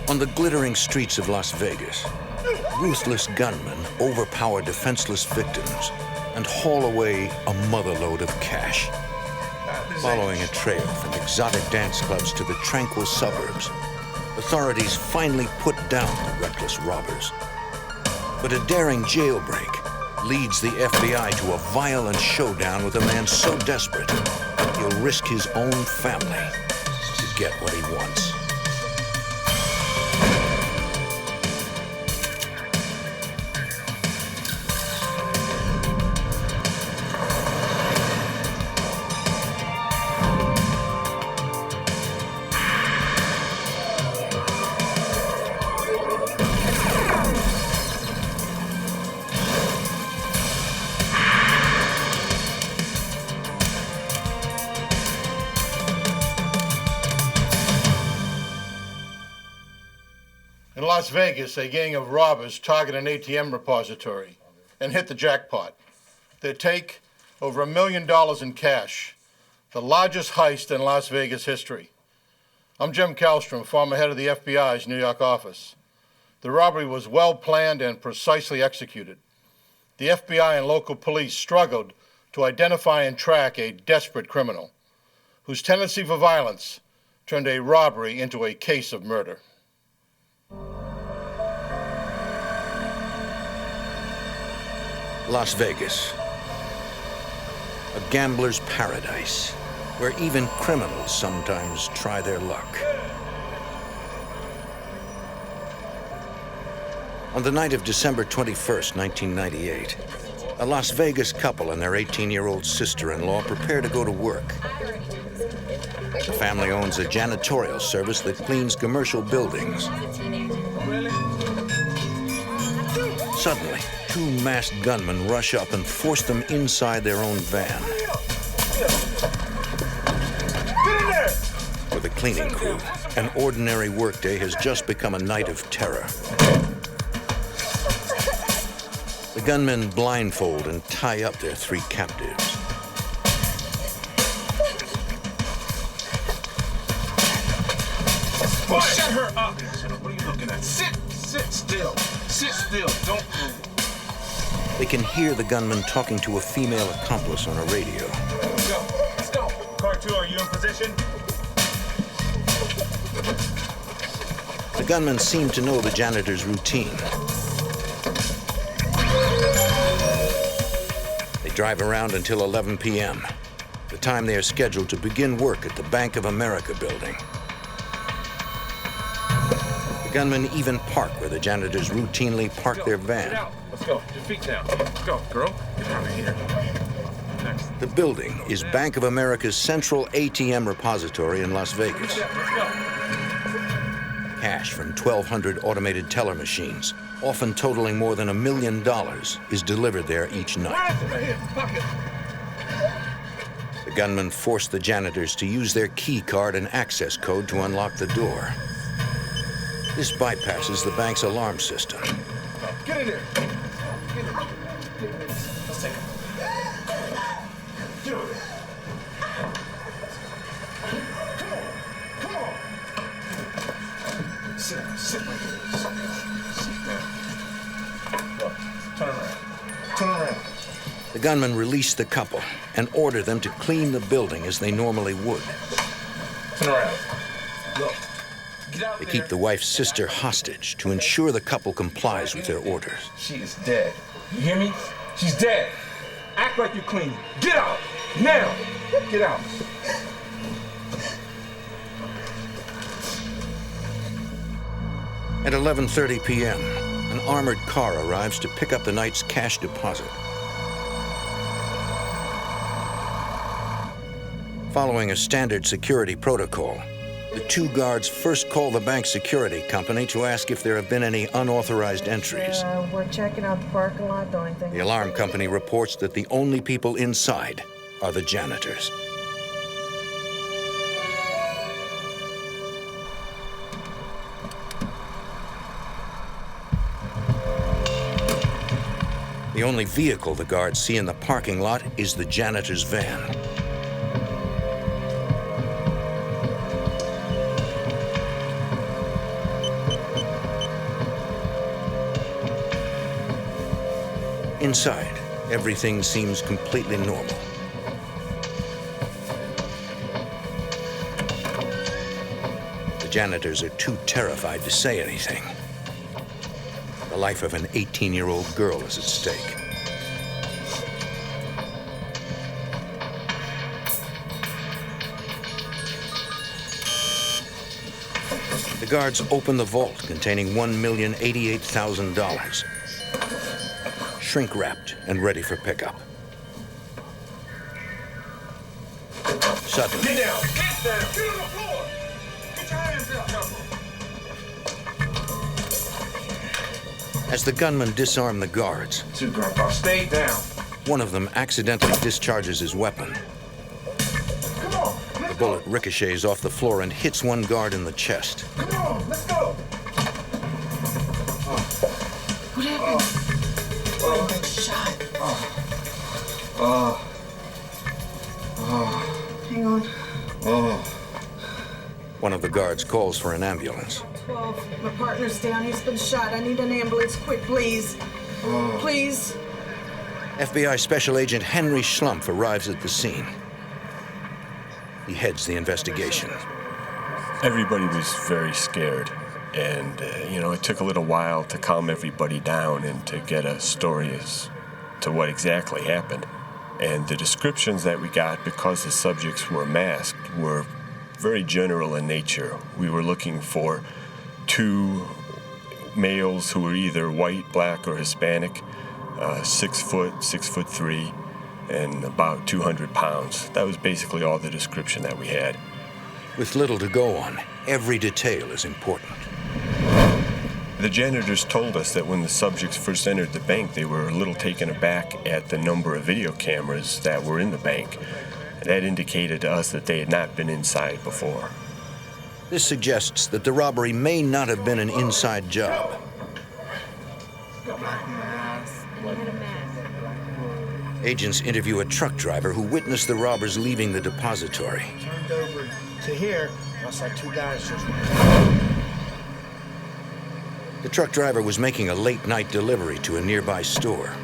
On the glittering streets of Las Vegas, ruthless gunmen overpower defenseless victims and haul away a motherlode of cash. Following a trail from exotic dance clubs to the tranquil suburbs, authorities finally put down the reckless robbers. But a daring jailbreak leads the FBI to a violent showdown with a man so desperate, he'll risk his own family to get what he wants. In Las Vegas, a gang of robbers target an ATM repository and hit the jackpot. They take over $1 million in cash, the largest heist in Las Vegas history. I'm Jim Kallstrom, former head of the FBI's New York office. The robbery was well planned and precisely executed. The FBI and local police struggled to identify and track a desperate criminal whose tendency for violence turned a robbery into a case of murder. Las Vegas, a gambler's paradise, where even criminals sometimes try their luck. On the night of December 21st, 1998, a Las Vegas couple and their 18-year-old sister-in-law prepare to go to work. The family owns a janitorial service that cleans commercial buildings. Suddenly, two masked gunmen rush up and force them inside their own van. For the cleaning crew, an ordinary workday has just become a night of terror. The gunmen blindfold and tie up their three captives. Oh, shut her up! What are you looking at? Sit still. Sit still. Don't move. They can hear the gunman talking to a female accomplice on a radio. Let's go. Car 2, are you in position? The gunmen seem to know the janitor's routine. They drive around until 11 p.m., the time they are scheduled to begin work at the Bank of America building. The gunmen even park where the janitors routinely park their van. Let's go. Your feet down. Let's go, girl. Get out of here. Next. The building is Bank of America's central ATM repository in Las Vegas. Let's go. Cash from 1,200 automated teller machines, often totaling more than $1 million, is delivered there each night. The gunmen force the janitors to use their key card and access code to unlock the door. This bypasses the bank's alarm system. Get in there. Let's take it. Get over there. Come on. Sit down. Sit right there. Sit down. Look, turn around. Turn around. The gunmen release the couple and order them to clean the building as they normally would. Turn around. Look. They keep the wife's sister hostage to ensure the couple complies with their orders. She is dead. You hear me? She's dead. Act like you're clean. Get out! Now! Get out. At 11:30 p.m., an armored car arrives to pick up the night's cash deposit. Following a standard security protocol, the two guards first call the bank security company to ask if there have been any unauthorized entries. We're checking out the parking lot. The only thing. The alarm company reports that the only people inside are the janitors. The only vehicle the guards see in the parking lot is the janitor's van. Inside, everything seems completely normal. The janitors are too terrified to say anything. The life of an 18-year-old girl is at stake. The guards open the vault containing $1,088,000, shrink-wrapped and ready for pickup. Suddenly, Get down! Get down! Get on the floor! Get your hands up! as the gunmen disarm the guards, Two Grandpa, stay down. one of them accidentally discharges his weapon. Come on, The let's go. bullet ricochets off the floor and hits one guard in the chest. Come on, let's go. What happened? Been shot. Hang on. One of the guards calls for an ambulance. 12. My partner's down. He's been shot. I need an ambulance quick, please. Please. FBI Special Agent Henry Schlumpf arrives at the scene. He heads the investigation. Everybody was very scared, and it took a little while to calm everybody down and to get a story as to what exactly happened. And the descriptions that we got, because the subjects were masked, were very general in nature. We were looking for two males who were either white, black, or Hispanic, 6 foot, 6'3", and about 200 pounds. That was basically all the description that we had. With little to go on, every detail is important. The janitors told us that when the subjects first entered the bank, they were a little taken aback at the number of video cameras that were in the bank. That indicated to us that they had not been inside before. This suggests that the robbery may not have been an inside job. Agents interview a truck driver who witnessed the robbers leaving the depository. Turned over to here, I saw two guys just The truck driver was making a late-night delivery to a nearby store.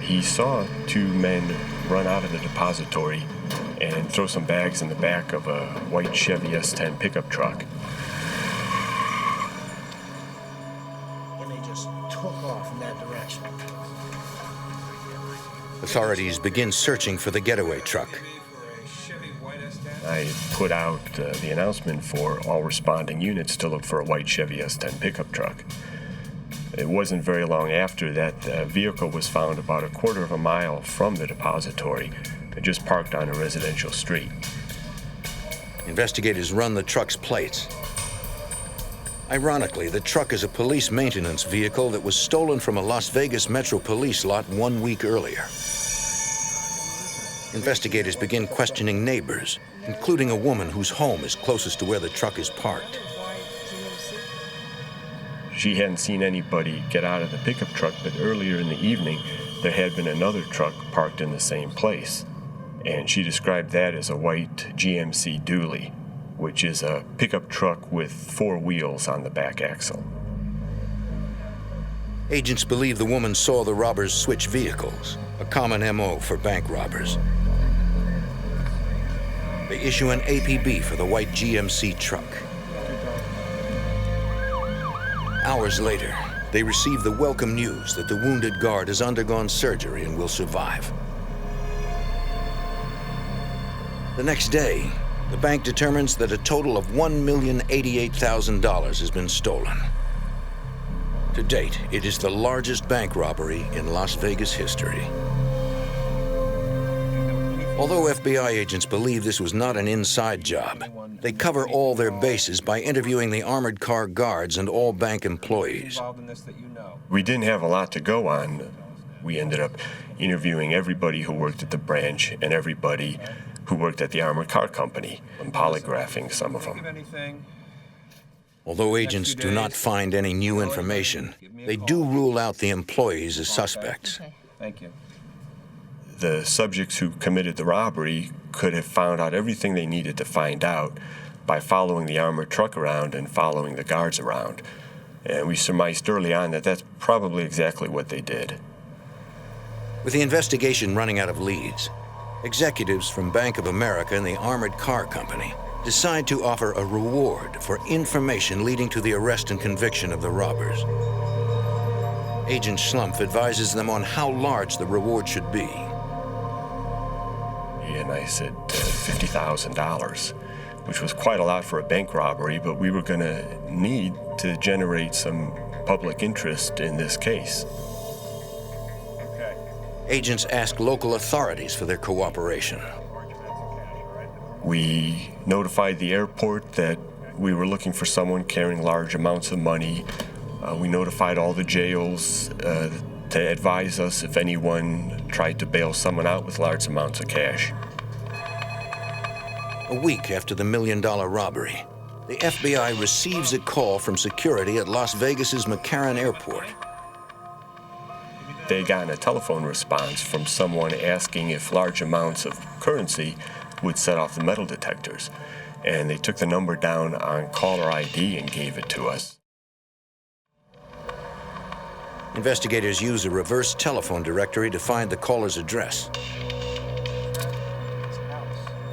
He saw two men run out of the depository and throw some bags in the back of a white Chevy S10 pickup truck. and they just took off in that direction. Authorities begin searching for the getaway truck. I put out the announcement for all responding units to look for a white Chevy S10 pickup truck. It wasn't very long after that the vehicle was found about a quarter of a mile from the depository, just parked on a residential street. Investigators run the truck's plates. Ironically, the truck is a police maintenance vehicle that was stolen from a Las Vegas Metro Police lot 1 week earlier. Investigators begin questioning neighbors, including a woman whose home is closest to where the truck is parked. She hadn't seen anybody get out of the pickup truck, but earlier in the evening, there had been another truck parked in the same place. And she described that as a white GMC dually, which is a pickup truck with 4 wheels on the back axle. Agents believe the woman saw the robbers switch vehicles, a common MO for bank robbers. They issue an APB for the white GMC truck. Hours later, they receive the welcome news that the wounded guard has undergone surgery and will survive. The next day, the bank determines that a total of $1,088,000 has been stolen. To date, it is the largest bank robbery in Las Vegas history. Although FBI agents believe this was not an inside job, they cover all their bases by interviewing the armored car guards and all bank employees. We didn't have a lot to go on. We ended up interviewing everybody who worked at the branch and everybody who worked at the armored car company and polygraphing some of them. Although agents do not find any new information, they do rule out the employees as suspects. Thank you. The subjects who committed the robbery could have found out everything they needed to find out by following the armored truck around and following the guards around. And we surmised early on that that's probably exactly what they did. With the investigation running out of leads, executives from Bank of America and the Armored Car Company decide to offer a reward for information leading to the arrest and conviction of the robbers. Agent Schlumpf advises them on how large the reward should be. And I said $50,000, which was quite a lot for a bank robbery, but we were going to need to generate some public interest in this case. Agents ask local authorities for their cooperation. We notified the airport that we were looking for someone carrying large amounts of money. We notified all the jails to advise us if anyone tried to bail someone out with large amounts of cash. A week after the $1 million robbery, the FBI receives a call from security at Las Vegas's McCarran Airport. They got a telephone response from someone asking if large amounts of currency would set off the metal detectors. And they took the number down on caller ID and gave it to us. Investigators use a reverse telephone directory to find the caller's address.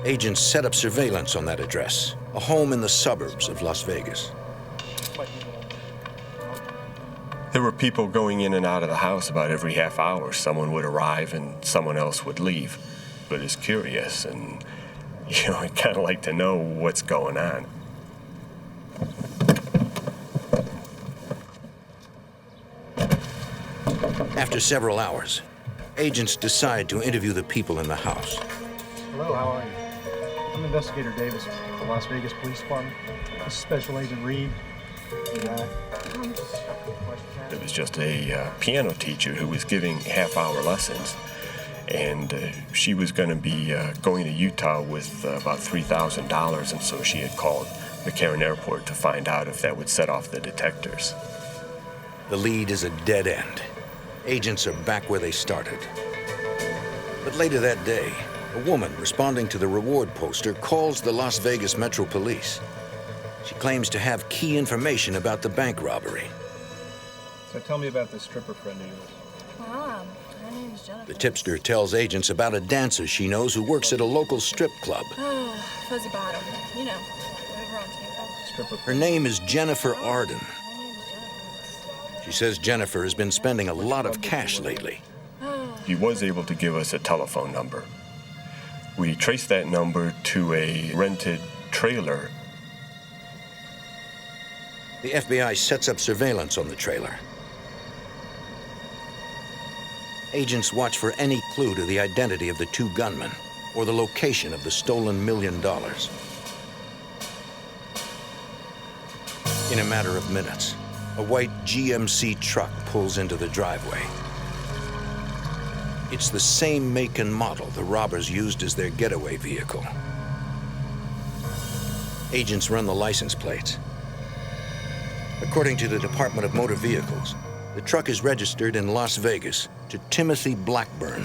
Agents set up surveillance on that address, a home in the suburbs of Las Vegas. There were people going in and out of the house about every half hour. Someone would arrive and someone else would leave. But it's curious, and I'd kind of like to know what's going on. After several hours, agents decide to interview the people in the house. Hello, how are you? I'm Investigator Davis from the Las Vegas Police Department. This is Special Agent Reed. It was just a piano teacher who was giving half-hour lessons, and she was going to be going to Utah with about $3,000, and so she had called McCarran Airport to find out if that would set off the detectors. The lead is a dead end. Agents are back where they started. But later that day, a woman responding to the reward poster calls the Las Vegas Metro Police. She claims to have key information about the bank robbery. So tell me about this stripper friend of yours. Her name's Jennifer. The tipster tells agents about a dancer she knows who works at a local strip club. Oh, Fuzzy Bottom. Over on Tampa. Stripper. Her name is Jennifer Arden. Her name's Jennifer. She says Jennifer has been spending a lot of cash lately. He was able to give us a telephone number. We traced that number to a rented trailer. The FBI sets up surveillance on the trailer. Agents watch for any clue to the identity of the two gunmen or the location of the stolen $1 million. In a matter of minutes, a white GMC truck pulls into the driveway. It's the same make and model the robbers used as their getaway vehicle. Agents run the license plates. According to the Department of Motor Vehicles, the truck is registered in Las Vegas to Timothy Blackburn.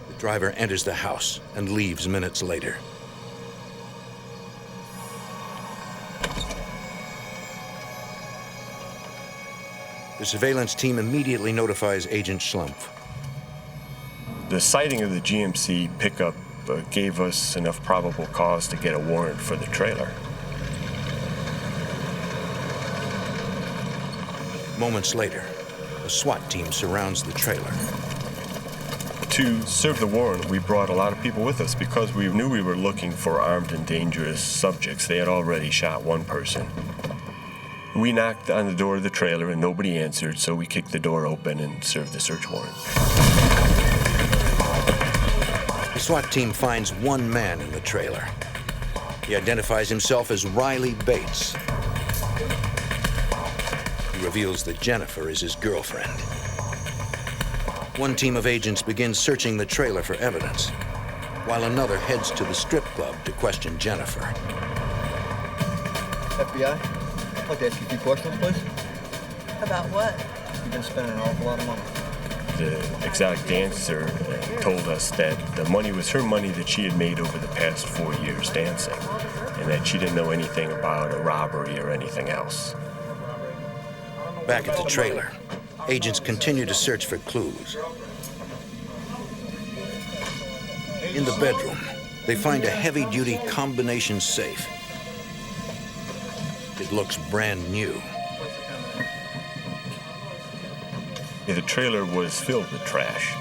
The driver enters the house and leaves minutes later. The surveillance team immediately notifies Agent Schlumpf. The sighting of the GMC pickup gave us enough probable cause to get a warrant for the trailer. Moments later, a SWAT team surrounds the trailer. To serve the warrant, we brought a lot of people with us because we knew we were looking for armed and dangerous subjects. They had already shot one person. We knocked on the door of the trailer and nobody answered, so we kicked the door open and served the search warrant. The SWAT team finds one man in the trailer. He identifies himself as Riley Bates. He reveals that Jennifer is his girlfriend. One team of agents begins searching the trailer for evidence, while another heads to the strip club to question Jennifer. FBI, I'd like to ask you a few questions, please. About what? You've been spending an awful lot of money. The exotic dancer told us that the money was her money that she had made over the past 4 years dancing, and and that she didn't know anything about a robbery or anything else. Back at the trailer, agents continue to search for clues. In the bedroom, they find a heavy-duty combination safe. It looks brand new. The trailer was filled with trash,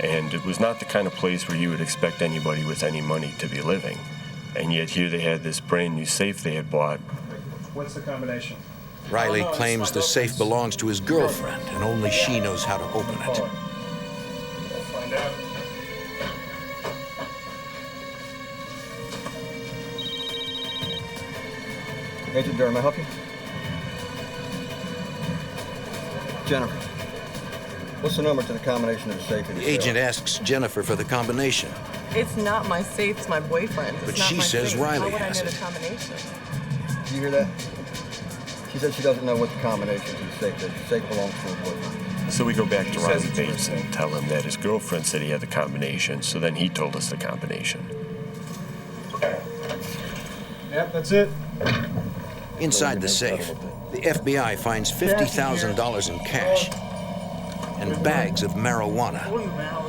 and it was not the kind of place where you would expect anybody with any money to be living. And yet here they had this brand new safe they had bought. What's the combination? Riley claims the safe belongs to his girlfriend, and only she knows how to open it. We'll find out. Agent Durham, may I help you? Jennifer, what's the number to the combination of the safe in The your agent cell? asks Jennifer for the combination, It's not my safe, it's my boyfriend. It's but not she my says safe. Riley How would has I know it. the combination? Do you hear that? She said she doesn't know what the combination to the safe is. The safe belongs to her boyfriend. So we go back to He says Riley it's Bates yours. and tell him that his girlfriend said he had the combination, so then he told us the combination. Yep, that's it. Inside the safe, the FBI finds $50,000 in cash and bags of marijuana.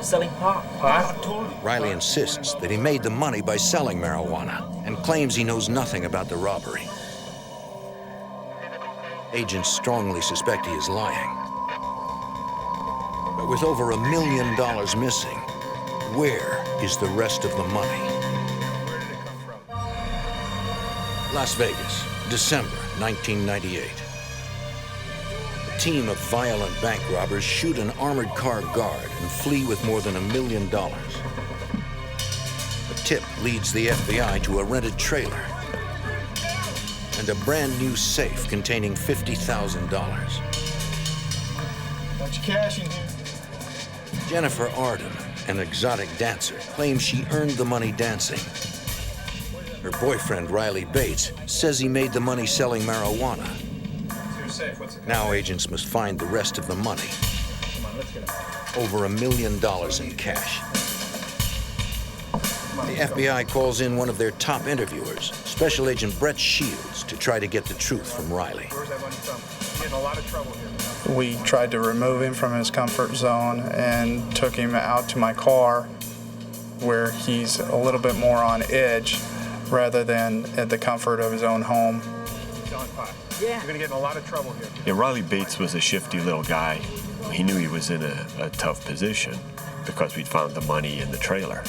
Selling pot. I told you. Riley insists that he made the money by selling marijuana and claims he knows nothing about the robbery. Agents strongly suspect he is lying. But with over $1 million missing, where is the rest of the money? Where did it come from? Las Vegas, December 1998. A team of violent bank robbers shoot an armored car guard and flee with more than $1 million. A tip leads the FBI to a rented trailer and a brand new safe containing $50,000. Bunch of cash in here. Jennifer Arden, an exotic dancer, claims she earned the money dancing. Her boyfriend, Riley Bates, says he made the money selling marijuana. It's your safe. What's it? Now agents must find the rest of the money. Come on, let's get it. Over $1 million in cash. The FBI calls in one of their top interviewers, Special Agent Brett Shields, to try to get the truth from Riley. Where's that money from? You're getting a lot of trouble here. We tried to remove him from his comfort zone and took him out to my car where he's a little bit more on edge rather than at the comfort of his own home. Selling pot. Yeah. You're gonna get in a lot of trouble here. Yeah, Riley Bates was a shifty little guy. He knew he was in a tough position because we'd found the money in the trailer.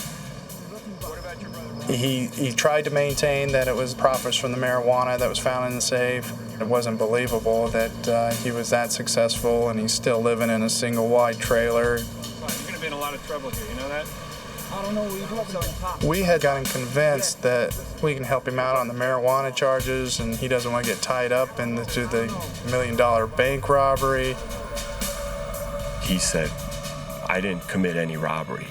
He tried to maintain that it was profits from the marijuana that was found in the safe. It wasn't believable that he was that successful and he's still living in a single wide trailer. You're gonna be in a lot of trouble here. You know that? I don't know what you're talking about. We had gotten convinced that we can help him out on the marijuana charges and he doesn't want to get tied up into the $1 million bank robbery. He said, I didn't commit any robbery.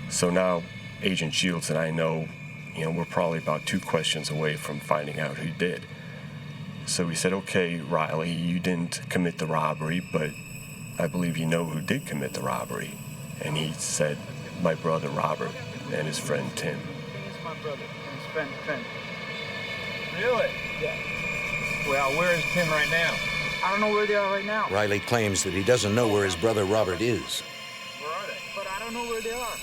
So now Agent Shields and I know, we're probably about 2 questions away from finding out who did. So we said, okay, Riley, you didn't commit the robbery, but I believe you know who did commit the robbery. And he said, my brother Robert and his friend Tim. It's my brother. His friend Tim. Really? Yeah. Well, where is Tim right now? I don't know where they are right now. Riley claims that he doesn't know where his brother Robert is. Where are they? But I don't know where they are.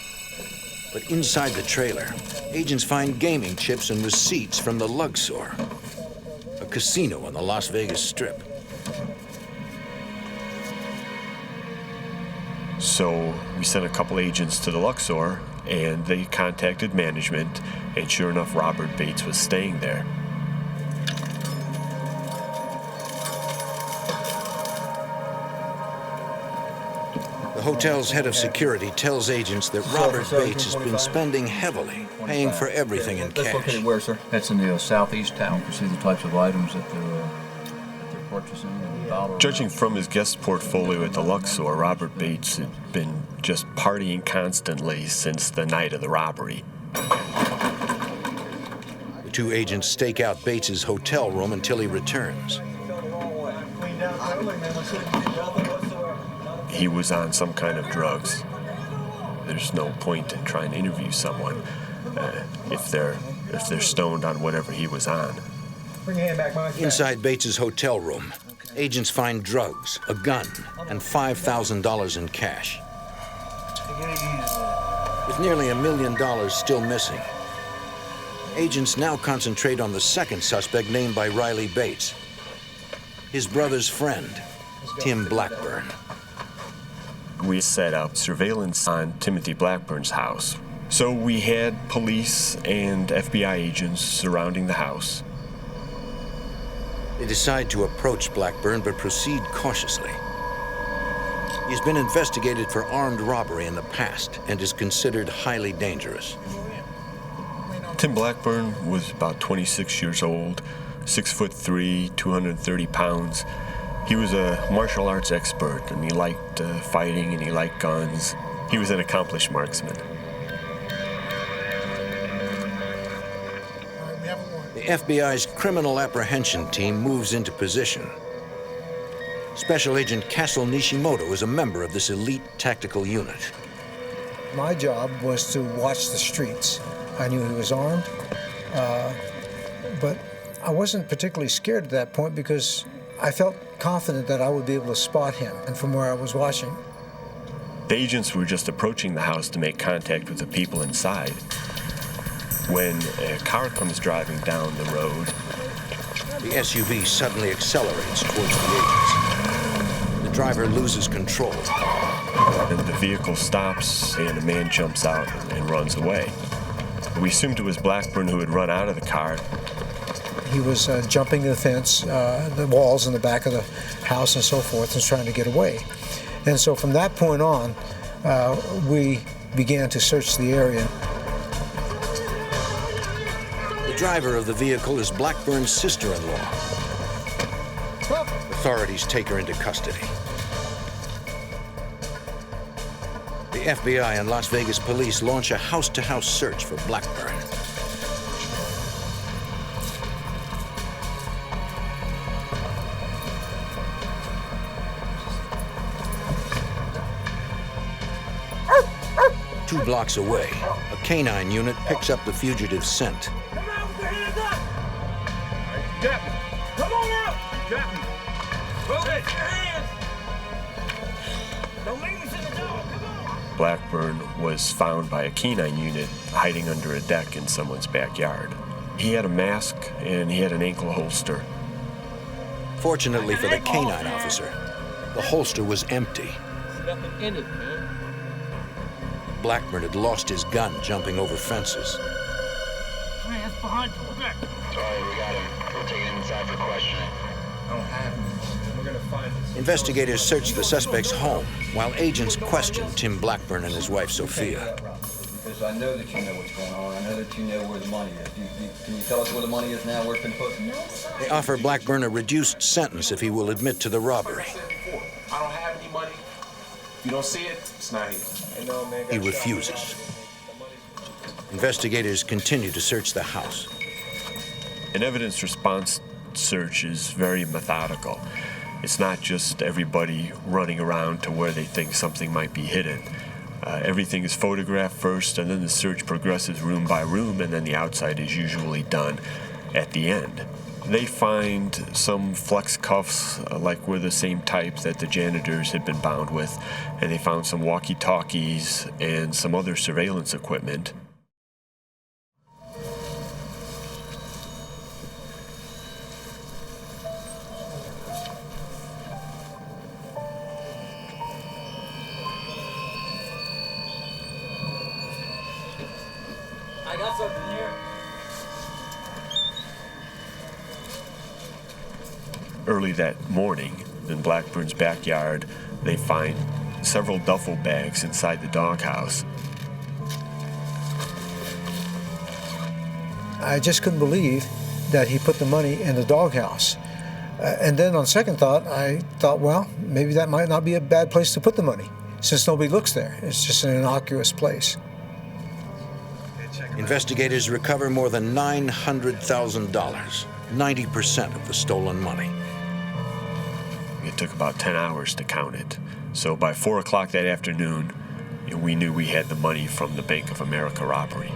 But inside the trailer, agents find gaming chips and receipts from the Luxor, a casino on the Las Vegas Strip. So we sent a couple agents to the Luxor, and they contacted management, and sure enough, Robert Bates was staying there. The hotel's head of security tells agents that Robert Bates has been spending heavily, paying for everything in That's cash. located where, sir? That's in the southeast town. You see the types of items that they're purchasing. And dollar Judging from his guest portfolio at the Luxor, Robert Bates had been just partying constantly since the night of the robbery. The two agents stake out Bates's hotel room until he returns. He was on some kind of drugs. There's no point in trying to interview someone if they're if they're stoned on whatever he was on. Bring your hand back, Mike. Inside Bates's hotel room, agents find drugs, a gun, and $5,000 in cash. With nearly $1 million still missing, agents now concentrate on the second suspect named by Riley Bates, his brother's friend, Tim Blackburn. We set up surveillance on Timothy Blackburn's house. So we had police and FBI agents surrounding the house. They decide to approach Blackburn, but proceed cautiously. He's been investigated for armed robbery in the past and is considered highly dangerous. Tim Blackburn was about 26 years old, 6'3", 230 pounds. He was a martial arts expert, and he liked fighting, and he liked guns. He was an accomplished marksman. The FBI's criminal apprehension team moves into position. Special Agent Castle Nishimoto is a member of this elite tactical unit. My job was to watch the streets. I knew he was armed, but I wasn't particularly scared at that point because I felt confident that I would be able to spot him, and from where I was watching. The agents were just approaching the house to make contact with the people inside when a car comes driving down the road. The SUV suddenly accelerates towards the agents. The driver loses control. And the vehicle stops, and a man jumps out and runs away. We assumed it was Blackburn who had run out of the car. He was jumping the fence, the walls in the back of the house and so forth, and trying to get away. And so from that point on, we began to search the area. The driver of the vehicle is Blackburn's sister-in-law. Authorities take her into custody. The FBI and Las Vegas police launch a house-to-house search for Blackburn. Two blocks away, a canine unit picks up the fugitive's scent. Come out with your hands up! All right, you got me. Come on out! You got me. Roll it, your hands! Don't make me sit the dog, come on! Blackburn was found by a canine unit hiding under a deck in someone's backyard. He had a mask and he had an ankle holster. Fortunately for the canine officer, the holster was empty. There's nothing in it, man. Blackburn had lost his gun jumping over fences. Man, it's behind you. Go back. Sorry, we got him. We'll take him inside for questioning. I don't have him. We're gonna find this. Investigators search the suspect's home while agents question Tim Blackburn and his wife, Sophia. Because I know that you know what's going on. I know that you know where the money is. Can you tell us where the money is now, where it's been put? They offer Blackburn a reduced sentence if he will admit to the robbery. I don't have any money. If you don't see it, it's not here. He refuses. Investigators continue to search the house. An evidence response search is very methodical. It's not just everybody running around to where they think something might be hidden. Everything is photographed first, and then the search progresses room by room, and then the outside is usually done at the end. They find some flex cuffs, like were the same type that the janitors had been bound with, and they found some walkie-talkies and some other surveillance equipment. I got something here. Early that morning, in Blackburn's backyard, they find several duffel bags inside the doghouse. I just couldn't believe that he put the money in the doghouse. And then on second thought, I thought, well, maybe that might not be a bad place to put the money, since nobody looks there. It's just an innocuous place. Investigators recover more than $900,000, 90% of the stolen money. It took about 10 hours to count it. So by 4 o'clock that afternoon, we knew we had the money from the Bank of America robbery.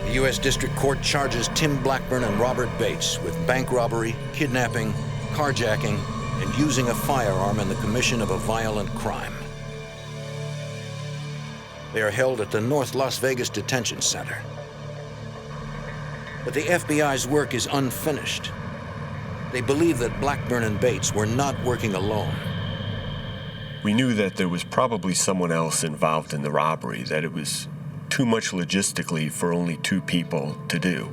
The U.S. District Court charges Tim Blackburn and Robert Bates with bank robbery, kidnapping, carjacking, and using a firearm in the commission of a violent crime. They are held at the North Las Vegas Detention Center. But the FBI's work is unfinished. They believe that Blackburn and Bates were not working alone. We knew that there was probably someone else involved in the robbery, that it was too much logistically for only two people to do.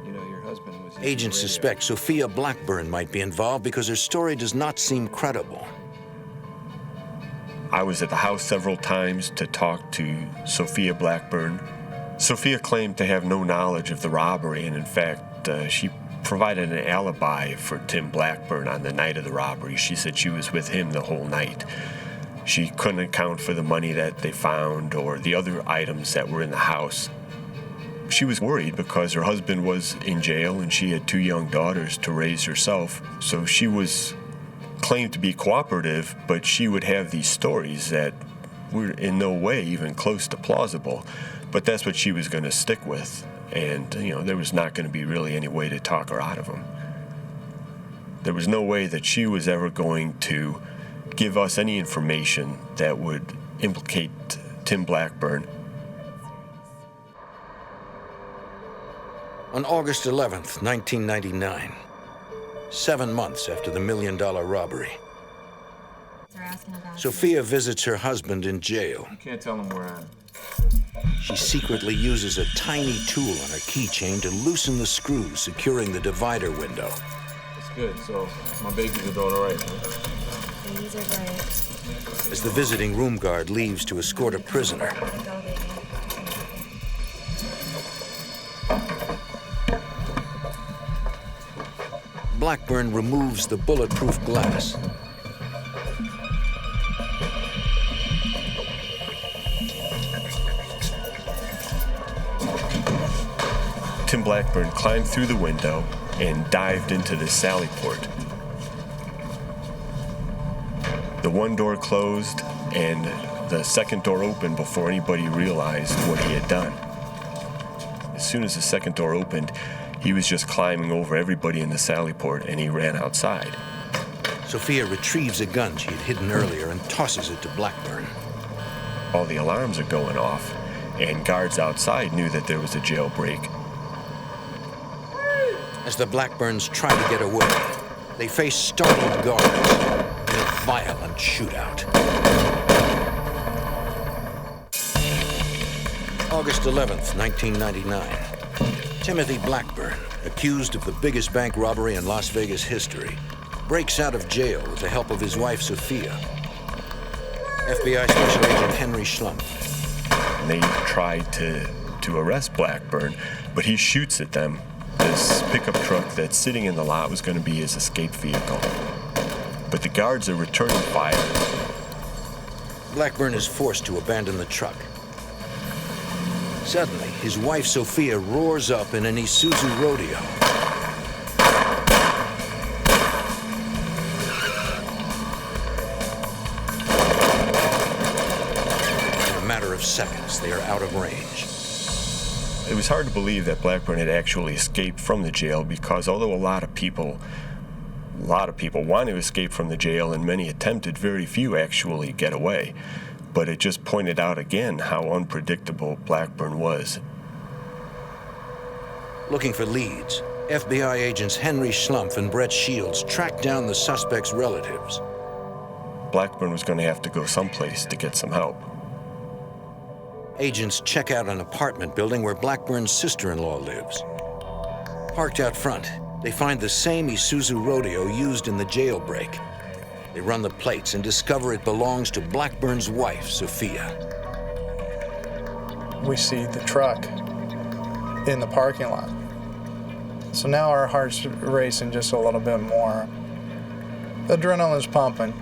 You know, your husband was... Agents suspect Sophia Blackburn might be involved because her story does not seem credible. I was at the house several times to talk to Sophia Blackburn. Sophia claimed to have no knowledge of the robbery, and in fact, she provided an alibi for Tim Blackburn on the night of the robbery. She said she was with him the whole night. She couldn't account for the money that they found or the other items that were in the house. She was worried because her husband was in jail and she had two young daughters to raise herself, so she was claimed to be cooperative, but she would have these stories that were in no way even close to plausible. But that's what she was going to stick with. And, you know, there was not going to be really any way to talk her out of them. There was no way that she was ever going to give us any information that would implicate Tim Blackburn. On August 11th, 1999, 7 months after the $1 million robbery, Sophia visits her husband in jail. You can't tell him where I am. She secretly uses a tiny tool on her keychain to loosen the screws securing the divider window. It's good, so my babies are doing all right, man. Babies are great. As the visiting room guard leaves to escort a prisoner, Blackburn removes the bulletproof glass. Tim Blackburn climbed through the window and dived into the sally port. The one door closed and the second door opened before anybody realized what he had done. As soon as the second door opened, he was just climbing over everybody in the sally port and he ran outside. Sophia retrieves a gun she had hidden earlier and tosses it to Blackburn. All the alarms are going off, and guards outside knew that there was a jailbreak. As the Blackburns try to get away, they face startled guards in a violent shootout. August 11th, 1999. Timothy Blackburn, accused of the biggest bank robbery in Las Vegas history, breaks out of jail with the help of his wife, Sophia. FBI Special Agent Henry Schlumpf. They tried to arrest Blackburn, but he shoots at them. This pickup truck that's sitting in the lot was going to be his escape vehicle. But the guards are returning fire. Blackburn is forced to abandon the truck. Suddenly, his wife Sophia roars up in an Isuzu rodeo. In a matter of seconds, they are out of range. It was hard to believe that Blackburn had actually escaped from the jail because although a lot of people want to escape from the jail and many attempted, very few actually get away. But it just pointed out again how unpredictable Blackburn was. Looking for leads, FBI agents Henry Schlumpf and Brett Shields tracked down the suspect's relatives. Blackburn was going to have to go someplace to get some help. Agents check out an apartment building where Blackburn's sister-in-law lives. Parked out front, they find the same Isuzu rodeo used in the jailbreak. They run the plates and discover it belongs to Blackburn's wife, Sophia. We see the truck in the parking lot. So now our heart's racing just a little bit more. Adrenaline's pumping.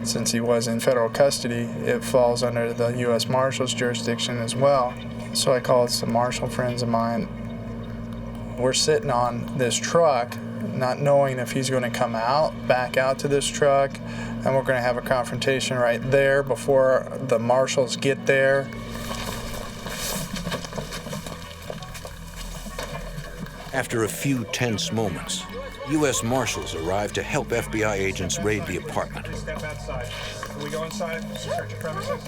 Since he was in federal custody, it falls under the U.S. Marshal's jurisdiction as well. So I called some Marshal friends of mine. We're sitting on this truck, not knowing if he's going to come back out to this truck, and we're going to have a confrontation right there before the marshals get there. After a few tense moments, U.S. Marshals arrive to help FBI agents raid the apartment. Step outside. Can we go inside? Search your premises?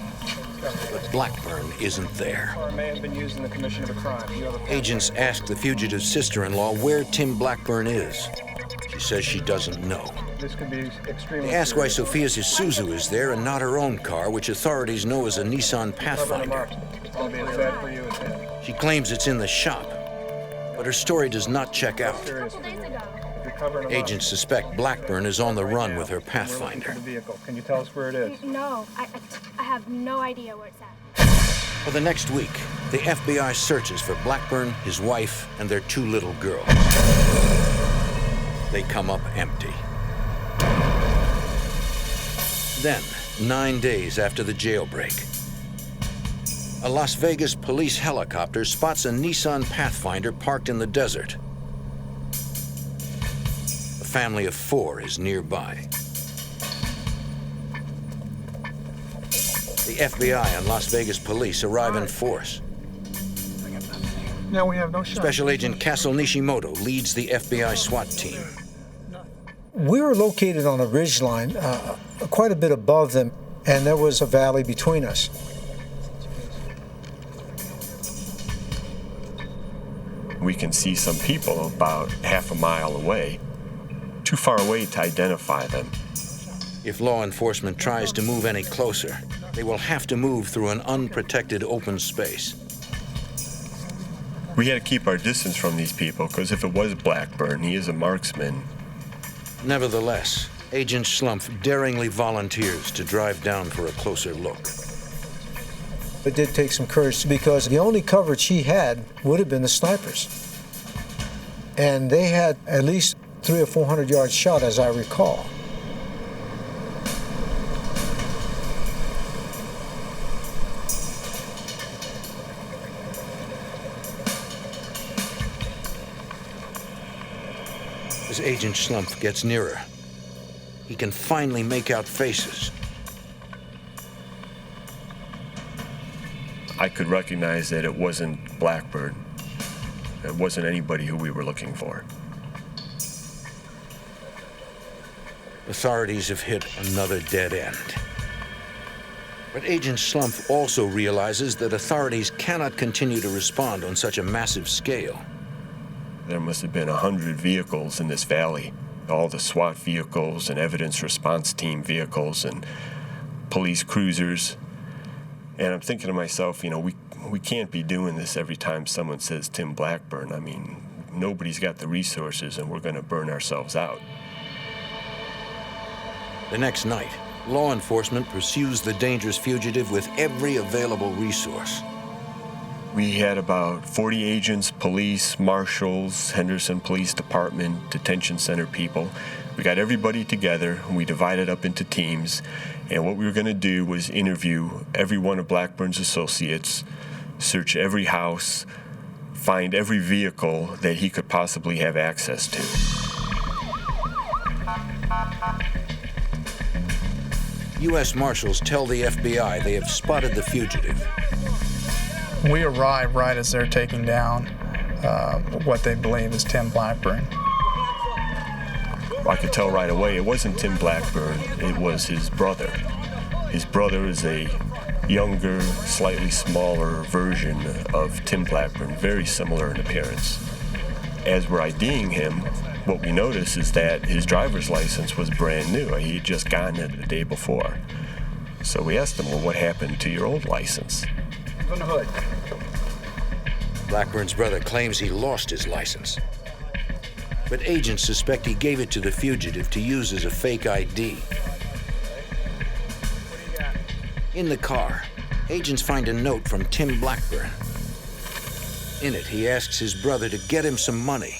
But Blackburn isn't there. Or may have been used in the commission of a crime. You have a Agents ask the fugitive's sister-in-law where Tim Blackburn is. She says she doesn't know. This could be extremely They ask why serious. Sophia's Isuzu is there and not her own car, which authorities know is a Nissan Pathfinder. It's gonna be as bad for you as him. She claims it's in the shop, but her story does not check out. Serious. If you're covering him up, Agents suspect Blackburn is on the run with her we're looking for Pathfinder. the vehicle. Can you tell us where it is? No, I have no idea where it's at. For the next week, the FBI searches for Blackburn, his wife, and their 2 little girls. They come up empty. Then, 9 days after the jailbreak, a Las Vegas police helicopter spots a Nissan Pathfinder parked in the desert. A family of 4 is nearby. The FBI and Las Vegas police arrive in force. Now we have no shot. Special Agent Castle Nishimoto leads the FBI SWAT team. We were located on a ridge line quite a bit above them, and there was a valley between us. We can see some people about half a mile away, too far away to identify them. If law enforcement tries to move any closer, they will have to move through an unprotected open space. We had to keep our distance from these people because if it was Blackburn, he is a marksman. Nevertheless, Agent Schlumpf daringly volunteers to drive down for a closer look. It did take some courage because the only coverage he had would have been the snipers. And they had at least 300 or 400 yards shot, as I recall. As Agent Schlumpf gets nearer, he can finally make out faces. I could recognize that it wasn't Blackburn. It wasn't anybody who we were looking for. Authorities have hit another dead end. But Agent Schlumpf also realizes that authorities cannot continue to respond on such a massive scale. There must have been 100 vehicles in this valley. All the SWAT vehicles and evidence response team vehicles and police cruisers. And I'm thinking to myself, you know, we can't be doing this every time someone says Tim Blackburn. I mean, nobody's got the resources and we're going to burn ourselves out. The next night, law enforcement pursues the dangerous fugitive with every available resource. We had about 40 agents, police, marshals, Henderson Police Department, detention center people. We got everybody together, and we divided up into teams, and what we were going to do was interview every one of Blackburn's associates, search every house, find every vehicle that he could possibly have access to. U.S. Marshals tell the FBI they have spotted the fugitive. We arrive right as they're taking down what they believe is Tim Blackburn. I could tell right away it wasn't Tim Blackburn, it was his brother. His brother is a younger, slightly smaller version of Tim Blackburn, very similar in appearance. As we're IDing him, what we notice is that his driver's license was brand new. He had just gotten it the day before. So we asked him, well, what happened to your old license? On the hood. Blackburn's brother claims he lost his license. But agents suspect he gave it to the fugitive to use as a fake ID. In the car, agents find a note from Tim Blackburn. In it, he asks his brother to get him some money.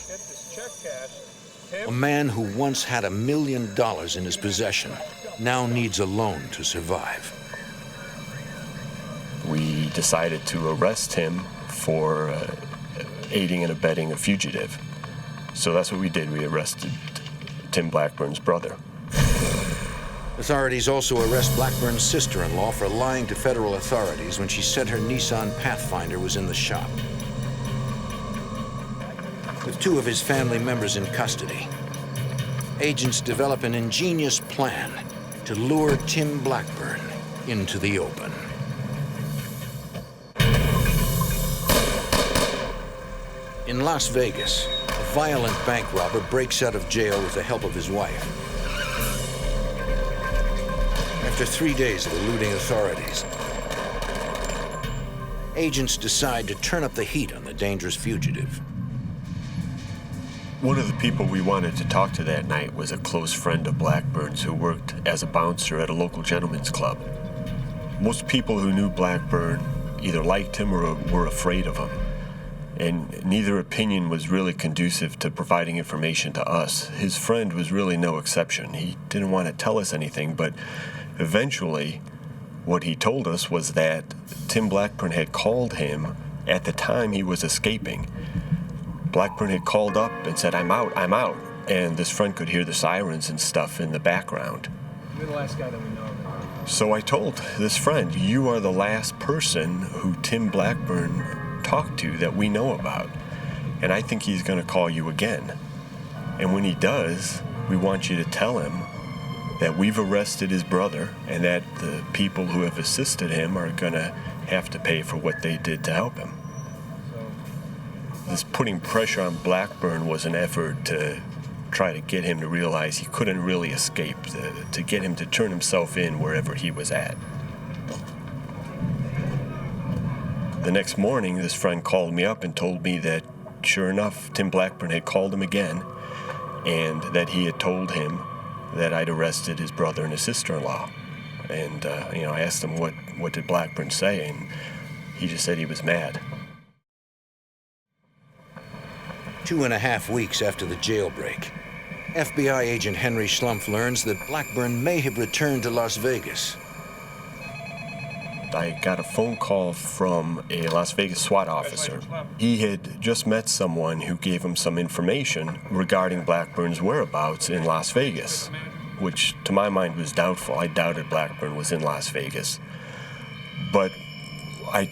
A man who once had $1 million in his possession now needs a loan to survive. We decided to arrest him for aiding and abetting a fugitive. So that's what we did. We arrested Tim Blackburn's brother. Authorities also arrest Blackburn's sister-in-law for lying to federal authorities when she said her Nissan Pathfinder was in the shop. With two of his family members in custody, agents develop an ingenious plan to lure Tim Blackburn into the open. In Las Vegas, a violent bank robber breaks out of jail with the help of his wife. After 3 days of eluding authorities, agents decide to turn up the heat on the dangerous fugitive. One of the people we wanted to talk to that night was a close friend of Blackburn's who worked as a bouncer at a local gentleman's club. Most people who knew Blackburn either liked him or were afraid of him, and neither opinion was really conducive to providing information to us. His friend was really no exception. He didn't want to tell us anything, but eventually what he told us was that Tim Blackburn had called him at the time he was escaping. Blackburn had called up and said, I'm out, and this friend could hear the sirens and stuff in the background. You're the last guy that we know of. So I told this friend, you are the last person who Tim Blackburn talked to that we know about, and I think he's going to call you again. And when he does, we want you to tell him that we've arrested his brother and that the people who have assisted him are going to have to pay for what they did to help him. This putting pressure on Blackburn was an effort to try to get him to realize he couldn't really escape, to get him to turn himself in wherever he was at. The next morning, this friend called me up and told me that, sure enough, Tim Blackburn had called him again, and that he had told him that I'd arrested his brother and his sister-in-law. And, I asked him what did Blackburn say, and he just said he was mad. 2.5 weeks after the jailbreak, FBI agent Henry Schlumpf learns that Blackburn may have returned to Las Vegas. I got a phone call from a Las Vegas SWAT officer. He had just met someone who gave him some information regarding Blackburn's whereabouts in Las Vegas, which to my mind was doubtful. I doubted Blackburn was in Las Vegas. But I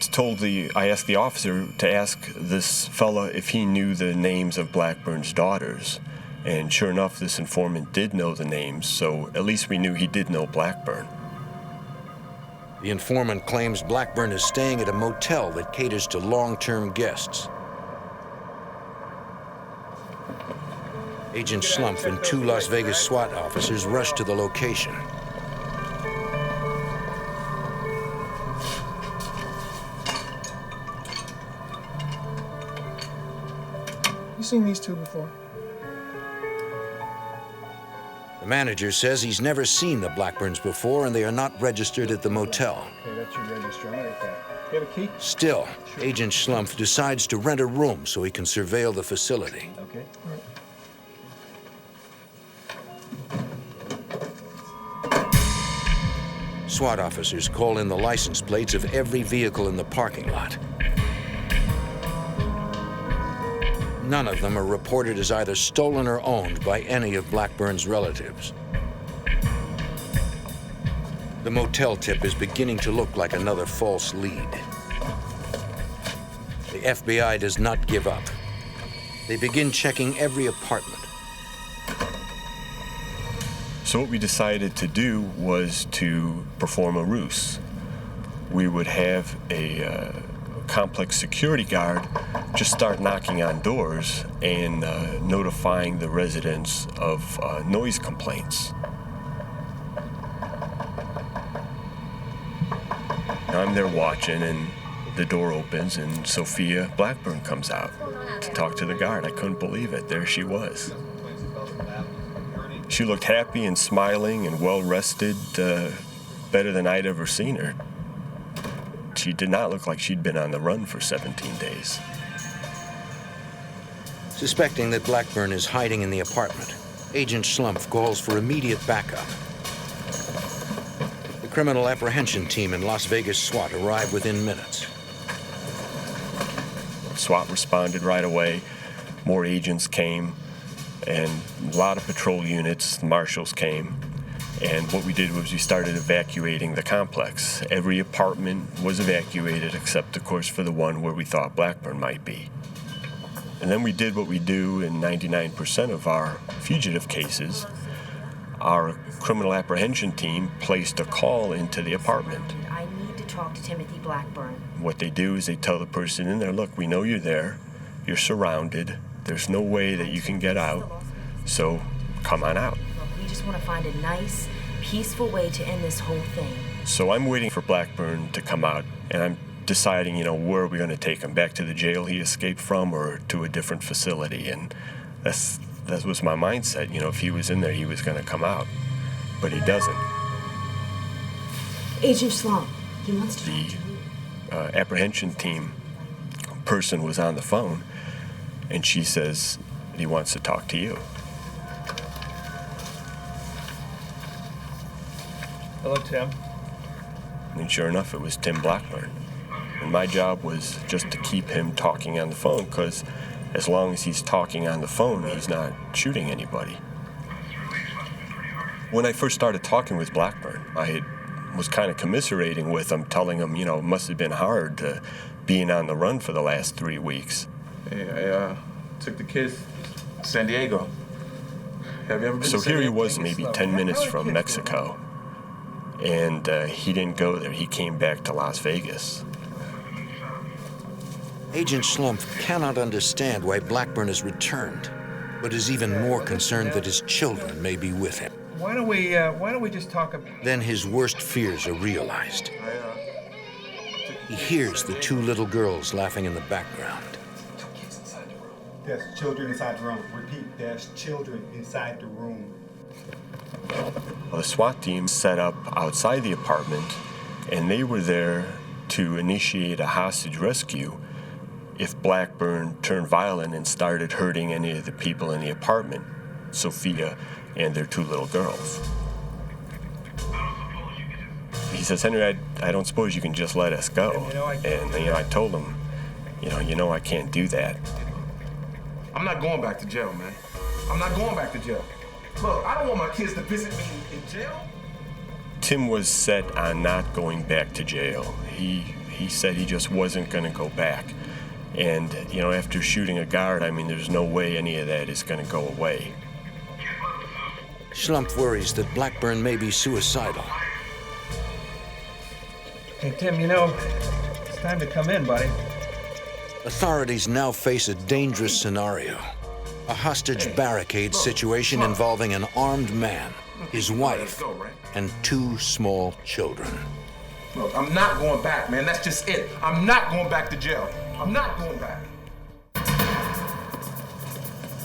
asked the officer to ask this fella if he knew the names of Blackburn's daughters. And sure enough, this informant did know the names, so at least we knew he did know Blackburn. The informant claims Blackburn is staying at a motel that caters to long-term guests. Agent Schlumpf and 2 Las Vegas SWAT officers rush to the location. You seen these two before? The manager says he's never seen the Blackburns before and they are not registered at the motel. Okay, that's your register. I'm right there. You have a key? Still, Agent Schlumpf decides to rent a room so he can surveil the facility. Okay, all right. SWAT officers call in the license plates of every vehicle in the parking lot. None of them are reported as either stolen or owned by any of Blackburn's relatives. The motel tip is beginning to look like another false lead. The FBI does not give up. They begin checking every apartment. So what we decided to do was to perform a ruse. We would have a complex security guard just start knocking on doors and notifying the residents of noise complaints. I'm there watching, and the door opens, and Sophia Blackburn comes out to talk to the guard. I couldn't believe it. There she was. She looked happy and smiling and well-rested, better than I'd ever seen her. She did not look like she'd been on the run for 17 days. Suspecting that Blackburn is hiding in the apartment, Agent Schlumpf calls for immediate backup. The criminal apprehension team and Las Vegas SWAT arrive within minutes. SWAT responded right away. More agents came, and a lot of patrol units, the marshals came. And what we did was we started evacuating the complex. Every apartment was evacuated except, of course, for the one where we thought Blackburn might be. And then we did what we do in 99% of our fugitive cases. Our criminal apprehension team placed a call into the apartment. I need to talk to Timothy Blackburn. What they do is they tell the person in there, look, we know you're there. You're surrounded. There's no way that you can get out. So come on out. Look, we just want to find a nice, peaceful way to end this whole thing. So I'm waiting for Blackburn to come out, and I'm deciding, where are we going to take him? Back to the jail he escaped from or to a different facility? And that was my mindset. If he was in there, he was going to come out. But he doesn't. Agent Slump, he wants to talk to you. The apprehension team person was on the phone, and she says he wants to talk to you. Hello, Tim. And sure enough, it was Tim Blackburn. And my job was just to keep him talking on the phone, because as long as he's talking on the phone, he's not shooting anybody. When I first started talking with Blackburn, I was kind of commiserating with him, telling him, it must have been hard being on the run for the last 3 weeks. Hey, I took the kids to San Diego. Have you ever been So to San here he Diego? was, maybe 10 minutes from Mexico. And he didn't go there. He came back to Las Vegas. Agent Schlumpf cannot understand why Blackburn has returned, but is even more concerned that his children may be with him. Why don't we just talk about... Then his worst fears are realized. He hears the 2 little girls laughing in the background. There's children inside the room. Repeat, there's children inside the room. The SWAT team set up outside the apartment, and they were there to initiate a hostage rescue if Blackburn turned violent and started hurting any of the people in the apartment, Sophia and their 2 little girls. He says, Henry, I don't suppose you can just let us go. And I told him, I can't do that. I'm not going back to jail, man. I'm not going back to jail. Look, I don't want my kids to visit me in jail. Tim was set on not going back to jail. He said he just wasn't going to go back. And, after shooting a guard, there's no way any of that is going to go away. Schlumpf worries that Blackburn may be suicidal. Hey, Tim, it's time to come in, buddy. Authorities now face a dangerous scenario. A hostage barricade situation involving an armed man, his wife, and 2 small children. Look, I'm not going back, man. That's just it. I'm not going back to jail. I'm not going back.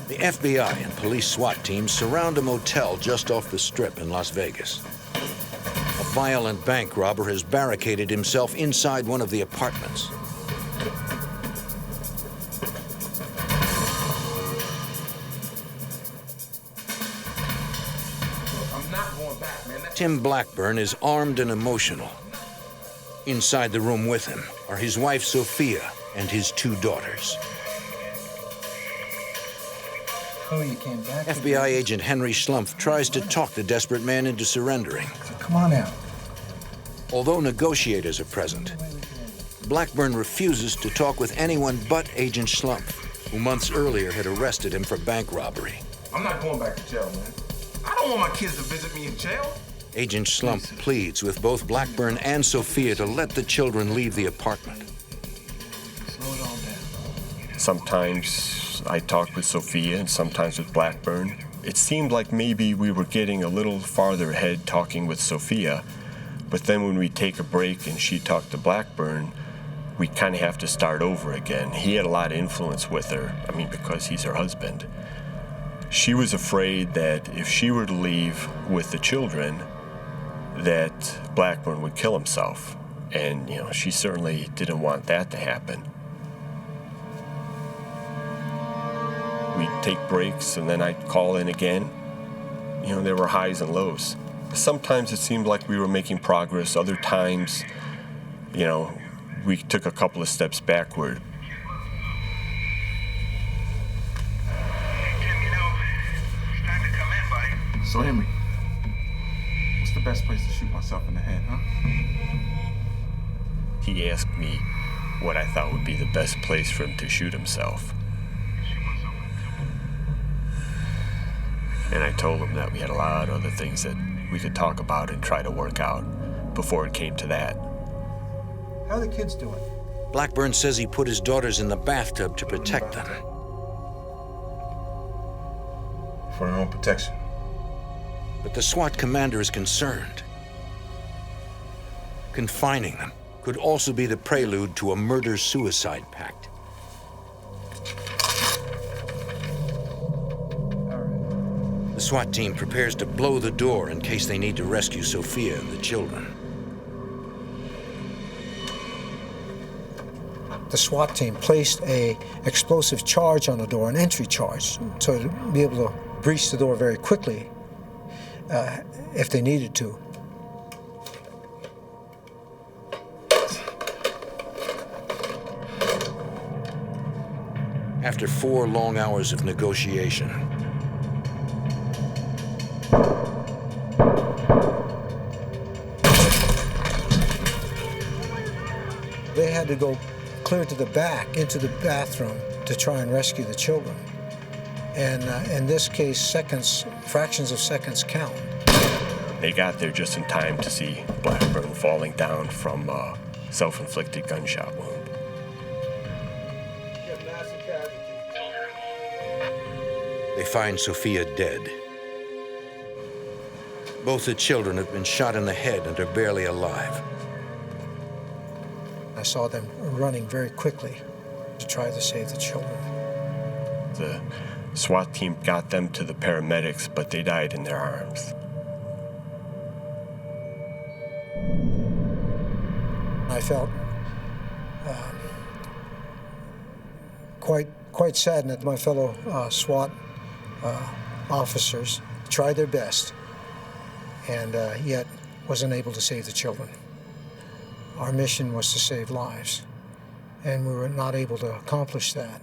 The FBI and police SWAT teams surround a motel just off the Strip in Las Vegas. A violent bank robber has barricaded himself inside one of the apartments. Tim Blackburn is armed and emotional. Inside the room with him are his wife, Sophia, and his 2 daughters. Oh, you came back. FBI agent Henry Schlumpf tries to talk the desperate man into surrendering. Come on out. Although negotiators are present, Blackburn refuses to talk with anyone but Agent Schlumpf, who months earlier had arrested him for bank robbery. I'm not going back to jail, man. I don't want my kids to visit me in jail. Agent Schlumpf pleads with both Blackburn and Sophia to let the children leave the apartment. Slow it all down. Sometimes I talked with Sophia and sometimes with Blackburn. It seemed like maybe we were getting a little farther ahead talking with Sophia, but then when we take a break and she talked to Blackburn, we kind of have to start over again. He had a lot of influence with her, because he's her husband. She was afraid that if she were to leave with the children, that Blackburn would kill himself. And, she certainly didn't want that to happen. We'd take breaks, and then I'd call in again. There were highs and lows. Sometimes it seemed like we were making progress. Other times, we took a couple of steps backward. So, Henry, what's the best place to shoot myself in the head, huh? He asked me what I thought would be the best place for him to shoot himself. And I told him that we had a lot of other things that we could talk about and try to work out before it came to that. How are the kids doing? Blackburn says he put his daughters in the bathtub to protect them. For their own protection. But the SWAT commander is concerned. Confining them could also be the prelude to a murder-suicide pact. The SWAT team prepares to blow the door in case they need to rescue Sophia and the children. The SWAT team placed an explosive charge on the door, an entry charge, so to be able to breach the door very quickly if they needed to. After 4 long hours of negotiation, they had to go clear to the back, into the bathroom, to try and rescue the children. And in this case, seconds, fractions of seconds count. They got there just in time to see Blackburn falling down from a self-inflicted gunshot wound. they find Sophia dead. Both the children have been shot in the head and are barely alive. I saw them running very quickly to try to save the children. The SWAT team got them to the paramedics, but they died in their arms. I felt quite saddened that my fellow SWAT officers tried their best and yet wasn't able to save the children. Our mission was to save lives, and we were not able to accomplish that.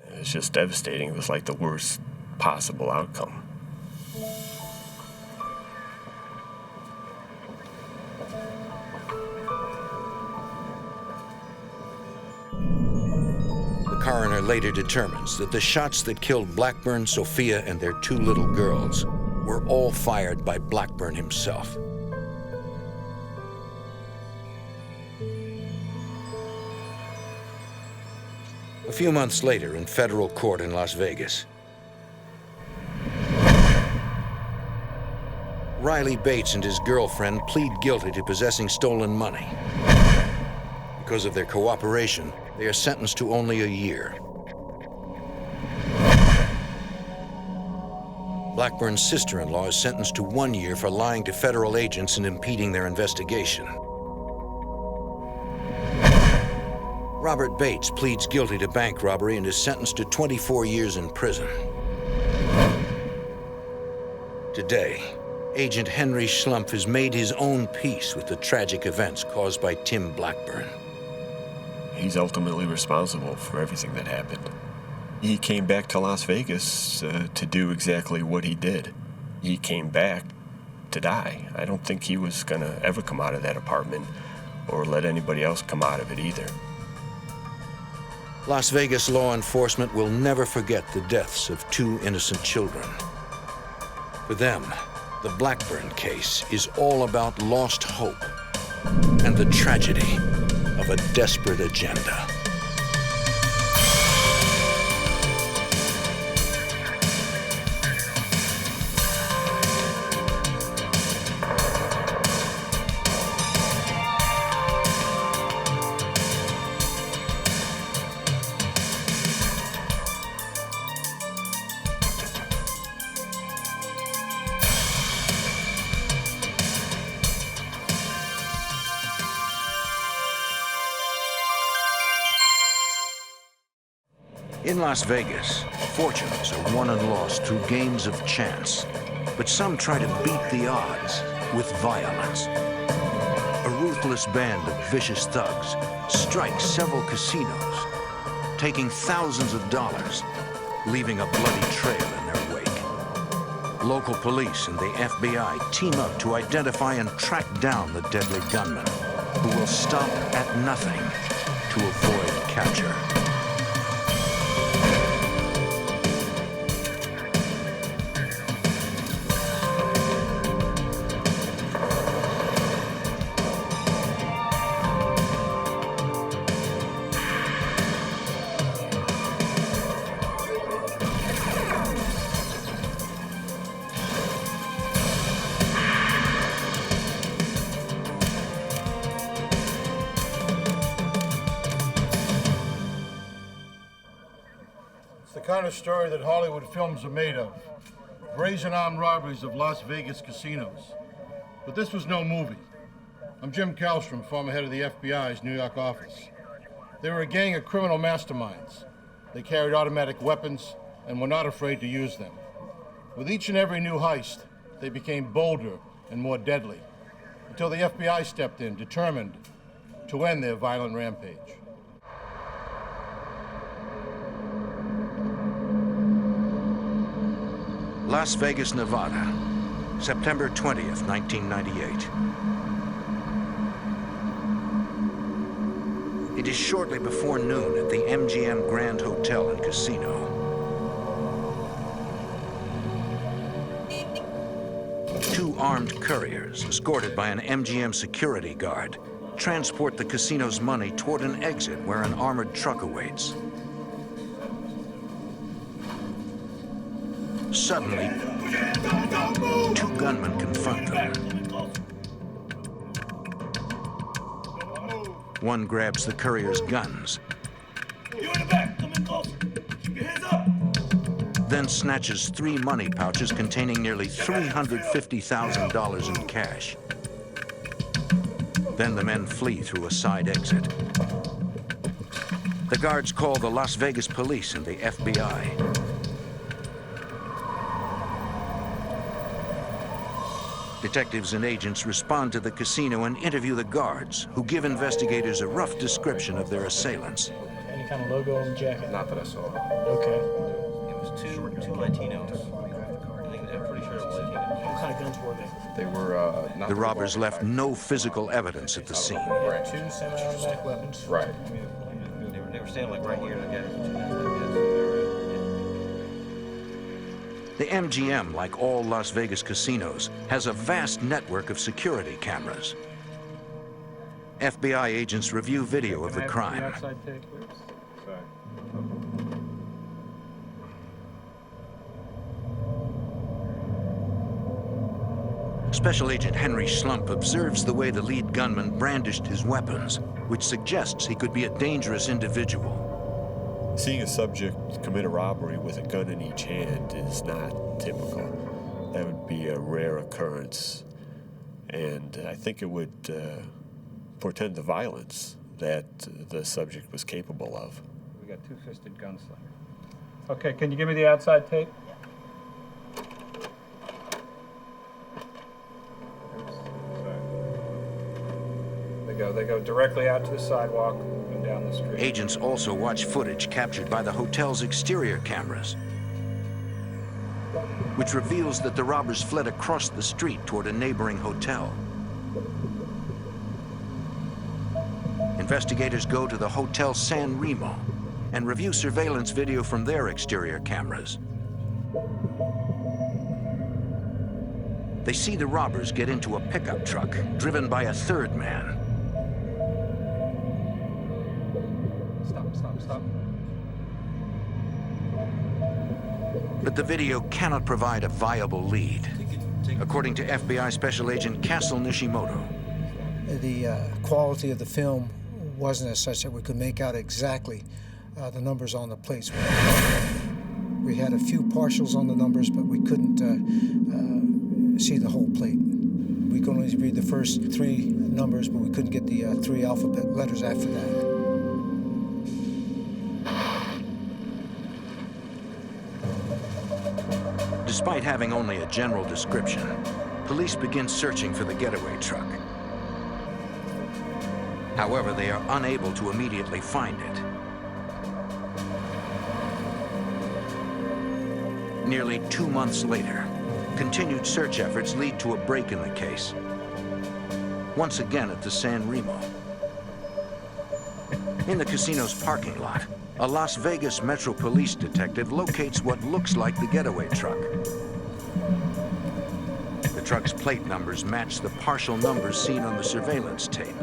It was just devastating. It was like the worst possible outcome. The coroner later determines that the shots that killed Blackburn, Sophia, and their 2 little girls were all fired by Blackburn himself. A few months later, in federal court in Las Vegas, Riley Bates and his girlfriend plead guilty to possessing stolen money. Because of their cooperation, they are sentenced to only a year. Blackburn's sister-in-law is sentenced to 1 year for lying to federal agents and impeding their investigation. Robert Bates pleads guilty to bank robbery and is sentenced to 24 years in prison. Today, Agent Henry Schlumpf has made his own peace with the tragic events caused by Tim Blackburn. He's ultimately responsible for everything that happened. He came back to Las Vegas to do exactly what he did. He came back to die. I don't think he was gonna ever come out of that apartment or let anybody else come out of it either. Las Vegas law enforcement will never forget the deaths of 2 innocent children. For them, the Blackburn case is all about lost hope and the tragedy of a desperate agenda. In Las Vegas, fortunes are won and lost through games of chance, but some try to beat the odds with violence. A ruthless band of vicious thugs strikes several casinos, taking thousands of dollars, leaving a bloody trail in their wake. Local police and the FBI team up to identify and track down the deadly gunman, who will stop at nothing to avoid capture. kind of story that Hollywood films are made of. Brazen armed robberies of Las Vegas casinos. But this was no movie. I'm Jim Kallstrom, former head of the FBI's New York office. They were a gang of criminal masterminds. They carried automatic weapons and were not afraid to use them. With each and every new heist, they became bolder and more deadly, until the FBI stepped in, determined to end their violent rampage. Las Vegas, Nevada, September 20th, 1998. It is shortly before noon at the MGM Grand Hotel and Casino. Two armed couriers, escorted by an MGM security guard, transport the casino's money toward an exit where an armored truck awaits. Suddenly, two gunmen confront them. One grabs the courier's guns, then snatches 3 money pouches containing nearly $350,000 in cash. Then the men flee through a side exit. The guards call the Las Vegas police and the FBI. Detectives and agents respond to the casino and interview the guards, who give investigators a rough description of their assailants. Any kind of logo on the jacket? Not that I saw. Okay. It was two Latinos. I'm pretty sure it was Latinos. What kind of guns were they? They were not The robbers left no physical evidence at the scene. Right. Two semi-automatic weapons. Right. They were standing like right here together. The MGM, like all Las Vegas casinos, has a vast network of security cameras. FBI agents review video of the crime. Special Agent Henry Schlump observes the way the lead gunman brandished his weapons, which suggests he could be a dangerous individual. Seeing a subject commit a robbery with a gun in each hand is not typical. That would be a rare occurrence, and I think it would portend the violence that the subject was capable of. We got two-fisted gunslinger. Okay, can you give me the outside tape? They go directly out to the sidewalk and down the street. Agents also watch footage captured by the hotel's exterior cameras, which reveals that the robbers fled across the street toward a neighboring hotel. Investigators go to the Hotel San Remo and review surveillance video from their exterior cameras. They see the robbers get into a pickup truck driven by a third man. Stop. But the video cannot provide a viable lead, according to FBI Special Agent Castle Nishimoto. The quality of the film wasn't as such that we could make out exactly the numbers on the plates. We had a few partials on the numbers, but we couldn't see the whole plate. We could only read the first 3 numbers, but we couldn't get the 3 alphabet letters after that. Despite having only a general description, police begin searching for the getaway truck. However, they are unable to immediately find it. Nearly 2 months later, continued search efforts lead to a break in the case. Once again at the San Remo. In the casino's parking lot, a Las Vegas Metro Police detective locates what looks like the getaway truck. The truck's plate numbers match the partial numbers seen on the surveillance tape.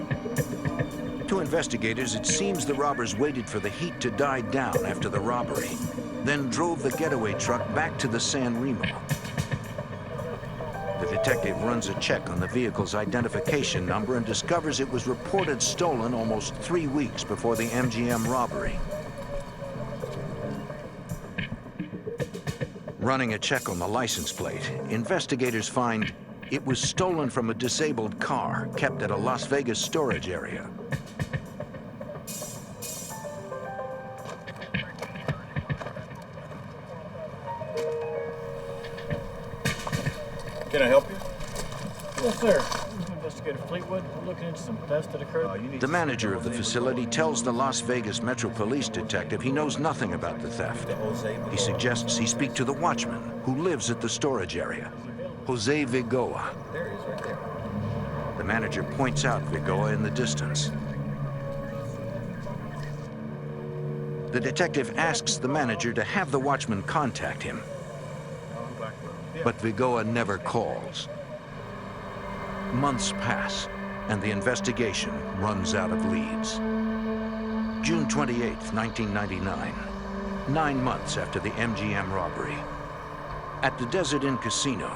To investigators, it seems the robbers waited for the heat to die down after the robbery, then drove the getaway truck back to the San Remo. The detective runs a check on the vehicle's identification number and discovers it was reported stolen almost 3 weeks before the MGM robbery. Running a check on the license plate, investigators find it was stolen from a disabled car kept at a Las Vegas storage area. Can I help you? Yes, sir. Investigator Fleetwood, we're looking into some thefts that occurred. The manager of the facility tells the Las Vegas Metro Police detective he knows nothing about the theft. He suggests he speak to the watchman who lives at the storage area, Jose Vigoa. There he is, right there. The manager points out Vigoa in the distance. The detective asks the manager to have the watchman contact him, but Vigoa never calls. Months pass, and the investigation runs out of leads. June 28, 1999, 9 months after the MGM robbery. At the Desert Inn Casino,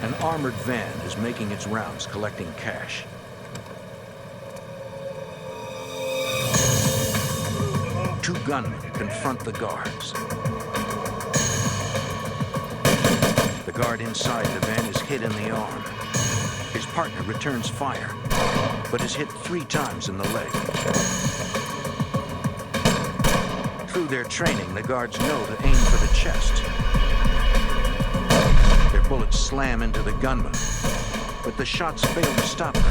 an armored van is making its rounds collecting cash. Two gunmen confront the guards. The guard inside the van is hit in the arm. His partner returns fire, but is hit 3 times in the leg. Through their training, the guards know to aim for the chest. Their bullets slam into the gunman, but the shots fail to stop them.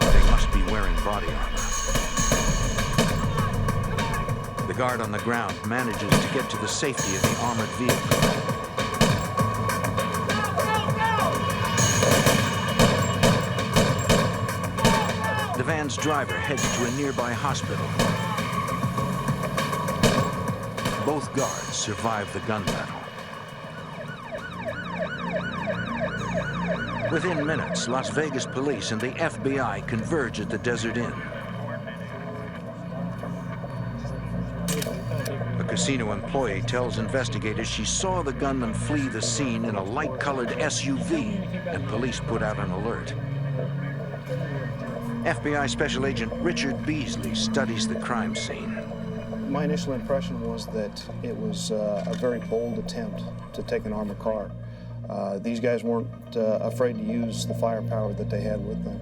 They must be wearing body armor. The guard on the ground manages to get to the safety of the armored vehicle. The van's driver heads to a nearby hospital. Both guards survive the gun battle. Within minutes, Las Vegas police and the FBI converge at the Desert Inn. A casino employee tells investigators she saw the gunman flee the scene in a light-colored SUV, and police put out an alert. FBI Special Agent Richard Beasley studies the crime scene. My initial impression was that it was a very bold attempt to take an armored car. These guys weren't afraid to use the firepower that they had with them.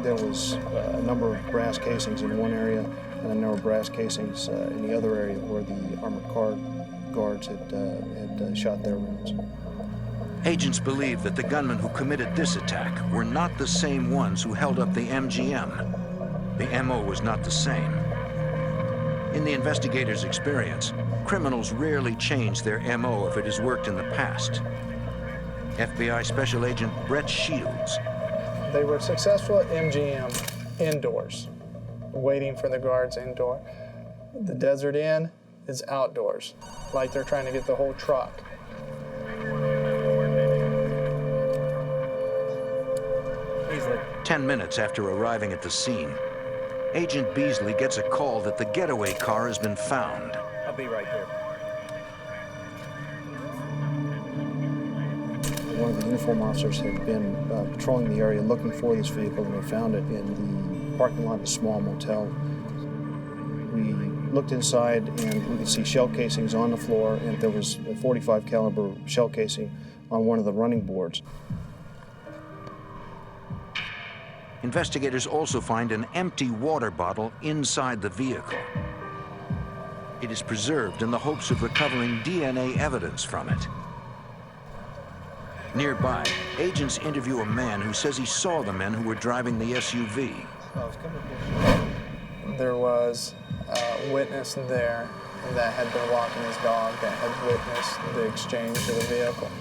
There was a number of brass casings in one area and a number of brass casings in the other area where the armored car guards had shot their rounds. Agents believe that the gunmen who committed this attack were not the same ones who held up the MGM. The MO was not the same. In the investigators' experience, criminals rarely change their MO if it has worked in the past. FBI Special Agent Brett Shields. They were successful at MGM indoors, waiting for the guards indoor. The Desert Inn is outdoors, like they're trying to get the whole truck. 10 minutes after arriving at the scene, Agent Beasley gets a call that the getaway car has been found. I'll be right there. One of the uniform officers had been patrolling the area looking for this vehicle, and they found it in the parking lot of a small motel. We looked inside, and we could see shell casings on the floor, and there was a .45 caliber shell casing on one of the running boards. Investigators also find an empty water bottle inside the vehicle. It is preserved in the hopes of recovering DNA evidence from it. Nearby, agents interview a man who says he saw the men who were driving the SUV. There was a witness there that had been walking his dog that had witnessed the exchange of the vehicle.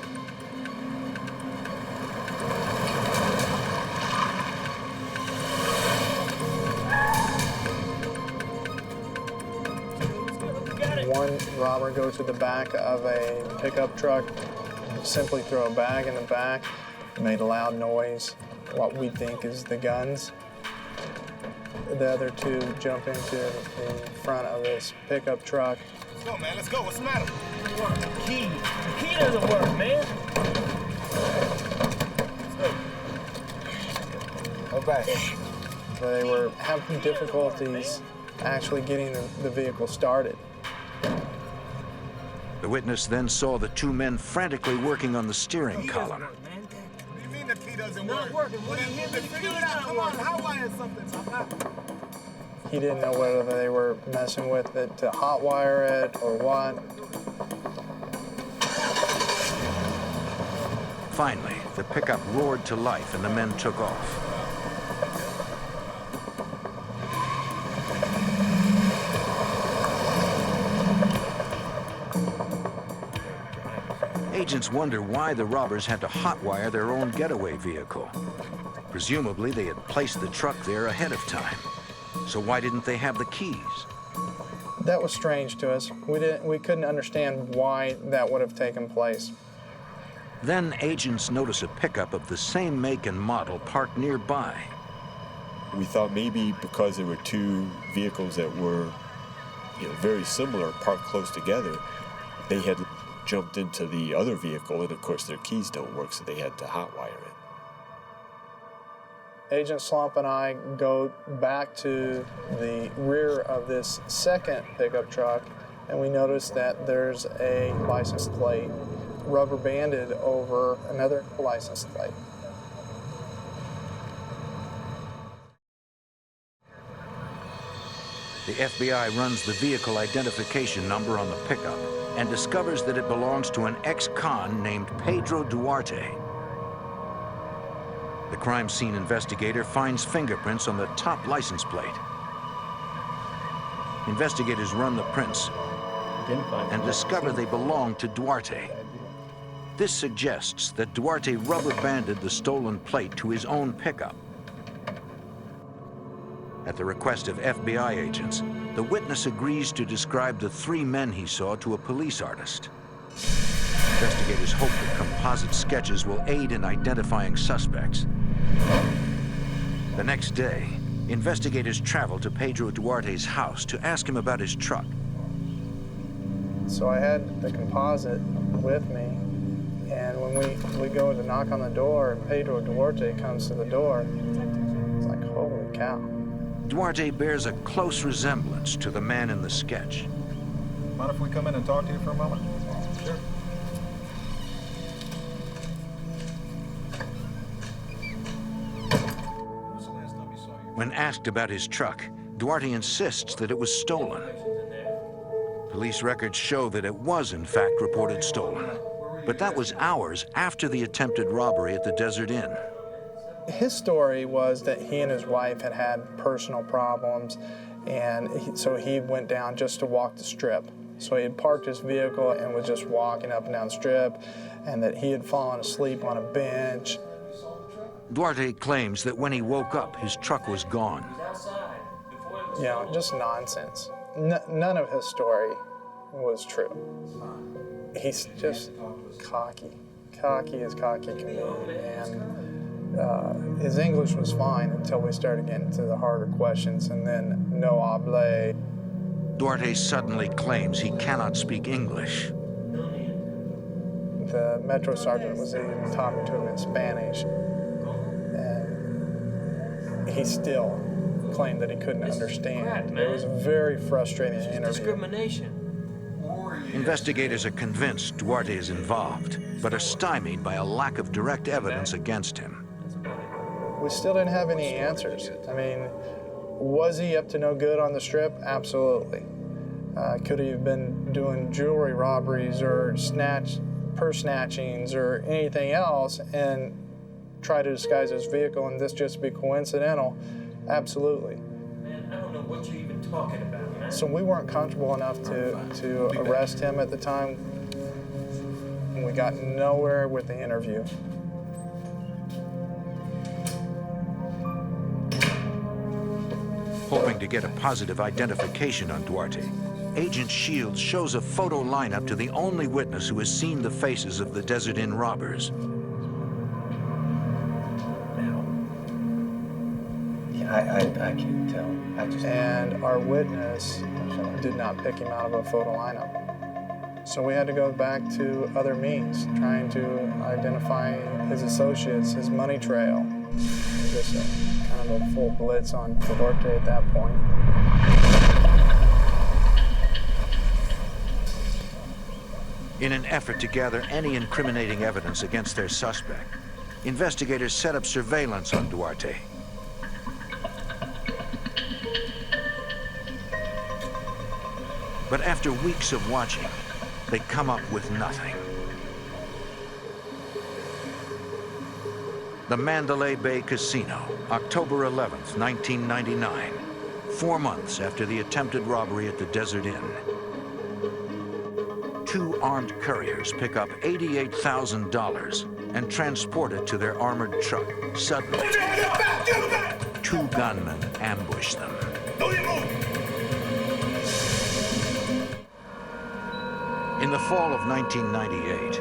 One robber goes to the back of a pickup truck, simply throw a bag in the back, made a loud noise, what we think is the guns. The other two jump into the front of this pickup truck. Let's go, man. Let's go. What's the matter? The key. The key doesn't work, man. Let's go. Go back. they were having difficulties actually getting the vehicle started. The witness then saw the two men frantically working on the steering column. The key doesn't work. What do you mean? Figure it out. Come on, hotwire something. He didn't know whether they were messing with it to hotwire it or what. Finally, the pickup roared to life and the men took off. Agents wonder why the robbers had to hotwire their own getaway vehicle. Presumably, they had placed the truck there ahead of time. So why didn't they have the keys? That was strange to us. We couldn't understand why that would have taken place. Then agents notice a pickup of the same make and model parked nearby. We thought maybe because there were two vehicles that were, very similar, parked close together, they had jumped into the other vehicle, and of course their keys don't work, so they had to hotwire it. Agent Slump and I go back to the rear of this second pickup truck, and we notice that there's a license plate rubber banded over another license plate. The FBI runs the vehicle identification number on the pickup and discovers that it belongs to an ex-con named Pedro Duarte. The crime scene investigator finds fingerprints on the top license plate. Investigators run the prints and discover they belong to Duarte. This suggests that Duarte rubber-banded the stolen plate to his own pickup. At the request of FBI agents, the witness agrees to describe the three men he saw to a police artist. Investigators hope that composite sketches will aid in identifying suspects. The next day, investigators travel to Pedro Duarte's house to ask him about his truck. So I had the composite with me, and when we go to knock on the door, and Pedro Duarte comes to the door, it's like, holy cow. Duarte bears a close resemblance to the man in the sketch. Mind if we come in and talk to you for a moment? Sure. When asked about his truck, Duarte insists that it was stolen. Police records show that it was, in fact, reported stolen. But that was hours after the attempted robbery at the Desert Inn. His story was that he and his wife had had personal problems, and so he went down just to walk the strip. So he had parked his vehicle and was just walking up and down the strip, and that he had fallen asleep on a bench. Duarte claims that when he woke up, his truck was gone. Just nonsense. None of his story was true. He's just cocky. Cocky as cocky can be, and his English was fine until we started getting to the harder questions, and then no habla. Duarte suddenly claims he cannot speak English. The Metro Sergeant was even talking to him in Spanish, and he still claimed that he couldn't understand. It was a very frustrating interview. Discrimination. Investigators are convinced Duarte is involved, but are stymied by a lack of direct evidence against him. We still didn't have any answers. I mean, was he up to no good on the strip? Absolutely. Could he have been doing jewelry robberies or purse snatchings or anything else and try to disguise his vehicle and this just be coincidental? Absolutely. Man, I don't know what you're even talking about, man. So we weren't comfortable enough to arrest him at the time. We got nowhere with the interview. Hoping to get a positive identification on Duarte, Agent Shields shows a photo lineup to the only witness who has seen the faces of the Desert Inn robbers. I can't tell. And our witness did not pick him out of a photo lineup. So we had to go back to other means, trying to identify his associates, his money trail. Just kind kind of a full blitz on Duarte at that point. In an effort to gather any incriminating evidence against their suspect, investigators set up surveillance on Duarte. But after weeks of watching, they come up with nothing. The Mandalay Bay Casino, October 11th, 1999, 4 months after the attempted robbery at the Desert Inn. 2 armed couriers pick up $88,000 and transport it to their armored truck. Suddenly, 2 gunmen ambush them. In the fall of 1998,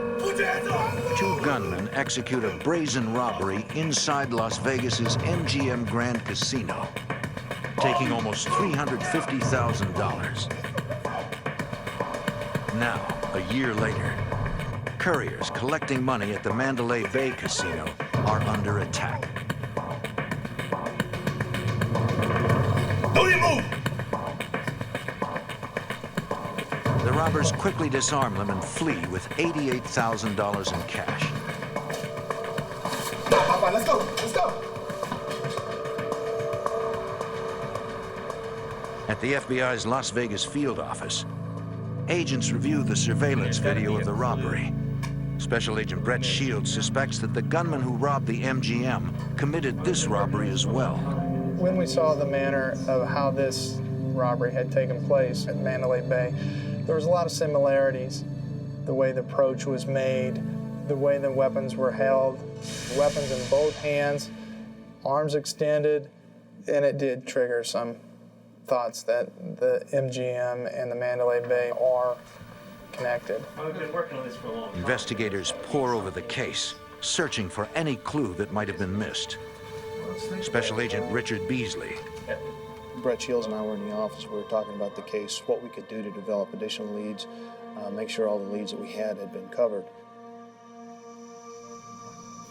2 gunmen execute a brazen robbery inside Las Vegas's MGM Grand Casino, taking almost $350,000. Now, a year later, couriers collecting money at the Mandalay Bay Casino are under attack. The robbers quickly disarm them and flee with $88,000 in cash. Let's go, let's go. At the FBI's Las Vegas field office, agents review the surveillance video of the robbery. Special Agent Brett Shields suspects that the gunman who robbed the MGM committed this robbery as well. When we saw the manner of how this robbery had taken place at Mandalay Bay, there was a lot of similarities. The way the approach was made, the way the weapons were held, weapons in both hands, arms extended, and it did trigger some thoughts that the MGM and the Mandalay Bay are connected. I've been working on this for a long time. Investigators pore over the case, searching for any clue that might have been missed. Special Agent Richard Beasley. Brett Shields and I were in the office. We were talking about the case, what we could do to develop additional leads, make sure all the leads that we had been covered.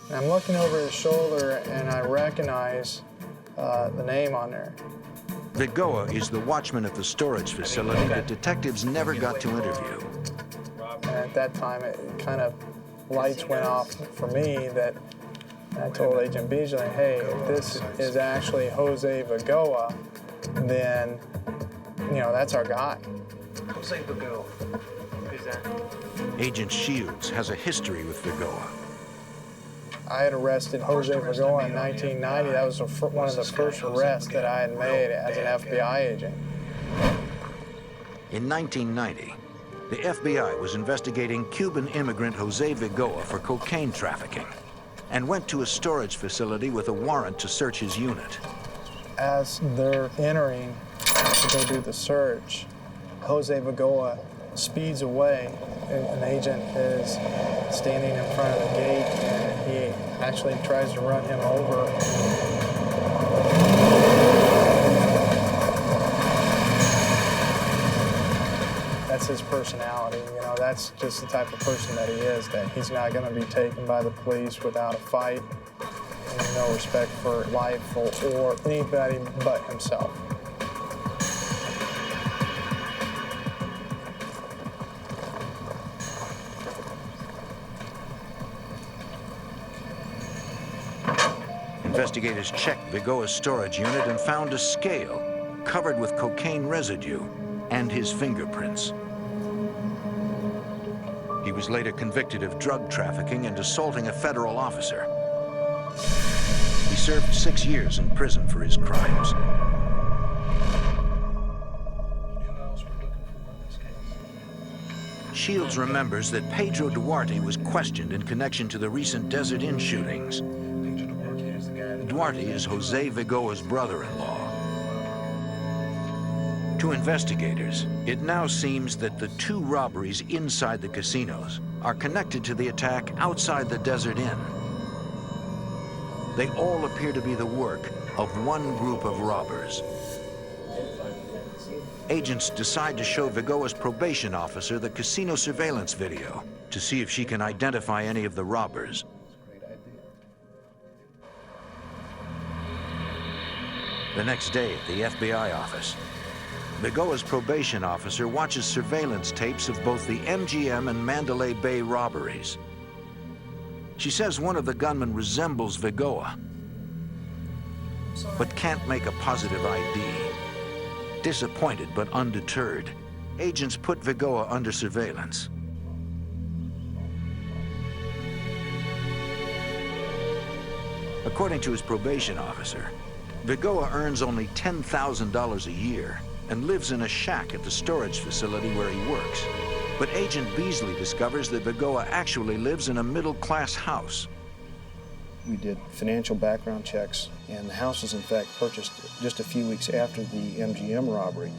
And I'm looking over his shoulder and I recognize the name on there. Vigoa is the watchman at the storage facility that detectives never got to interview. And at that time, it kind of lights went off for me that I told Agent Beasley, hey, if this is actually Jose Vigoa, then, you know, that's our guy. Jose Vigoa. Who's that? Agent Shields has a history with Vigoa. I had arrested Jose Vigoa in 1990. That was one of the first arrests that I had made as an FBI agent. In 1990, the FBI was investigating Cuban immigrant Jose Vigoa for cocaine trafficking and went to a storage facility with a warrant to search his unit. As they're entering to go do the search, Jose Vigoa speeds away. An agent is standing in front of the gate and he actually tries to run him over. That's his personality, you know, that's just the type of person that he is, that he's not going to be taken by the police without a fight, and no respect for life or anybody but himself. Investigators checked Vigoa's storage unit and found a scale covered with cocaine residue and his fingerprints. He was later convicted of drug trafficking and assaulting a federal officer. He served 6 years in prison for his crimes. Shields remembers that Pedro Duarte was questioned in connection to the recent Desert Inn shootings. Duarte is Jose Vigoa's brother-in-law. To investigators, it now seems that the 2 robberies inside the casinos are connected to the attack outside the Desert Inn. They all appear to be the work of one group of robbers. Agents decide to show Vigoa's probation officer the casino surveillance video to see if she can identify any of the robbers. The next day at the FBI office, Vigoa's probation officer watches surveillance tapes of both the MGM and Mandalay Bay robberies. She says one of the gunmen resembles Vigoa, but can't make a positive ID. Disappointed but undeterred, agents put Vigoa under surveillance. According to his probation officer, Vigoa earns only $10,000 a year and lives in a shack at the storage facility where he works. But Agent Beasley discovers that Vigoa actually lives in a middle-class house. We did financial background checks, and the house was in fact purchased just a few weeks after the MGM robbery.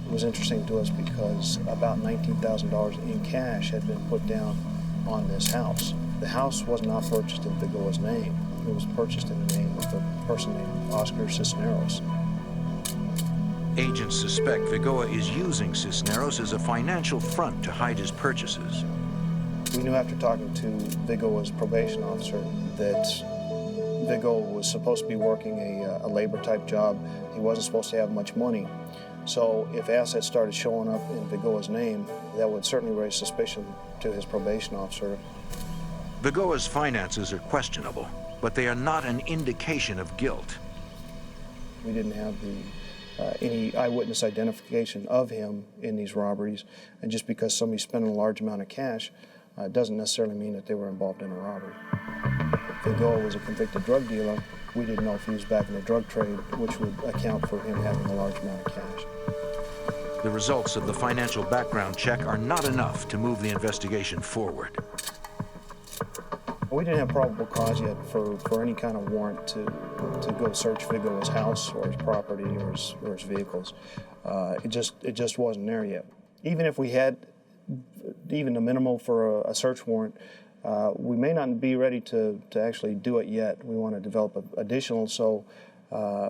It was interesting to us because about $19,000 in cash had been put down on this house. The house was not purchased in Vigoa's name. It was purchased in the name of a person named Oscar Cisneros. Agents suspect Vigoa is using Cisneros as a financial front to hide his purchases. We knew after talking to Vigoa's probation officer that Vigoa was supposed to be working a labor-type job. He wasn't supposed to have much money. So if assets started showing up in Vigoa's name, that would certainly raise suspicion to his probation officer. Vigoa's finances are questionable, but they are not an indication of guilt. We didn't have any eyewitness identification of him in these robberies, and just because somebody's spending a large amount of cash doesn't necessarily mean that they were involved in a robbery. Vigoa was a convicted drug dealer. We didn't know if he was back in the drug trade, which would account for him having a large amount of cash. The results of the financial background check are not enough to move the investigation forward. We didn't have probable cause yet for any kind of warrant to go search Vigoa's house or his property or his vehicles. It just wasn't there yet. Even if we had even the minimal for a search warrant, we may not be ready to actually do it yet. We want to develop additional so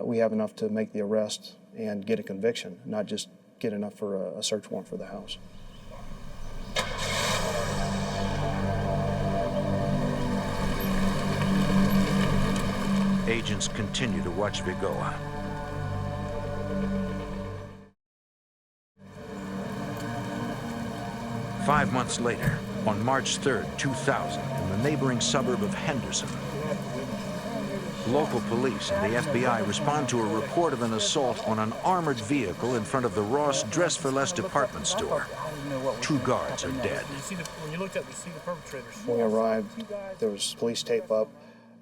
we have enough to make the arrest and get a conviction, not just get enough for a search warrant for the house. Agents continue to watch Vigoa. Five months later, on March 3rd, 2000, in the neighboring suburb of Henderson, local police and the FBI respond to a report of an assault on an armored vehicle in front of the Ross Dress for Less department store. Two guards are dead. When we arrived, there was police tape up.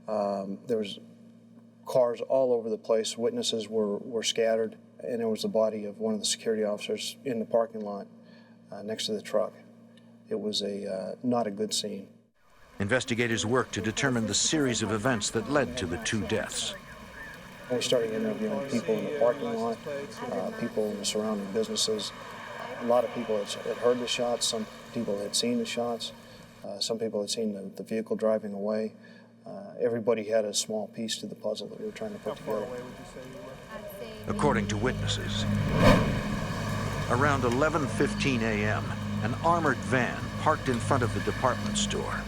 There was cars all over the place. Witnesses were scattered, and there was the body of one of the security officers in the parking lot next to the truck. It was not a good scene. Investigators worked to determine the series of events that led to the two deaths. We started interviewing people in the parking lot, people in the surrounding businesses. A lot of people had heard the shots. Some people had seen the shots. Some people had seen the vehicle driving away. Everybody had a small piece to the puzzle that we were trying to put together. According to witnesses, around 11:15 a.m., an armored van parked in front of the department store.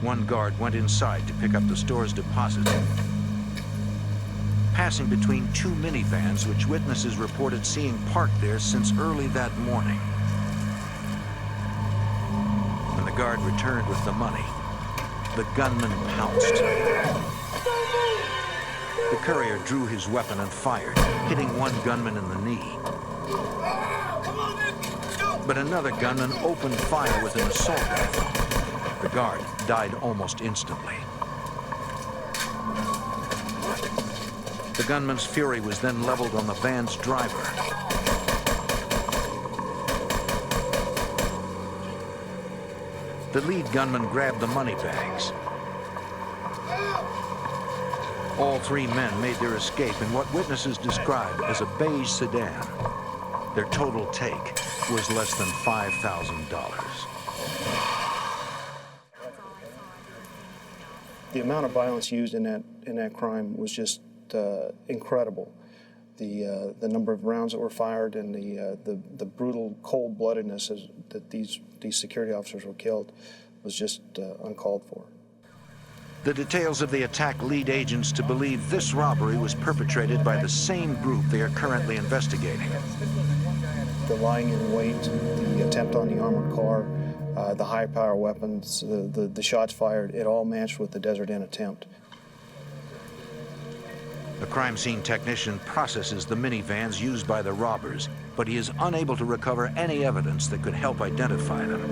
One guard went inside to pick up the store's deposit, passing between two minivans which witnesses reported seeing parked there since early that morning. When the guard returned with the money, the gunman pounced. The courier drew his weapon and fired, hitting one gunman in the knee. But another gunman opened fire with an assault rifle. The guard died almost instantly. The gunman's fury was then leveled on the van's driver. The lead gunman grabbed the money bags. All three men made their escape in what witnesses described as a beige sedan. Their total take was less than $5,000. The amount of violence used in that crime was just incredible. The number of rounds that were fired and the brutal cold-bloodedness that these security officers were killed was just uncalled for. The details of the attack lead agents to believe this robbery was perpetrated by the same group they are currently investigating. The lying in wait, the attempt on the armored car, the high-power weapons, the shots fired, it all matched with the Desert Inn attempt. A crime scene technician processes the minivans used by the robbers, but he is unable to recover any evidence that could help identify them.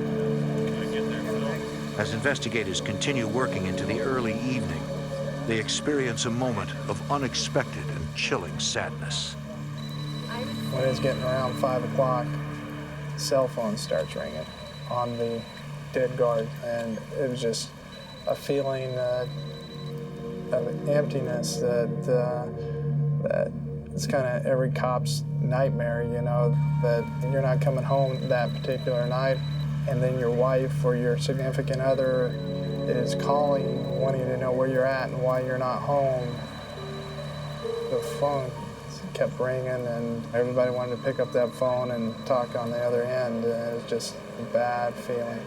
As investigators continue working into the early evening, they experience a moment of unexpected and chilling sadness. When it's getting around 5 o'clock, cell phone starts ringing on the dead guard, and it was just a feeling of emptiness that it's kind of every cop's nightmare, you know, that you're not coming home that particular night, and then your wife or your significant other is calling, wanting to know where you're at and why you're not home. The phone kept ringing, and everybody wanted to pick up that phone and talk on the other end. It was just a bad feeling.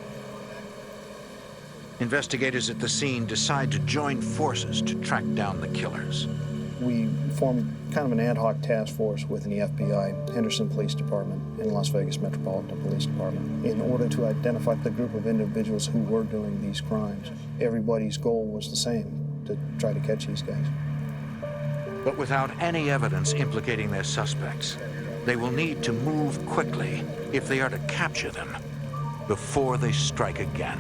Investigators at the scene decide to join forces to track down the killers. We formed kind of an ad hoc task force within the FBI, Henderson Police Department, and Las Vegas Metropolitan Police Department, in order to identify the group of individuals who were doing these crimes. Everybody's goal was the same, to try to catch these guys. But without any evidence implicating their suspects, they will need to move quickly if they are to capture them before they strike again.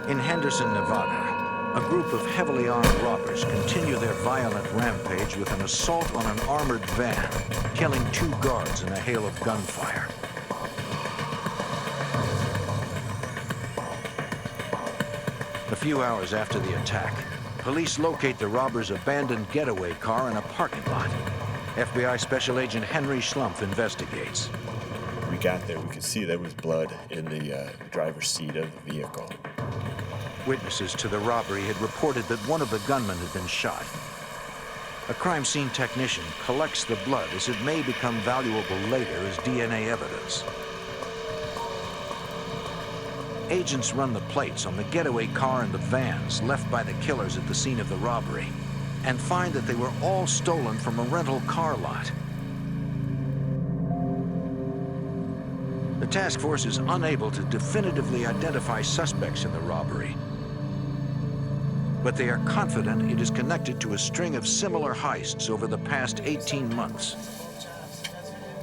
In Henderson, Nevada, a group of heavily armed robbers continue their violent rampage with an assault on an armored van, killing 2 guards in a hail of gunfire. A few hours after the attack, police locate the robbers' abandoned getaway car in a parking lot. FBI Special Agent Henry Schlumpf investigates. We got there, we could see there was blood in the driver's seat of the vehicle. Witnesses to the robbery had reported that one of the gunmen had been shot. A crime scene technician collects the blood as it may become valuable later as DNA evidence. Agents run the plates on the getaway car and the vans left by the killers at the scene of the robbery and find that they were all stolen from a rental car lot. The task force is unable to definitively identify suspects in the robbery, but they are confident it is connected to a string of similar heists over the past 18 months.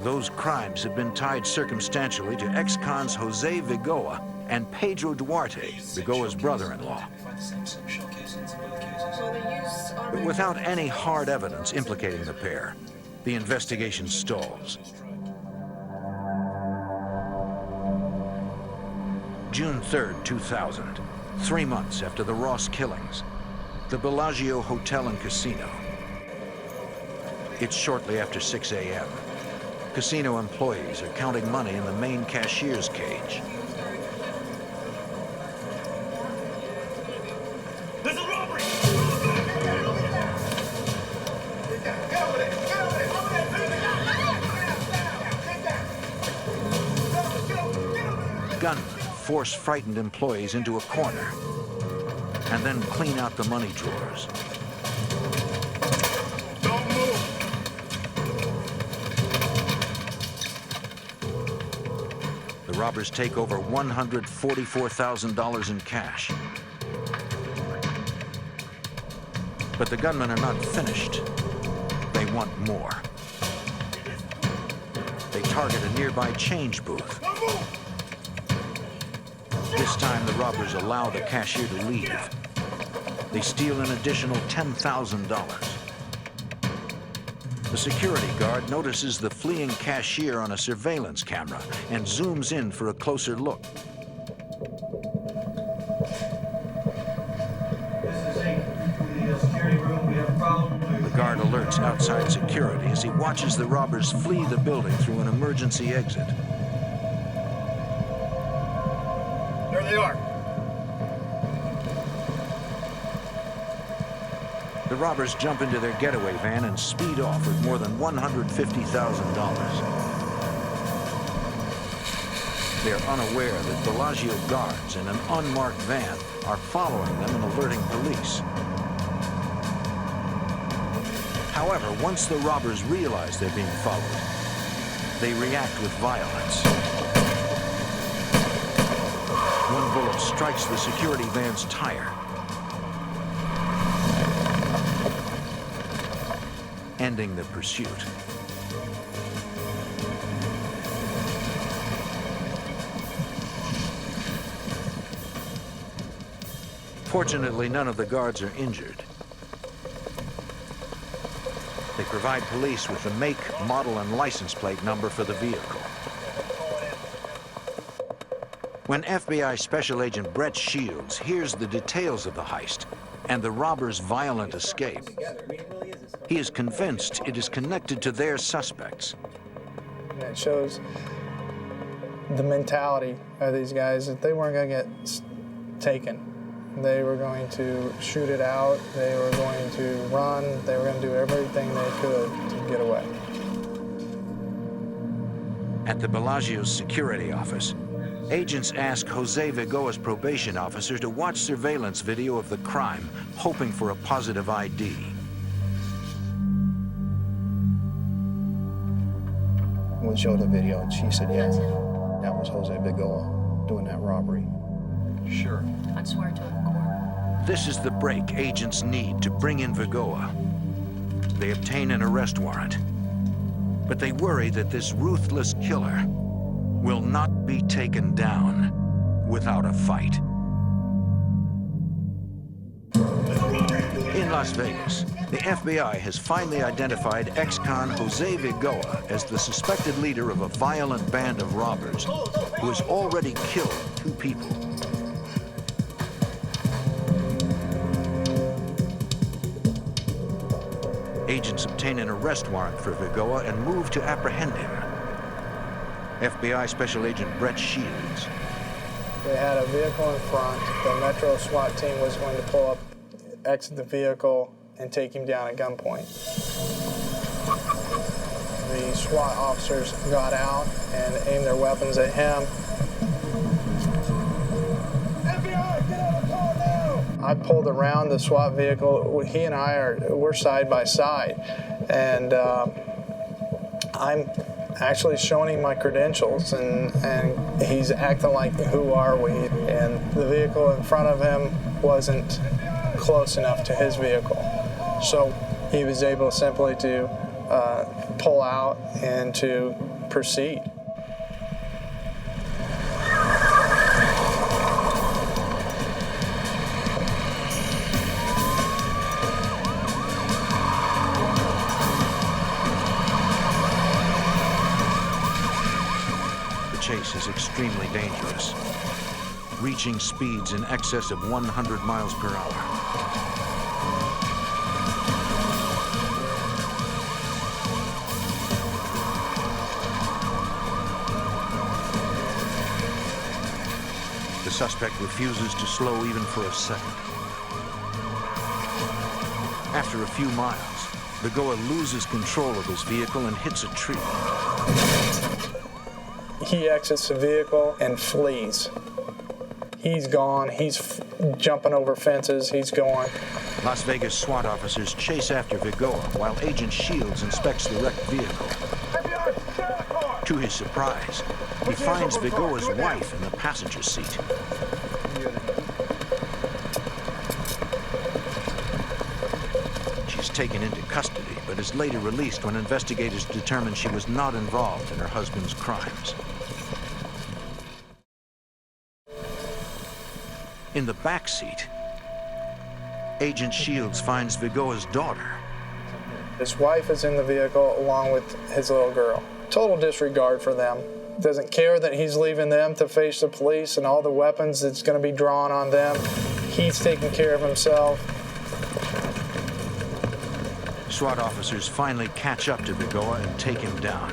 Those crimes have been tied circumstantially to ex-cons Jose Vigoa and Pedro Duarte, Vigoa's brother-in-law. But without any hard evidence implicating the pair, the investigation stalls. June 3rd, 2000, 3 months after the Ross killings, the Bellagio Hotel and Casino. It's shortly after 6 a.m. Casino employees are counting money in the main cashier's cage. There's a robbery! Gunmen force frightened employees into a corner and then clean out the money drawers. Don't move! The robbers take over $144,000 in cash. But the gunmen are not finished. They want more. They target a nearby change booth. This time, the robbers allow the cashier to leave. They steal an additional $10,000. The security guard notices the fleeing cashier on a surveillance camera and zooms in for a closer look. The guard alerts outside security as he watches the robbers flee the building through an emergency exit. There they are. The robbers jump into their getaway van and speed off with more than $150,000. They're unaware that Bellagio guards in an unmarked van are following them and alerting police. However, once the robbers realize they're being followed, they react with violence. One bullet strikes the security van's tire, ending the pursuit. Fortunately, none of the guards are injured. They provide police with the make, model, and license plate number for the vehicle. When FBI Special Agent Brett Shields hears the details of the heist and the robbers' violent escape, he is convinced it is connected to their suspects. And it shows the mentality of these guys that they weren't going to get taken. They were going to shoot it out, they were going to run, they were going to do everything they could to get away. At the Bellagio's security office, agents ask Jose Vigoa's probation officer to watch surveillance video of the crime, hoping for a positive ID. We showed the video, and she said, yeah, that was Jose Vigoa doing that robbery. Sure. I swear to it. This is the break agents need to bring in Vigoa. They obtain an arrest warrant, but they worry that this ruthless killer will not be taken down without a fight. In Las Vegas, the FBI has finally identified ex-con Jose Vigoa as the suspected leader of a violent band of robbers who has already killed 2 people. Agents obtain an arrest warrant for Vigoa and move to apprehend him. FBI Special Agent Brett Shields. They had a vehicle in front. The Metro SWAT team was going to pull up, exit the vehicle, and take him down at gunpoint. The SWAT officers got out and aimed their weapons at him. I pulled around the SWAT vehicle. He and we're side by side, and I'm actually showing him my credentials, and he's acting like, who are we? And the vehicle in front of him wasn't close enough to his vehicle, so he was able simply to pull out and to proceed. Chase is extremely dangerous, reaching speeds in excess of 100 miles per hour. The suspect refuses to slow even for a second. After a few miles, Vigoa loses control of his vehicle and hits a tree. He exits the vehicle and flees. He's gone. He's jumping over fences. He's going. Las Vegas SWAT officers chase after Vigoa while Agent Shields inspects the wrecked vehicle. To his surprise, he finds Vigoa's wife in the passenger seat. She's taken into custody, but is later released when investigators determine she was not involved in her husband's crimes. In the back seat, Agent Shields finds Vigoa's daughter. His wife is in the vehicle along with his little girl. Total disregard for them. Doesn't care that he's leaving them to face the police and all the weapons that's going to be drawn on them. He's taking care of himself. SWAT officers finally catch up to Vigoa and take him down.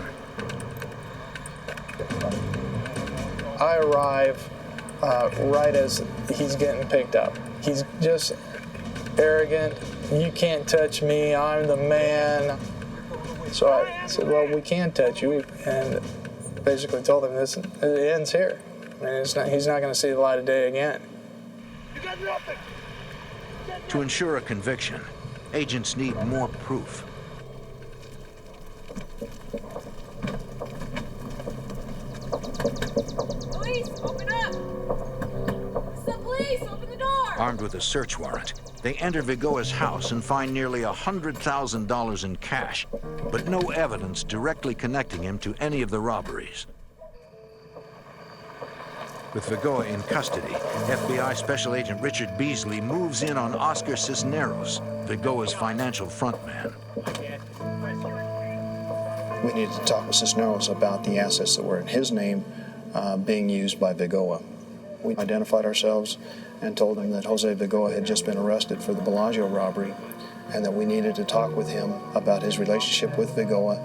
I arrive right as he's getting picked up. He's just arrogant. You can't touch me. I'm the man. So I said, well, we can touch you. And basically told him this, it ends here. I mean, he's not going to see the light of day again. You got nothing. To ensure a conviction, agents need more proof. Police, open up! It's the police, open the door! Armed with a search warrant, they enter Vigoa's house and find nearly $100,000 in cash, but no evidence directly connecting him to any of the robberies. With Vigoa in custody, FBI Special Agent Richard Beasley moves in on Oscar Cisneros, Vigoa's financial frontman. We needed to talk with Cisneros about the assets that were in his name being used by Vigoa. We identified ourselves and told him that Jose Vigoa had just been arrested for the Bellagio robbery and that we needed to talk with him about his relationship with Vigoa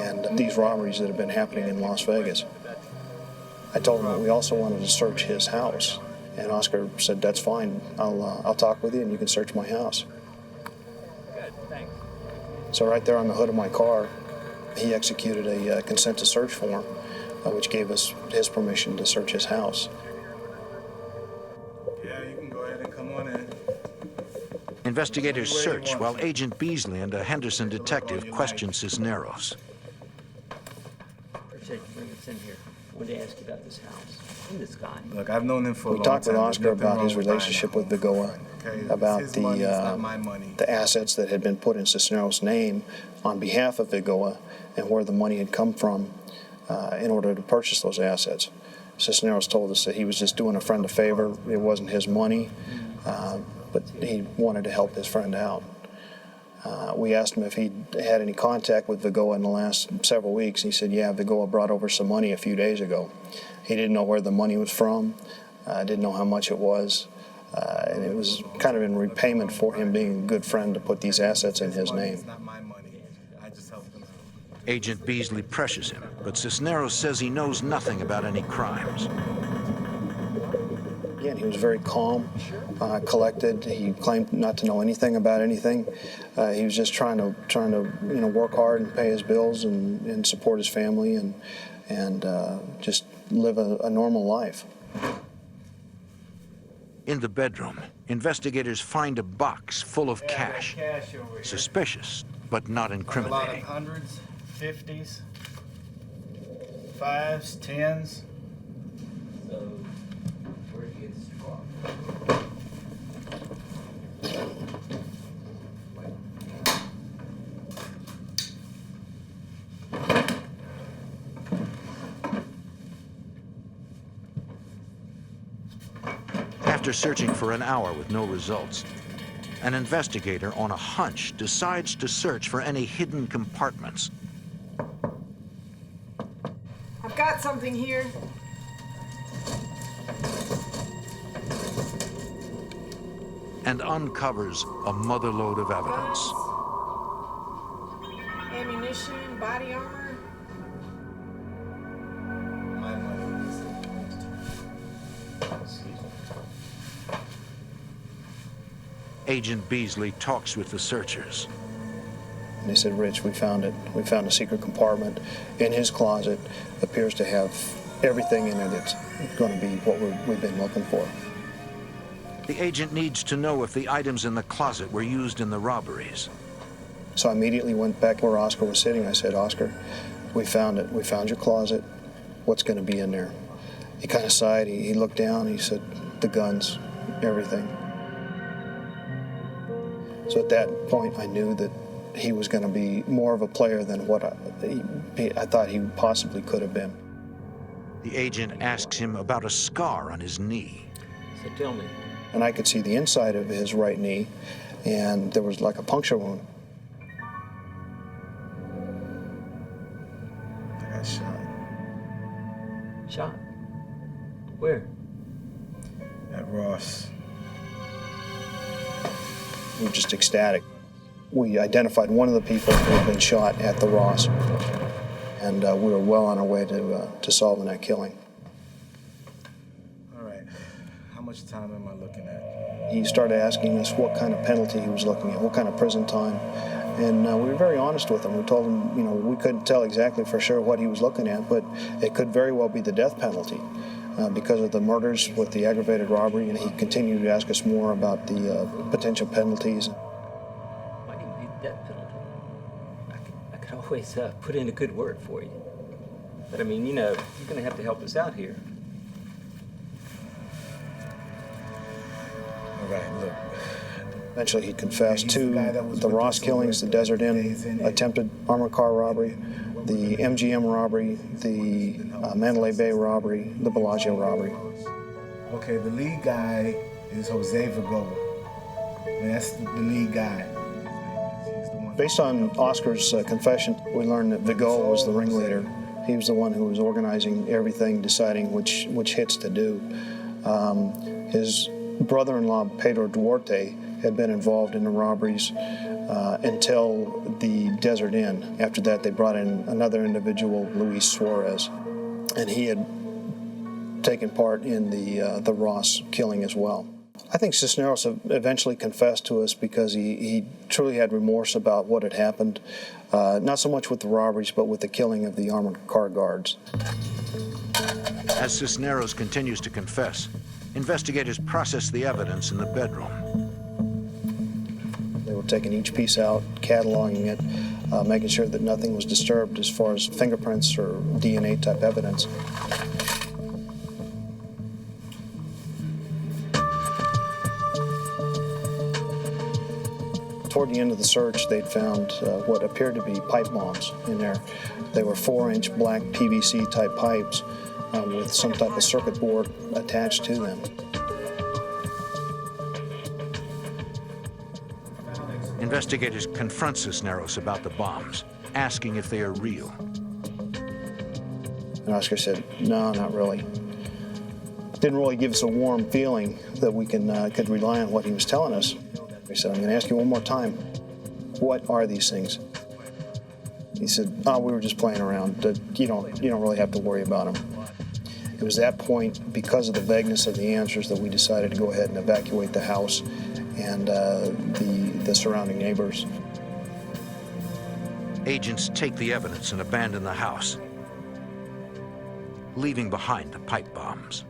and these robberies that have been happening in Las Vegas. I told him that we also wanted to search his house, and Oscar said, "That's fine. I'll talk with you, and you can search my house." Good, thanks. So right there on the hood of my car, he executed a consent to search form, which gave us his permission to search his house. Yeah, you can go ahead and come on in. Investigators search while Agent Beasley and a Henderson detective question Cisneros. Appreciate you bringing us in here. I wanted to ask you about this house and this guy. Look, I've known him for a We long talked with time. Oscar about his relationship with Vigoa, about the assets that had been put in Cisneros' name on behalf of Vigoa, and where the money had come from in order to purchase those assets. Cisneros told us that he was just doing a friend a favor. It wasn't his money, but he wanted to help his friend out. We asked him if he'd had any contact with Vigoa in the last several weeks. He said, yeah, Vigoa brought over some money a few days ago. He didn't know where the money was from, didn't know how much it was, and it was kind of in repayment for him being a good friend to put these assets in his name. Agent Beasley pressures him, but Cisneros says he knows nothing about any crimes. Again, he was very calm, collected. He claimed not to know anything about anything. He was just trying to work hard and pay his bills and support his family and just live a normal life. In the bedroom, investigators find a box full of cash. Suspicious, but not incriminating. A lot of hundreds, 50s, 5s, 10s. So, where did you get this from? After searching for an hour with no results, an investigator on a hunch decides to search for any hidden compartments. I've got something here. And uncovers a motherload of evidence. Ammunition, body armor. Agent Beasley talks with the searchers. And they said, Rich, we found it. We found a secret compartment in his closet. Appears to have everything in it that's going to be what we've been looking for. The agent needs to know if the items in the closet were used in the robberies. So I immediately went back where Oscar was sitting. I said, Oscar, we found it. We found your closet. What's going to be in there? He kind of sighed. He looked down. He said, the guns, everything. So at that point, I knew that he was going to be more of a player than what I thought he possibly could have been. The agent asks him about a scar on his knee. So tell me. And I could see the inside of his right knee, and there was like a puncture wound. I got shot. Shot? Where? At Ross. We were just ecstatic. We identified one of the people who had been shot at the Ross, and we were well on our way to solving that killing. All right. How much time am I looking at? He started asking us what kind of penalty he was looking at, what kind of prison time, And we were very honest with him. We told him, you know, we couldn't tell exactly for sure what he was looking at, but it could very well be the death penalty because of the murders with the aggravated robbery, and he continued to ask us more about the potential penalties. Might even be the death penalty. I could always put in a good word for you. But I mean, you know, you're going to have to help us out here. All right, look. Eventually he confessed to the Ross killings, the Desert Inn attempted armored car robbery, the MGM robbery, the Mandalay Bay robbery, the Bellagio robbery. Okay, the lead guy is Jose Vigoa. That's the lead guy. Based on Oscar's confession, we learned that Vigoa was the ringleader. He was the one who was organizing everything, deciding which hits to do. His brother-in-law, Pedro Duarte, had been involved in the robberies until the Desert Inn. After that, they brought in another individual, Luis Suarez, and he had taken part in the Ross killing as well. I think Cisneros eventually confessed to us because he truly had remorse about what had happened, not so much with the robberies, but with the killing of the armored car guards. As Cisneros continues to confess, investigators process the evidence in the bedroom. They were taking each piece out, cataloging it, making sure that nothing was disturbed as far as fingerprints or DNA type evidence. Toward the end of the search, they'd found what appeared to be pipe bombs in there. They were 4-inch black PVC type pipes with some type of circuit board attached to them. Investigators confront Cisneros about the bombs, asking if they are real. And Oscar said, no, not really. Didn't really give us a warm feeling that we could rely on what he was telling us. He said, I'm going to ask you one more time, what are these things? He said, oh, we were just playing around. You don't really have to worry about them. It was that point, because of the vagueness of the answers, that we decided to go ahead and evacuate the house and the surrounding neighbors. Agents take the evidence and abandon the house, leaving behind the pipe bombs.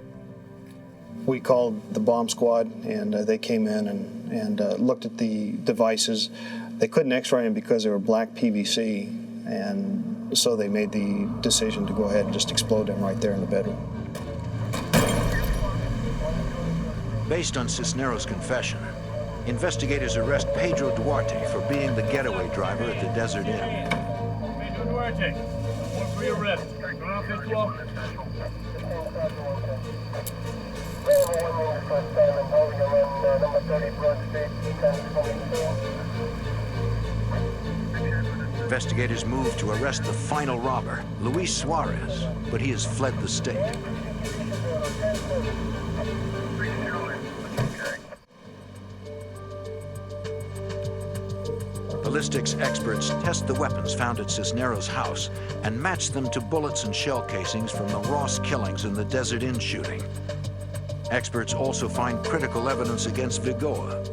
We called the bomb squad, and they came in and looked at the devices. They couldn't x-ray them because they were black PVC, and so they made the decision to go ahead and just explode them right there in the bedroom. Based on Cisneros' confession, investigators arrest Pedro Duarte for being the getaway driver at the Desert Inn. Pedro Duarte, warrant for your arrest. Going off this wall. Investigators move to arrest the final robber, Luis Suarez, but he has fled the state. Ballistics experts test the weapons found at Cisneros' house and match them to bullets and shell casings from the Ross killings and the Desert Inn shooting. Experts also find critical evidence against Vigoa.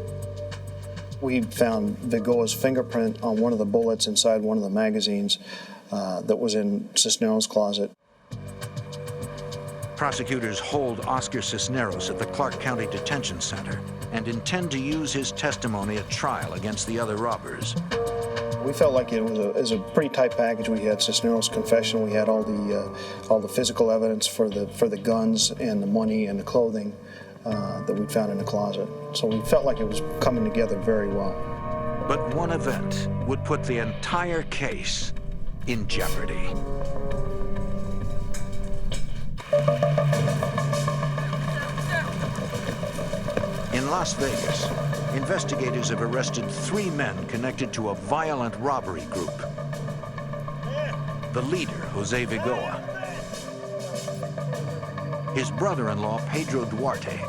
We found Vigoa's fingerprint on one of the bullets inside one of the magazines that was in Cisneros' closet. Prosecutors hold Oscar Cisneros at the Clark County Detention Center and intend to use his testimony at trial against the other robbers. We felt like it was a pretty tight package. We had Cisneros' confession, we had all the physical evidence for the guns and the money and the clothing that we found in the closet. So we felt like it was coming together very well. But one event would put the entire case in jeopardy. In Las Vegas, investigators have arrested 3 men connected to a violent robbery group. The leader, Jose Vigoa, his brother-in-law, Pedro Duarte,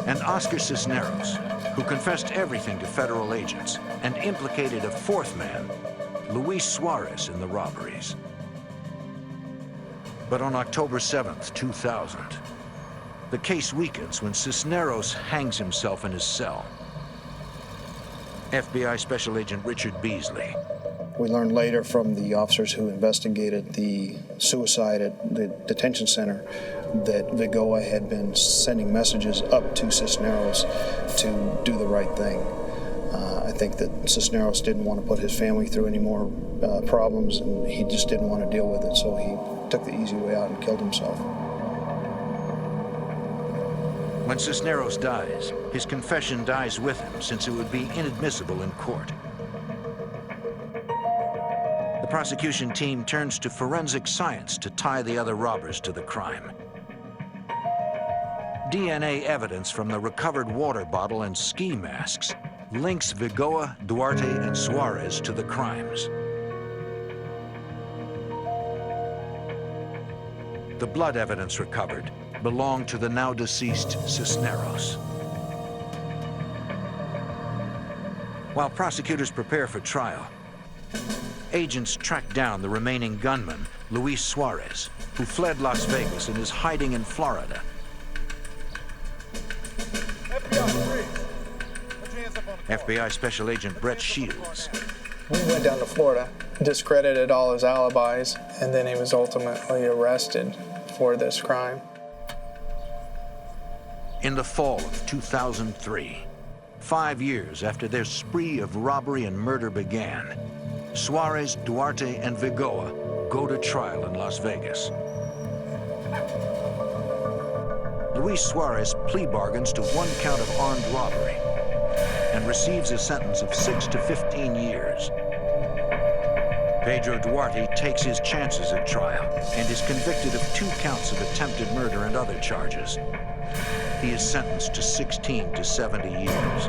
and Oscar Cisneros, who confessed everything to federal agents and implicated a 4th man, Luis Suarez, in the robberies. But on October 7th, 2000, the case weakens when Cisneros hangs himself in his cell. FBI Special Agent Richard Beasley. We learned later from the officers who investigated the suicide at the detention center that Vigoa had been sending messages up to Cisneros to do the right thing. I think that Cisneros didn't want to put his family through any more problems, and he just didn't want to deal with it, so he took the easy way out and killed himself. When Cisneros dies, his confession dies with him, since it would be inadmissible in court. The prosecution team turns to forensic science to tie the other robbers to the crime. DNA evidence from the recovered water bottle and ski masks links Vigoa, Duarte, and Suarez to the crimes. The blood evidence recovered belonged to the now deceased Cisneros. While prosecutors prepare for trial, agents track down the remaining gunman, Luis Suarez, who fled Las Vegas and is hiding in Florida. FBI Special Agent Brett Shields. We went down to Florida, discredited all his alibis, and then he was ultimately arrested for this crime. In the fall of 2003, 5 years after their spree of robbery and murder began, Suarez, Duarte, and Vigoa go to trial in Las Vegas. Luis Suarez plea bargains to 1 count of armed robbery and receives a sentence of 6 to 15 years. Pedro Duarte takes his chances at trial and is convicted of 2 counts of attempted murder and other charges. He is sentenced to 16 to 70 years.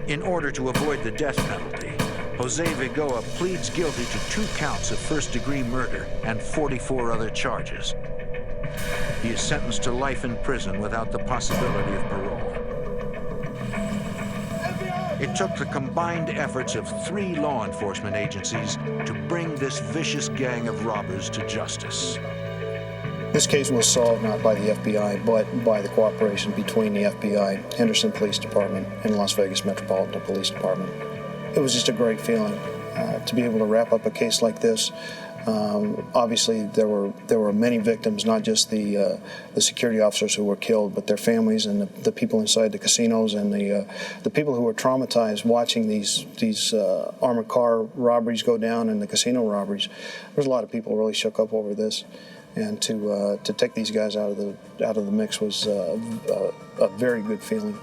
In order to avoid the death penalty, Jose Vigoa pleads guilty to 2 counts of first-degree murder and 44 other charges. He is sentenced to life in prison without the possibility of parole. It took the combined efforts of 3 law enforcement agencies to bring this vicious gang of robbers to justice. This case was solved not by the FBI, but by the cooperation between the FBI, Henderson Police Department, and Las Vegas Metropolitan Police Department. It was just a great feeling to be able to wrap up a case like this. Obviously, there were many victims, not just the security officers who were killed, but their families and the people inside the casinos and the people who were traumatized watching these armored car robberies go down and the casino robberies. There's a lot of people really shook up over this, and to take these guys out of the mix was a very good feeling.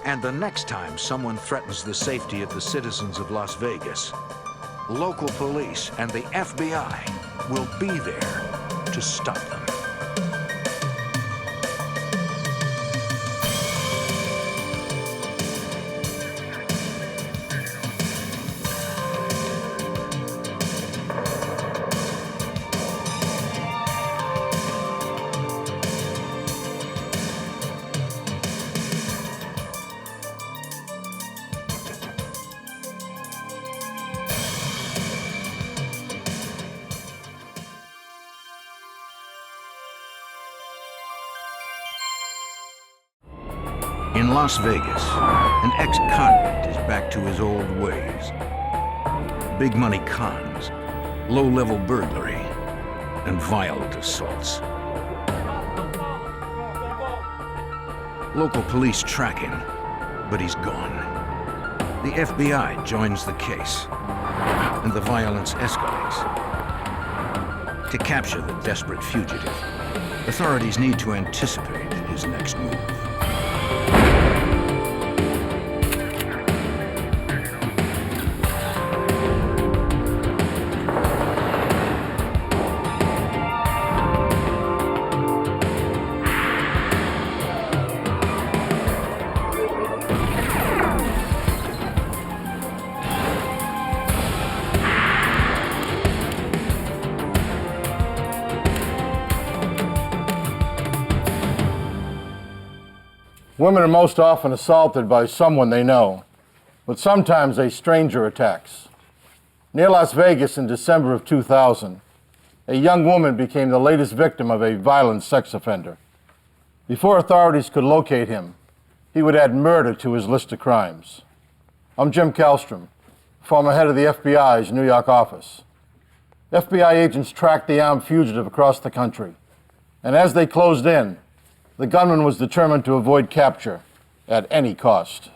And the next time someone threatens the safety of the citizens of Las Vegas, local police and the FBI will be there to stop them. In Las Vegas, an ex-convict is back to his old ways. Big money cons, low-level burglary, and violent assaults. Local police track him, but he's gone. The FBI joins the case, and the violence escalates. To capture the desperate fugitive, authorities need to anticipate his next move. Women are most often assaulted by someone they know, but sometimes a stranger attacks. Near Las Vegas in December of 2000, a young woman became the latest victim of a violent sex offender. Before authorities could locate him, he would add murder to his list of crimes. I'm Jim Kallstrom, former head of the FBI's New York office. FBI agents tracked the armed fugitive across the country, and as they closed in, the gunman was determined to avoid capture at any cost.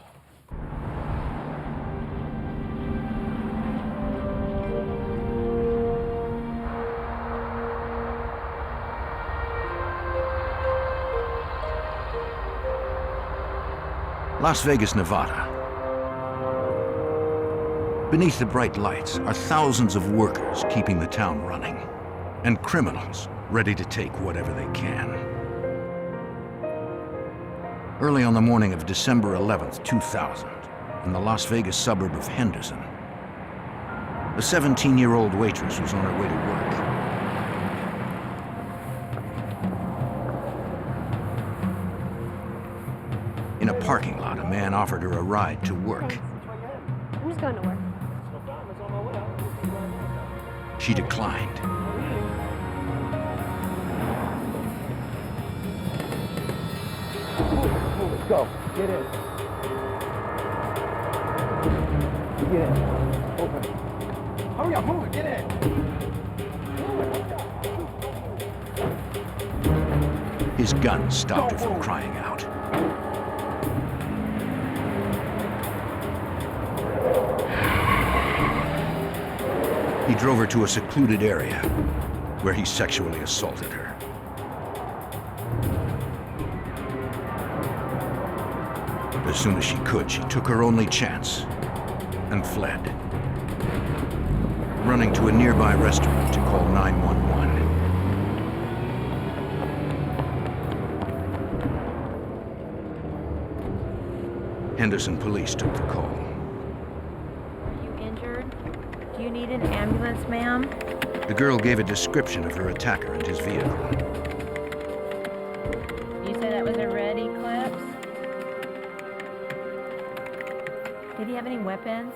Las Vegas, Nevada. Beneath the bright lights are thousands of workers keeping the town running, and criminals ready to take whatever they can. Early on the morning of December 11th, 2000, in the Las Vegas suburb of Henderson, a 17-year-old waitress was on her way to work. In a parking lot, a man offered her a ride to work. I'm just going to work. She declined. Let's go. Get in. Get in. Open. Hurry up, move it. Get in. His gun stopped her from crying out. He drove her to a secluded area where he sexually assaulted her. As soon as she could, she took her only chance and fled, running to a nearby restaurant to call 911. Henderson police took the call. Are you injured? Do you need an ambulance, ma'am? The girl gave a description of her attacker and his vehicle. You said that was a red Eclipse? Did he have any weapons?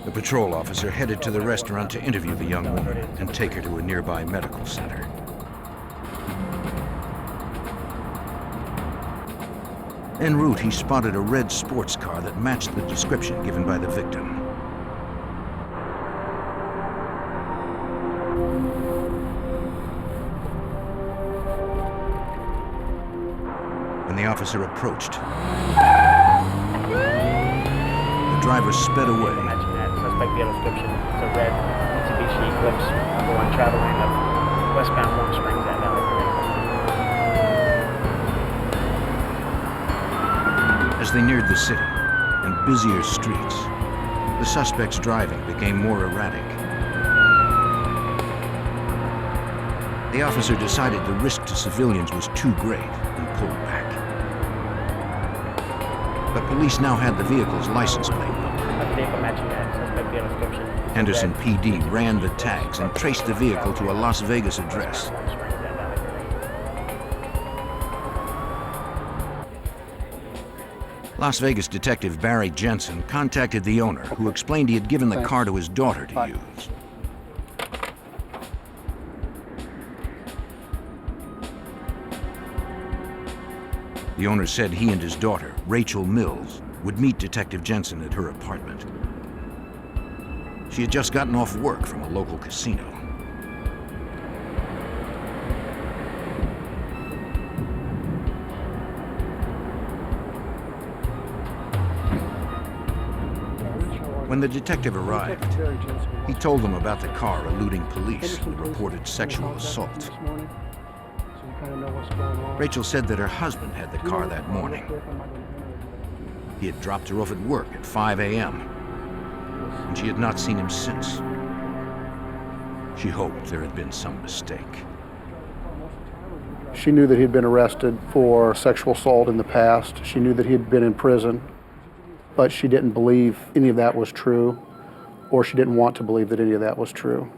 The patrol officer headed to the restaurant to interview the young woman and take her to a nearby medical center. En route, he spotted a red sports car that matched the description given by the victim. When the officer approached, the driver sped away. Matching that suspect vehicle description. It's a red Mitsubishi Eclipse, #1 travel lane of westbound Warm Springs at Valley Parade. As they neared the city and busier streets, the suspect's driving became more erratic. The officer decided the risk to civilians was too great and pulled back. But police now had the vehicle's license plate number. A vehicle matching that suspect vehicle description. Henderson PD ran the tags and traced the vehicle to a Las Vegas address. Las Vegas detective Barry Jensen contacted the owner, who explained he had given the car to his daughter to use. The owner said he and his daughter, Rachel Mills, would meet Detective Jensen at her apartment. She had just gotten off work from a local casino. When the detective arrived, he told them about the car eluding police and the reported sexual assault. Rachel said that her husband had the car that morning. He had dropped her off at work at 5 a.m., and she had not seen him since. She hoped there had been some mistake. She knew that he'd been arrested for sexual assault in the past. She knew that he had been in prison, but she didn't believe any of that was true, or she didn't want to believe that any of that was true.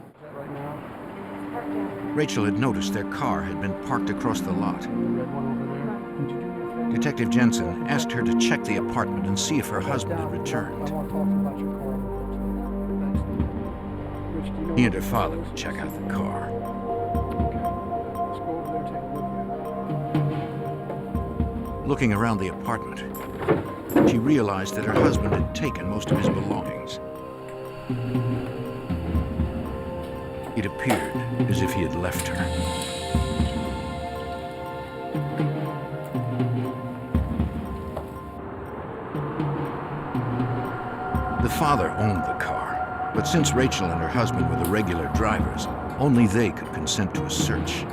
Rachel had noticed their car had been parked across the lot. Detective Jensen asked her to check the apartment and see if her husband had returned. He and her father would check out the car. Looking around the apartment, she realized that her husband had taken most of his belongings. It appeared as if he had left her. The father owned the car, but since Rachel and her husband were the regular drivers, only they could consent to a search.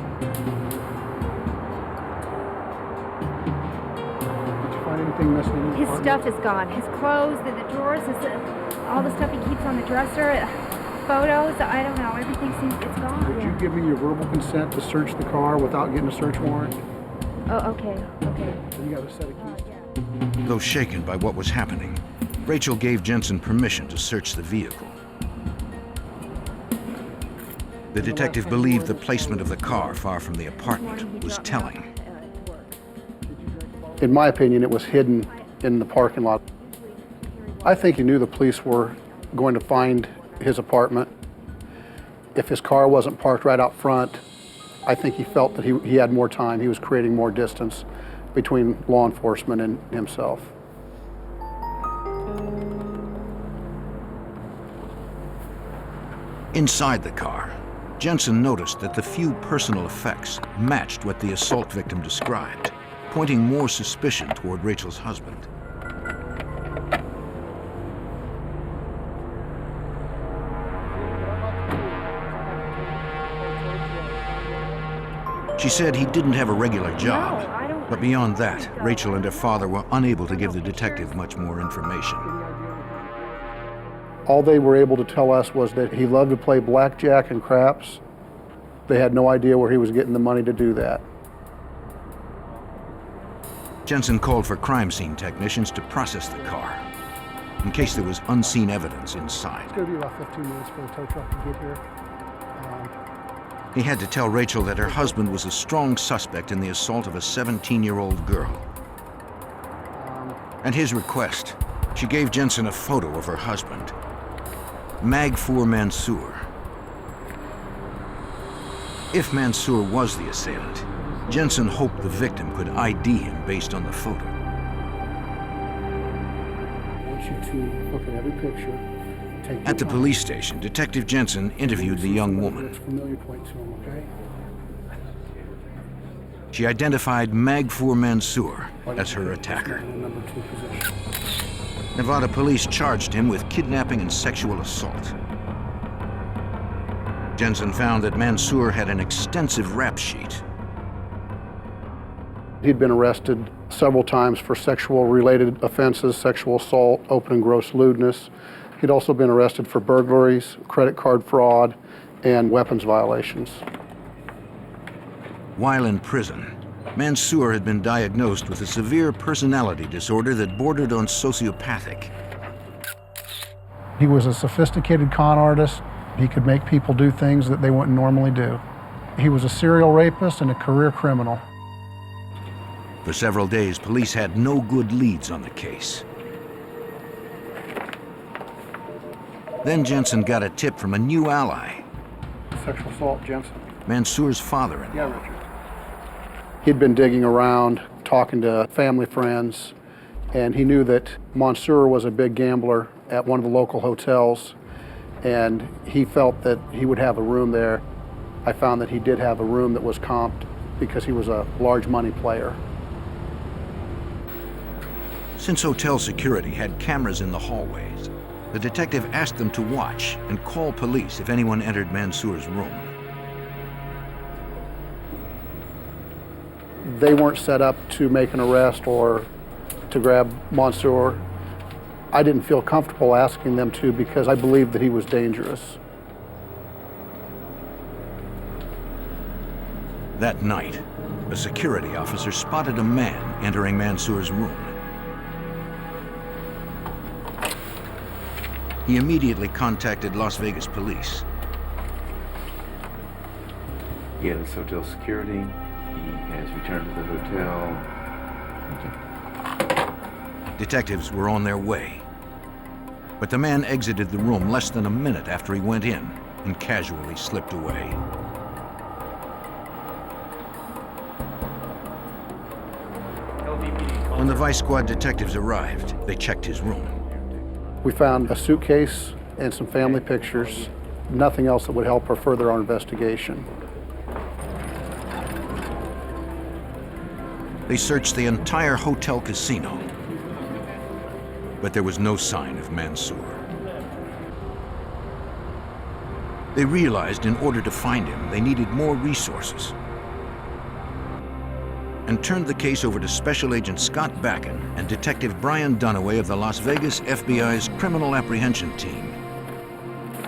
His stuff is gone. His clothes, the drawers, all the stuff he keeps on the dresser, photos, I don't know. Everything seems it's gone. Would you give me your verbal consent to search the car without getting a search warrant? Oh, okay. You got a set of keys. Though shaken by what was happening, Rachel gave Jensen permission to search the vehicle. The detective believed the placement of the car far from the apartment was telling. In my opinion, it was hidden in the parking lot. I think he knew the police were going to find his apartment. If his car wasn't parked right out front, I think he felt that he had more time. He was creating more distance between law enforcement and himself. Inside the car, Jensen noticed that the few personal effects matched what the assault victim described, pointing more suspicion toward Rachel's husband. She said he didn't have a regular job, but beyond that, Rachel and her father were unable to give the detective much more information. All they were able to tell us was that he loved to play blackjack and craps. They had no idea where he was getting the money to do that. Jensen called for crime scene technicians to process the car, in case there was unseen evidence inside. It's going to be about 15 minutes for the tow truck to get here. He had to tell Rachel that her husband was a strong suspect in the assault of a 17-year-old girl. At his request, she gave Jensen a photo of her husband, Magfour Mansour. If Mansour was the assailant, Jensen hoped the victim could ID him based on the photo. I want you to look at every picture. At the police station, Detective Jensen interviewed the young woman. She identified Magfour Mansour as her attacker. Nevada police charged him with kidnapping and sexual assault. Jensen found that Mansour had an extensive rap sheet. He'd been arrested several times for sexual-related offenses, sexual assault, open and gross lewdness. He'd also been arrested for burglaries, credit card fraud, and weapons violations. While in prison, Mansour had been diagnosed with a severe personality disorder that bordered on sociopathic. He was a sophisticated con artist. He could make people do things that they wouldn't normally do. He was a serial rapist and a career criminal. For several days, police had no good leads on the case. Then Jensen got a tip from a new ally. Sexual assault, Jensen. Mansour's father-in-law. Yeah, Richard. He'd been digging around, talking to family friends, and he knew that Mansour was a big gambler at one of the local hotels, and he felt that he would have a room there. I found that he did have a room that was comped because he was a large money player. Since hotel security had cameras in the hallways, the detective asked them to watch and call police if anyone entered Mansour's room. They weren't set up to make an arrest or to grab Mansour. I didn't feel comfortable asking them to because I believed that he was dangerous. That night, a security officer spotted a man entering Mansour's room. He immediately contacted Las Vegas police. He has hotel security. He has returned to the hotel. Detectives were on their way. But the man exited the room less than a minute after he went in and casually slipped away. LVP When the Vice Squad detectives arrived, they checked his room. We found a suitcase and some family pictures, nothing else that would help or further our investigation. They searched the entire hotel casino, but there was no sign of Mansour. They realized in order to find him, they needed more resources, and turned the case over to Special Agent Scott Backen and Detective Brian Dunaway of the Las Vegas FBI's Criminal Apprehension Team,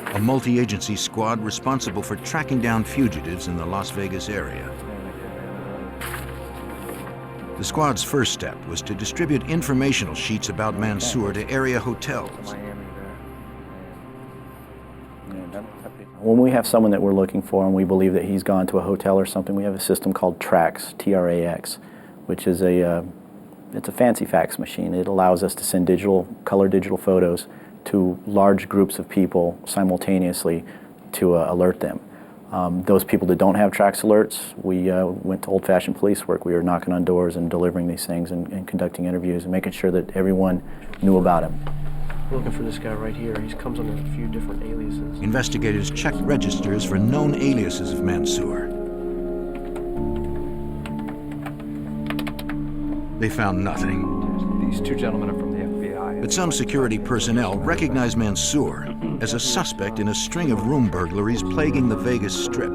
a multi-agency squad responsible for tracking down fugitives in the Las Vegas area. The squad's first step was to distribute informational sheets about Mansour to area hotels. When we have someone that we're looking for and we believe that he's gone to a hotel or something, we have a system called TRAX, T-R-A-X, which is it's a fancy fax machine. It allows us to send color digital photos to large groups of people simultaneously to alert them. Those people that don't have TRAX alerts, we went to old-fashioned police work. We were knocking on doors and delivering these things and conducting interviews and making sure that everyone knew about him. We're looking for this guy right here. He comes under a few different aliases. Investigators checked registers for known aliases of Mansour. They found nothing. These two gentlemen are from the FBI. But some security personnel recognized Mansour as a suspect in a string of room burglaries plaguing the Vegas Strip.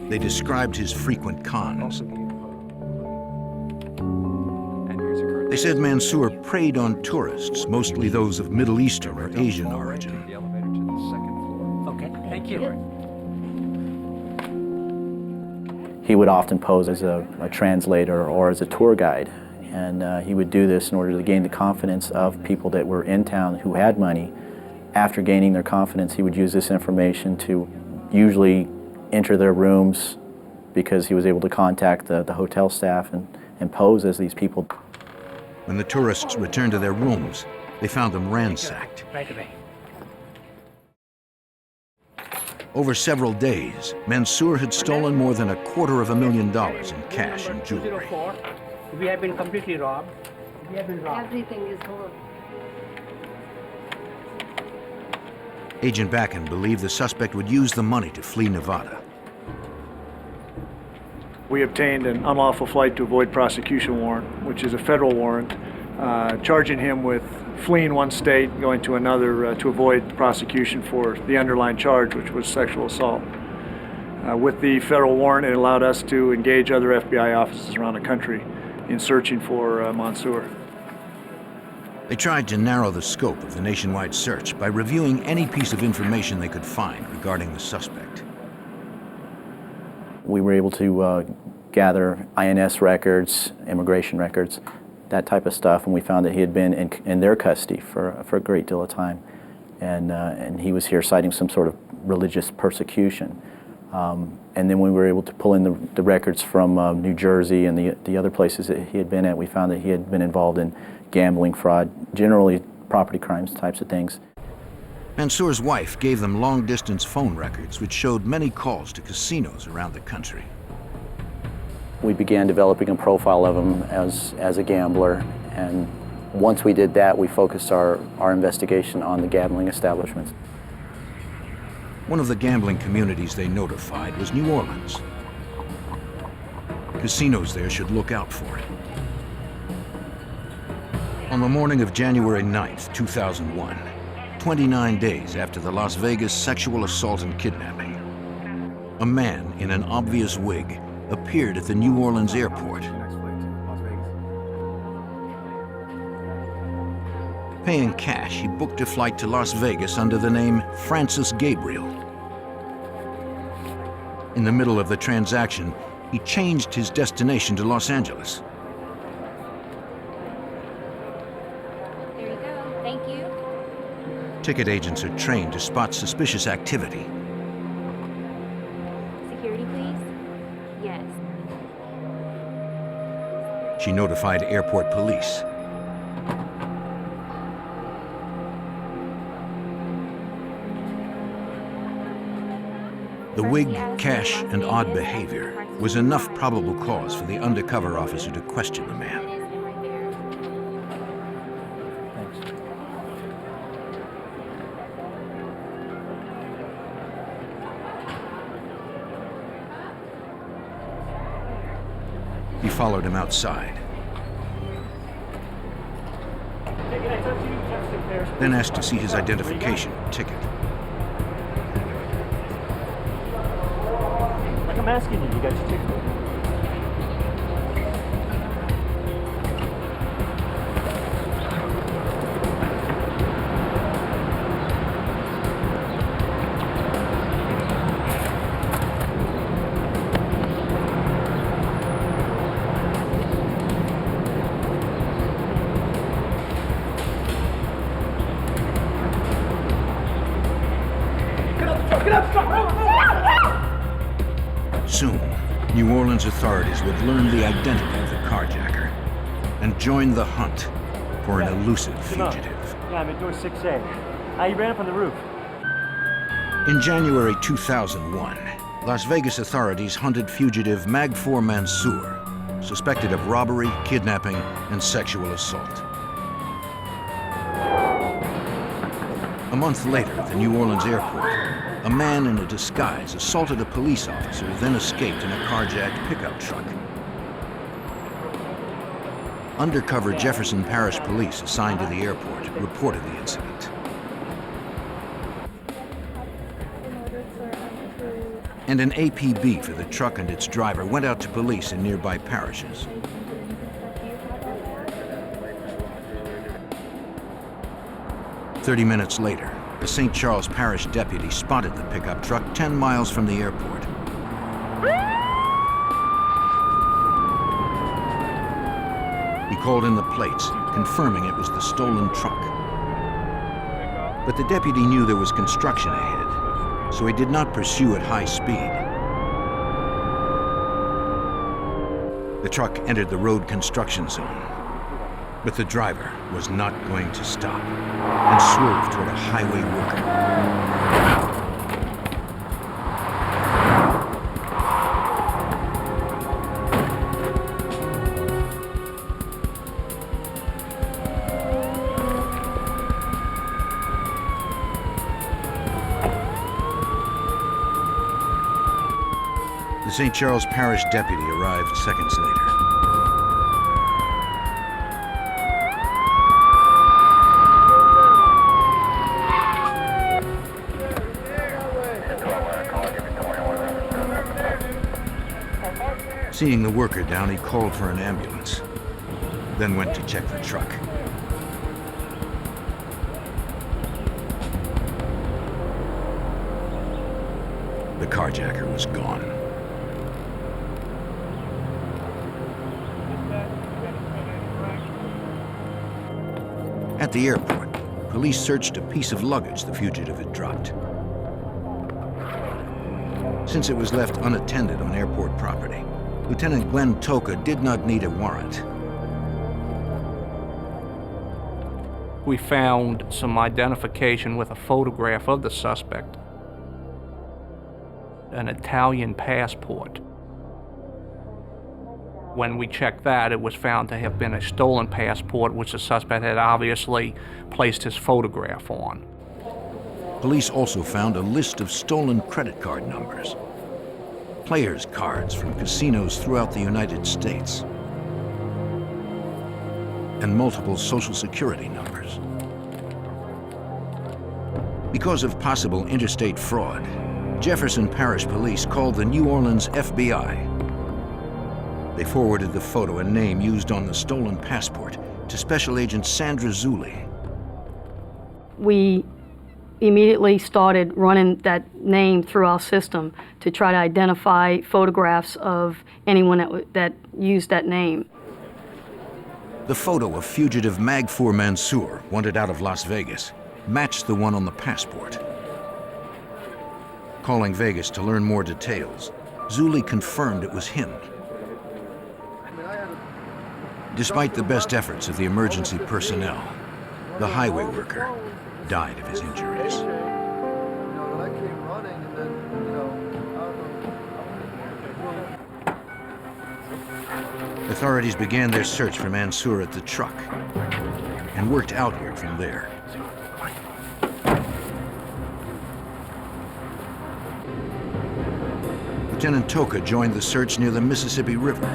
They described his frequent cons. They said Mansour preyed on tourists, mostly those of Middle Eastern or Asian origin. Okay, thank you. He would often pose as a translator or as a tour guide, and he would do this in order to gain the confidence of people that were in town who had money. After gaining their confidence, he would use this information to usually enter their rooms because he was able to contact the hotel staff and pose as these people. When the tourists returned to their rooms, they found them ransacked. Right away. Over several days, Mansour had stolen more than $250,000 in cash and jewelry. 204. We have been completely robbed. We have been robbed. Everything is horrible. Agent Backen believed the suspect would use the money to flee Nevada. We obtained an unlawful flight to avoid prosecution warrant, which is a federal warrant, charging him with fleeing one state, going to another to avoid prosecution for the underlying charge, which was sexual assault. With the federal warrant, it allowed us to engage other FBI offices around the country in searching for Mansour. They tried to narrow the scope of the nationwide search by reviewing any piece of information they could find regarding the suspect. We were able to gather INS records, immigration records, that type of stuff, and we found that he had been in their custody for a great deal of time, and he was here citing some sort of religious persecution. And then when we were able to pull in the records from New Jersey and the other places that he had been at, we found that he had been involved in gambling, fraud, generally property crimes types of things. Mansour's wife gave them long-distance phone records which showed many calls to casinos around the country. We began developing a profile of him as a gambler, and once we did that, we focused our investigation on the gambling establishments. One of the gambling communities they notified was New Orleans. Casinos there should look out for it. On the morning of January 9th, 2001, 29 days after the Las Vegas sexual assault and kidnapping, a man in an obvious wig appeared at the New Orleans airport. Paying cash, he booked a flight to Las Vegas under the name Francis Gabriel. In the middle of the transaction, he changed his destination to Los Angeles. There you go. Thank you. Ticket agents are trained to spot suspicious activity. Security, please. Yes. She notified airport police. The wig, cash, and odd behavior was enough probable cause for the undercover officer to question the man. He followed him outside, then asked to see his identification ticket. Like I'm asking you got your ticket? Soon, New Orleans authorities would learn the identity of the carjacker and join the hunt for an elusive fugitive. Yeah, I'm at door 6A. He ran up on the roof. In January 2001, Las Vegas authorities hunted fugitive Magfour Mansour, suspected of robbery, kidnapping, and sexual assault. A month later, at the New Orleans airport, a man in a disguise assaulted a police officer, then escaped in a carjacked pickup truck. Undercover Jefferson Parish police assigned to the airport reported the incident. And an APB for the truck and its driver went out to police in nearby parishes. "30 minutes later, a St. Charles Parish deputy spotted the pickup truck 10 miles from the airport. He called in the plates, confirming it was the stolen truck. But the deputy knew there was construction ahead, so he did not pursue at high speed. The truck entered the road construction zone, but the driver was not going to stop and swerved toward a highway worker. The St. Charles Parish deputy arrived seconds later. Seeing the worker down, he called for an ambulance, then went to check the truck. The carjacker was gone. At the airport, police searched a piece of luggage the fugitive had dropped. Since it was left unattended on airport property, Lieutenant Glenn Toka did not need a warrant. We found some identification with a photograph of the suspect, an Italian passport. When we checked that, it was found to have been a stolen passport, which the suspect had obviously placed his photograph on. Police also found a list of stolen credit card numbers, players' cards from casinos throughout the United States, and multiple Social Security numbers. Because of possible interstate fraud, Jefferson Parish Police called the New Orleans FBI. They forwarded the photo and name used on the stolen passport to Special Agent Sandra Zulli. We immediately started running that name through our system to try to identify photographs of anyone that used that name. The photo of fugitive Magfour Mansour, wanted out of Las Vegas, matched the one on the passport. Calling Vegas to learn more details, Zulli confirmed it was him. Despite the best efforts of the emergency personnel, the highway worker died of his injuries. I came running, and then, Authorities began their search for Mansour at the truck and worked outward from there. Lieutenant Toka joined the search near the Mississippi River.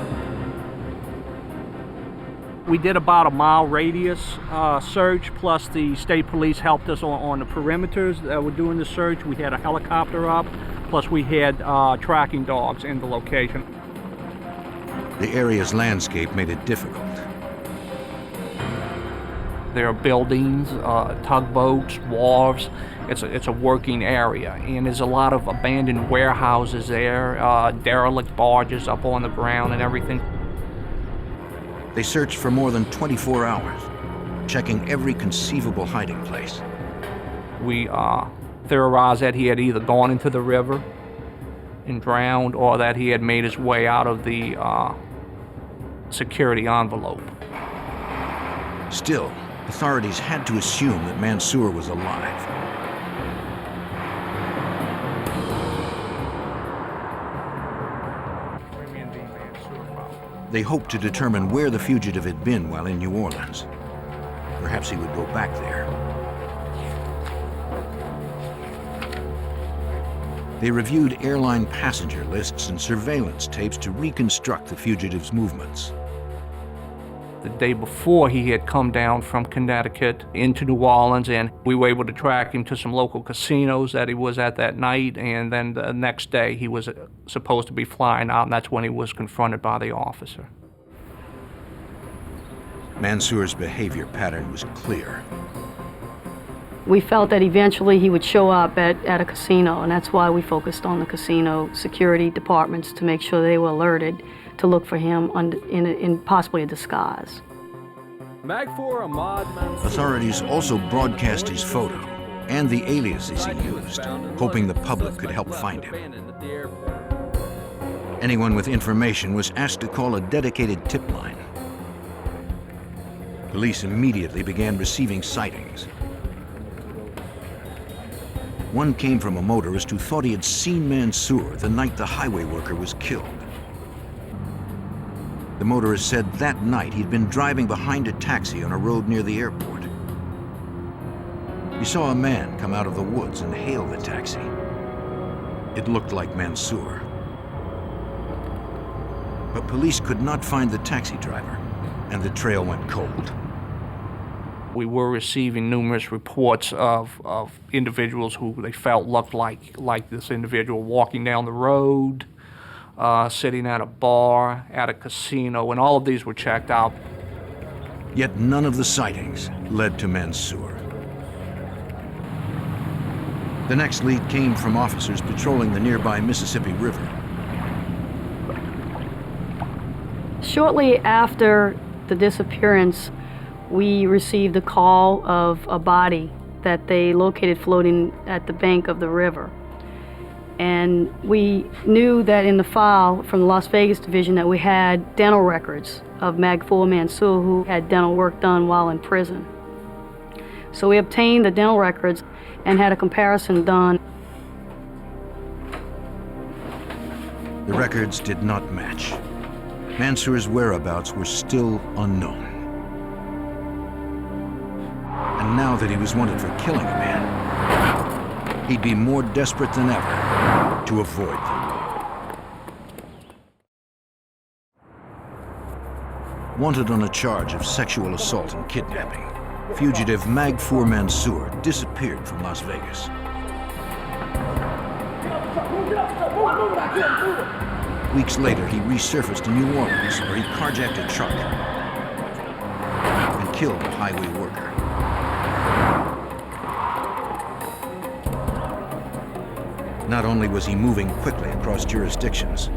We did about a mile radius search, plus the state police helped us on the perimeters that were doing the search. We had a helicopter up, plus we had tracking dogs in the location. The area's landscape made it difficult. There are buildings, tugboats, wharves. It's a working area, and there's a lot of abandoned warehouses there, derelict barges up on the ground and everything. They searched for more than 24 hours, checking every conceivable hiding place. We theorized that he had either gone into the river and drowned, or that he had made his way out of the security envelope. Still, authorities had to assume that Mansour was alive. They hoped to determine where the fugitive had been while in New Orleans. Perhaps he would go back there. They reviewed airline passenger lists and surveillance tapes to reconstruct the fugitive's movements. The day before, he had come down from Connecticut into New Orleans, and we were able to track him to some local casinos that he was at that night, and then the next day he was supposed to be flying out, and that's when he was confronted by the officer. Mansour's behavior pattern was clear. We felt that eventually he would show up at a casino, and that's why we focused on the casino security departments to make sure they were alerted to look for him in possibly a disguise. Authorities also broadcast his photo and the aliases he used, hoping the public could help find him. Anyone with information was asked to call a dedicated tip line. Police immediately began receiving sightings. One came from a motorist who thought he had seen Mansour the night the highway worker was killed. The motorist said that night he'd been driving behind a taxi on a road near the airport. He saw a man come out of the woods and hail the taxi. It looked like Mansour. But police could not find the taxi driver, and the trail went cold. We were receiving numerous reports of individuals who they felt looked like this individual walking down the road, sitting at a bar, at a casino, and all of these were checked out. Yet none of the sightings led to Mansour. The next lead came from officers patrolling the nearby Mississippi River. Shortly after the disappearance, we received a call of a body that they located floating at the bank of the river. And we knew that in the file from the Las Vegas division that we had dental records of Magfour Mansour, who had dental work done while in prison. So we obtained the dental records and had a comparison done. The records did not match. Mansour's whereabouts were still unknown. And now that he was wanted for killing a man, he'd be more desperate than ever to avoid them. Wanted on a charge of sexual assault and kidnapping, fugitive Magfour Mansour disappeared from Las Vegas. Weeks later, he resurfaced in New Orleans, where he carjacked a truck and killed a highway worker. Not only was he moving quickly across jurisdictions,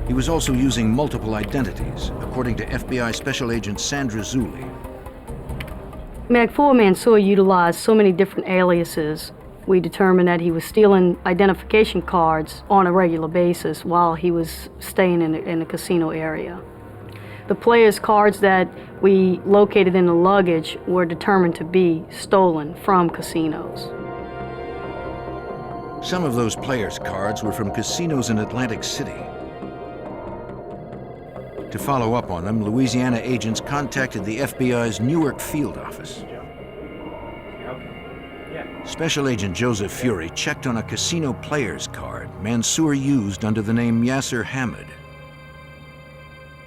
he was also using multiple identities, according to FBI Special Agent Sandra Zulli. Magfour Mansour utilized so many different aliases. We determined that he was stealing identification cards on a regular basis while he was staying in the casino area. The players' cards that we located in the luggage were determined to be stolen from casinos. Some of those players' cards were from casinos in Atlantic City. To follow up on them, Louisiana agents contacted the FBI's Newark field office. Special Agent Joseph Fury checked on a casino player's card Mansour used under the name Yasser Hamid.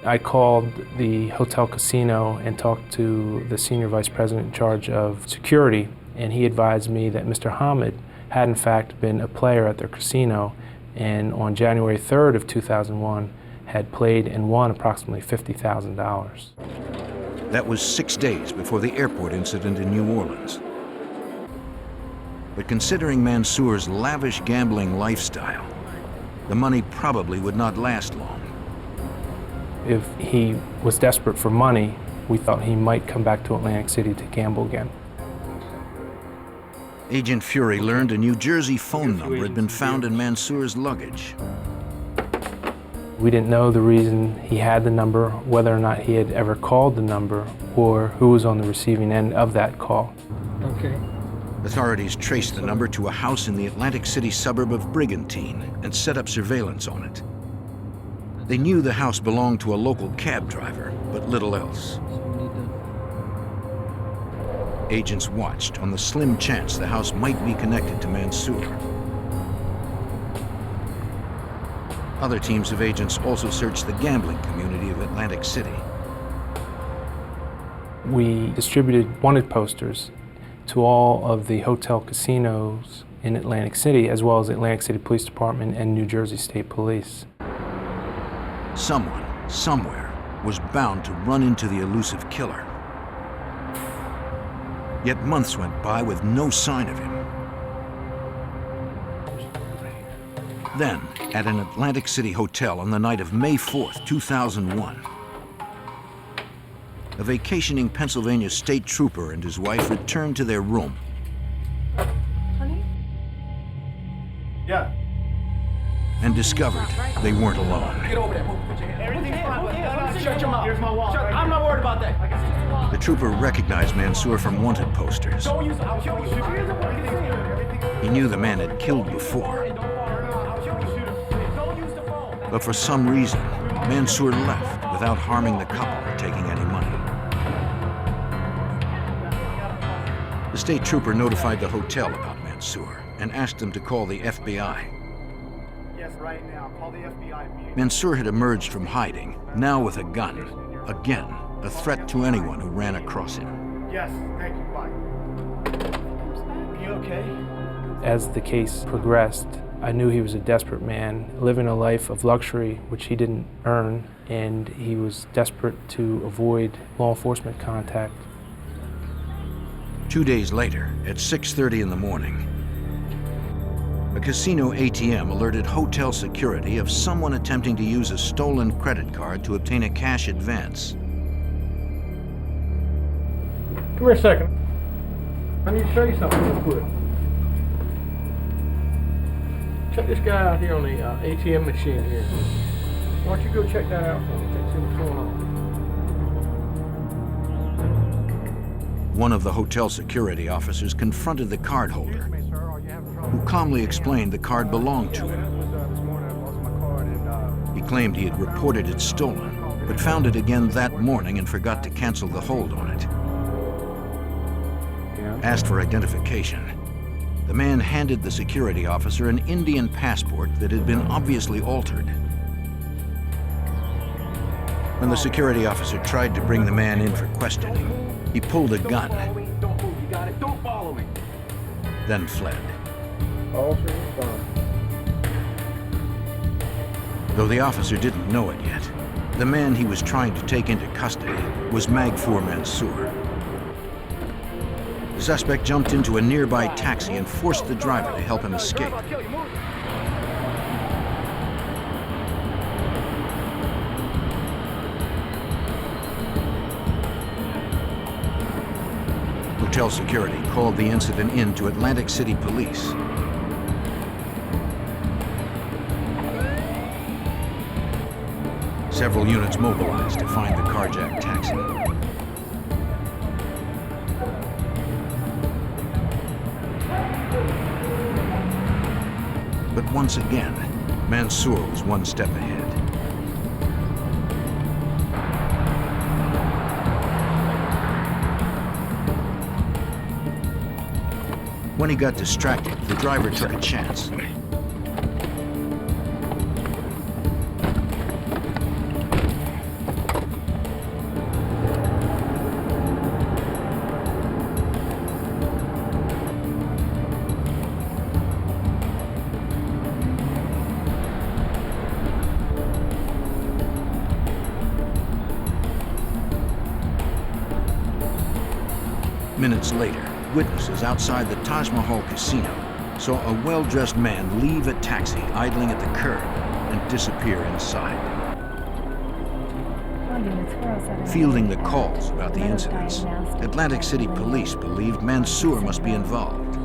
I called the hotel casino and talked to the senior vice president in charge of security, and he advised me that Mr. Hamid had in fact been a player at their casino, and on January 3rd of 2001 had played and won approximately $50,000. That was 6 days before the airport incident in New Orleans. But considering Mansour's lavish gambling lifestyle, the money probably would not last long. If he was desperate for money, we thought he might come back to Atlantic City to gamble again. Agent Fury learned a New Jersey phone number had been found in Mansour's luggage. We didn't know the reason he had the number, whether or not he had ever called the number, or who was on the receiving end of that call. Okay. Authorities traced the number to a house in the Atlantic City suburb of Brigantine and set up surveillance on it. They knew the house belonged to a local cab driver, but little else. Agents watched on the slim chance the house might be connected to Mansour. Other teams of agents also searched the gambling community of Atlantic City. We distributed wanted posters to all of the hotel casinos in Atlantic City, as well as the Atlantic City Police Department and New Jersey State Police. Someone, somewhere, was bound to run into the elusive killer. Yet months went by with no sign of him. Then, at an Atlantic City hotel on the night of May 4th, 2001, a vacationing Pennsylvania state trooper and his wife returned to their room. Honey? Yeah. And discovered they weren't alone. Get over there. Everything's fine. Shut your mouth. Here's my wallet. I'm not worried about that. The trooper recognized Mansour from wanted posters. Don't use it. I'll kill you. He knew the man had killed before. But for some reason, Mansour left without harming the couple or taking any money. The state trooper notified the hotel about Mansour and asked them to call the FBI. Yes, right now. Call the FBI. Mansour had emerged from hiding, now with a gun. Again, a threat to anyone who ran across him. Yes, thank you. Bye. You okay? As the case progressed, I knew he was a desperate man, living a life of luxury which he didn't earn, and he was desperate to avoid law enforcement contact. 2 days later, at 6:30 in the morning, a casino ATM alerted hotel security of someone attempting to use a stolen credit card to obtain a cash advance. Come here a second. I need to show you something real quick. Check this guy out here on the ATM machine here. Why don't you go check that out for me? Check see what's going on. One of the hotel security officers confronted the cardholder, who calmly explained the card belonged to him. He claimed he had reported it stolen, but found it again that morning and forgot to cancel the hold on it. Asked for identification, the man handed the security officer an Indian passport that had been obviously altered. When the security officer tried to bring the man in for questioning, he pulled a gun, Don't move, you got it. Don't follow me. then fled. Though the officer didn't know it yet, the man he was trying to take into custody was Magfour Mansour. The suspect jumped into a nearby taxi and forced the driver to help him escape. Hotel security called the incident in to Atlantic City Police. Several units mobilized to find the carjacked taxi. But once again, Mansour was one step ahead. When he got distracted, the driver took a chance. Minutes later, witnesses outside the Taj Mahal casino saw a well-dressed man leave a taxi idling at the curb and disappear inside. Fielding the calls about the incidents, Atlantic City police believed Mansour must be involved.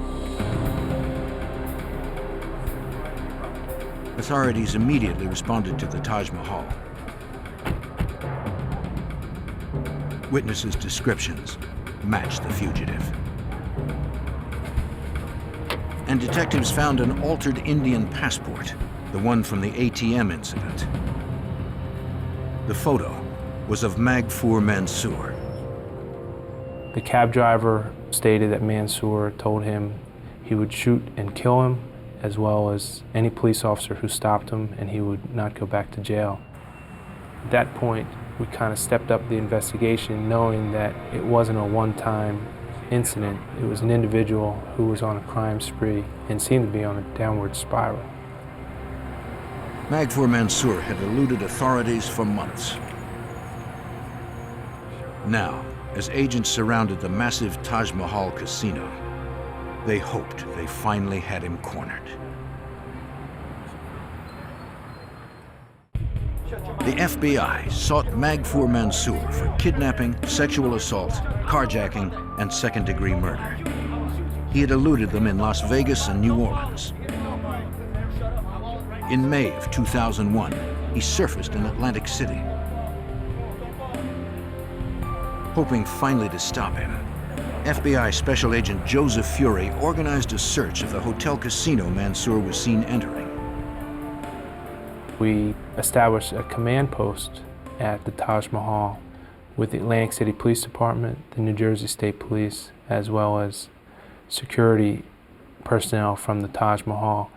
Authorities immediately responded to the Taj Mahal. Witnesses' descriptions matched the fugitive. And detectives found an altered Indian passport, the one from the ATM incident. The photo was of Magfoor Mansour. The cab driver stated that Mansour told him he would shoot and kill him, as well as any police officer who stopped him, and he would not go back to jail. At that point, we kind of stepped up the investigation, knowing that it wasn't a one-time incident. It was an individual who was on a crime spree and seemed to be on a downward spiral. Magfoor Mansour had eluded authorities for months. Now, as agents surrounded the massive Taj Mahal casino, they hoped they finally had him cornered. The FBI sought Magfoor Mansour for kidnapping, sexual assault, carjacking, and second-degree murder. He had eluded them in Las Vegas and New Orleans. In May of 2001, he surfaced in Atlantic City. Hoping finally to stop him, FBI Special Agent Joseph Fury organized a search of the hotel casino Mansour was seen entering. We established a command post at the Taj Mahal with the Atlantic City Police Department, the New Jersey State Police, as well as security personnel from the Taj Mahal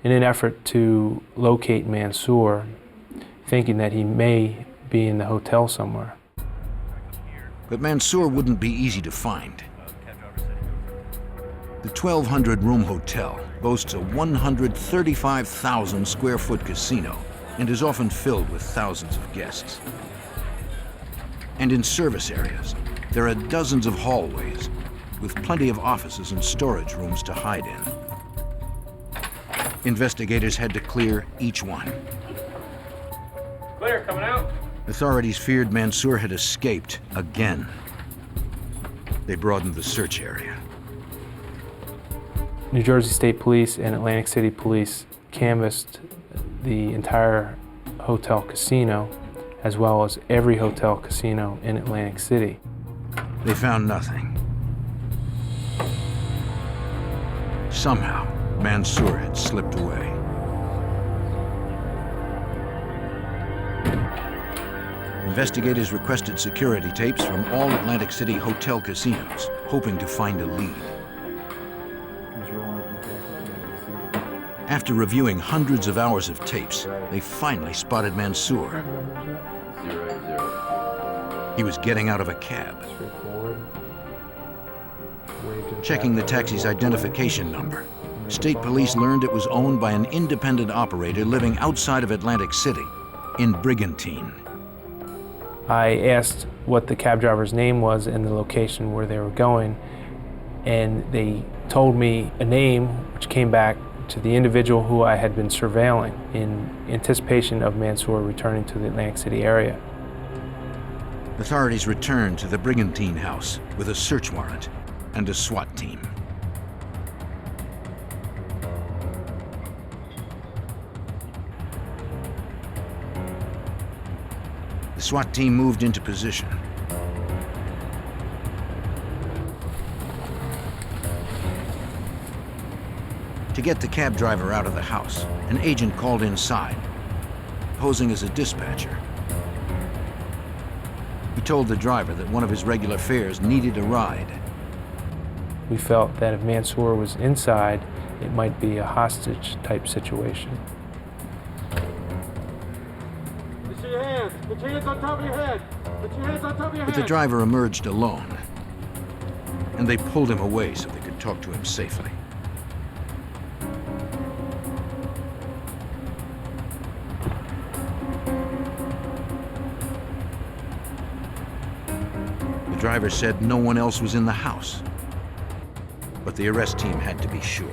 in an effort to locate Mansour, thinking that he may be in the hotel somewhere. But Mansour wouldn't be easy to find. The 1,200-room hotel boasts a 135,000 square foot casino and is often filled with thousands of guests. And in service areas, there are dozens of hallways with plenty of offices and storage rooms to hide in. Investigators had to clear each one. Clear, coming out. Authorities feared Mansour had escaped again. They broadened the search area. New Jersey State Police and Atlantic City Police canvassed the entire hotel casino, as well as every hotel casino in Atlantic City. They found nothing. Somehow, Mansour had slipped away. Investigators requested security tapes from all Atlantic City hotel casinos, hoping to find a lead. After reviewing hundreds of hours of tapes, they finally spotted Mansour. He was getting out of a cab. Checking the taxi's identification number, state police learned it was owned by an independent operator living outside of Atlantic City, in Brigantine. I asked what the cab driver's name was and the location where they were going, and they told me a name which came back to the individual who I had been surveilling in anticipation of Mansour returning to the Atlantic City area. Authorities returned to the Brigantine house with a search warrant and a SWAT team. The SWAT team moved into position. To get the cab driver out of the house, an agent called inside, posing as a dispatcher. He told the driver that one of his regular fares needed a ride. We felt that if Mansour was inside, it might be a hostage type situation. Put your hands on top of your head. Put your hands on top of your head. But the driver emerged alone, and they pulled him away so they could talk to him safely. The driver said no one else was in the house, but the arrest team had to be sure.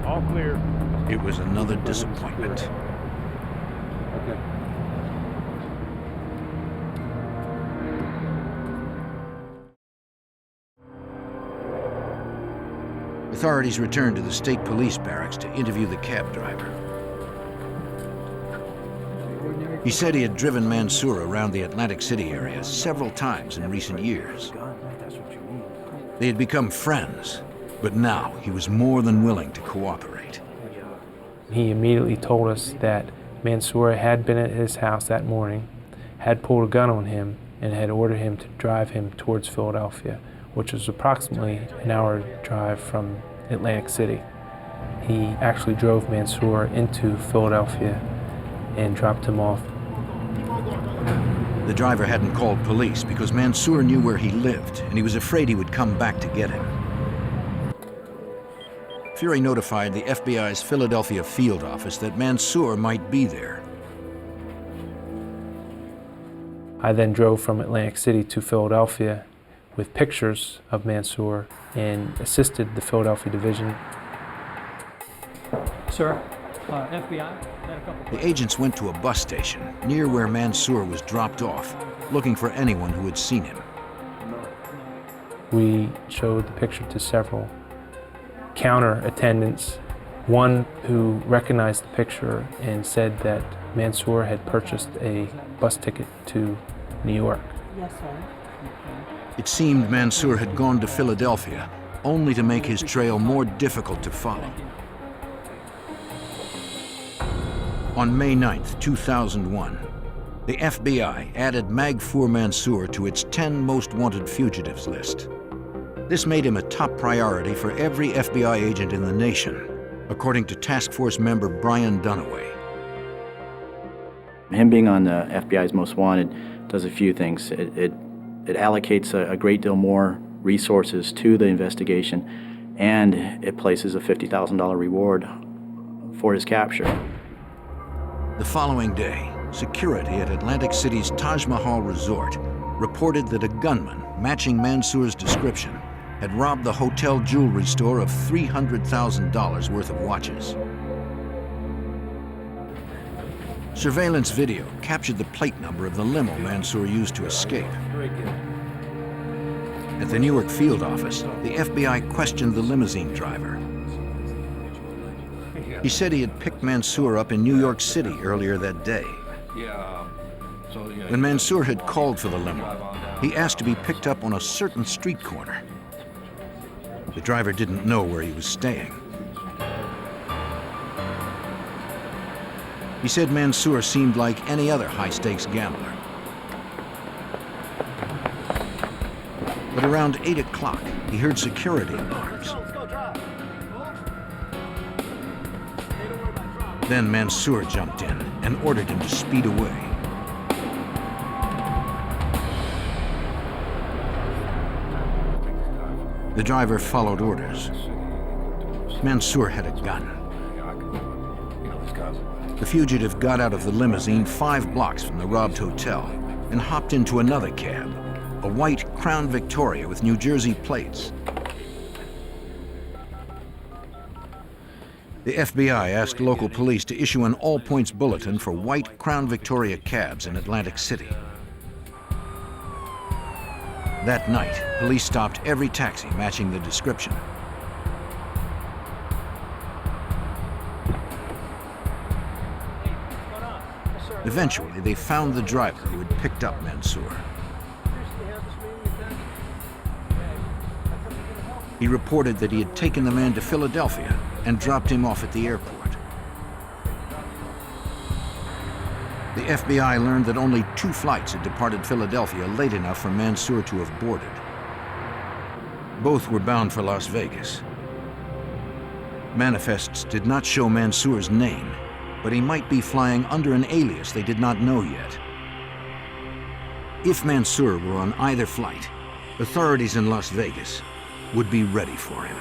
All clear. It was another disappointment. Okay. Authorities returned to the state police barracks to interview the cab driver. He said he had driven Mansour around the Atlantic City area several times in recent years. They had become friends, but now he was more than willing to cooperate. He immediately told us that Mansour had been at his house that morning, had pulled a gun on him, and had ordered him to drive him towards Philadelphia, which was approximately an hour drive from Atlantic City. He actually drove Mansour into Philadelphia and dropped him off. The driver hadn't called police because Mansour knew where he lived, and he was afraid he would come back to get him. Fury notified the FBI's Philadelphia field office that Mansour might be there. I then drove from Atlantic City to Philadelphia with pictures of Mansour and assisted the Philadelphia division. Sir, FBI. The agents went to a bus station near where Mansour was dropped off, looking for anyone who had seen him. We showed the picture to several counter attendants, one who recognized the picture and said that Mansour had purchased a bus ticket to New York. Yes, sir. It seemed Mansour had gone to Philadelphia, only to make his trail more difficult to follow. On May 9th, 2001, the FBI added Magfour Mansour to its 10 most wanted fugitives list. This made him a top priority for every FBI agent in the nation, according to Task Force member Brian Dunaway. Him being on the FBI's Most Wanted does a few things. It allocates a great deal more resources to the investigation, and it places a $50,000 reward for his capture. The following day, security at Atlantic City's Taj Mahal Resort reported that a gunman matching Mansour's description had robbed the hotel jewelry store of $300,000 worth of watches. Surveillance video captured the plate number of the limo Mansour used to escape. At the Newark field office, the FBI questioned the limousine driver. He said he had picked Mansour up in New York City earlier that day. When Mansour had called for the limo, he asked to be picked up on a certain street corner. The driver didn't know where he was staying. He said Mansour seemed like any other high-stakes gambler. But around 8 o'clock, he heard security alarms. Then Mansour jumped in and ordered him to speed away. The driver followed orders. Mansour had a gun. The fugitive got out of the limousine 5 blocks from the robbed hotel and hopped into another cab, a white Crown Victoria with New Jersey plates. The FBI asked local police to issue an all-points bulletin for white Crown Victoria cabs in Atlantic City. That night, police stopped every taxi matching the description. Eventually, they found the driver who had picked up Mansour. He reported that he had taken the man to Philadelphia and dropped him off at the airport. The FBI learned that only 2 flights had departed Philadelphia late enough for Mansour to have boarded. Both were bound for Las Vegas. Manifests did not show Mansour's name, but he might be flying under an alias they did not know yet. If Mansour were on either flight, authorities in Las Vegas would be ready for him.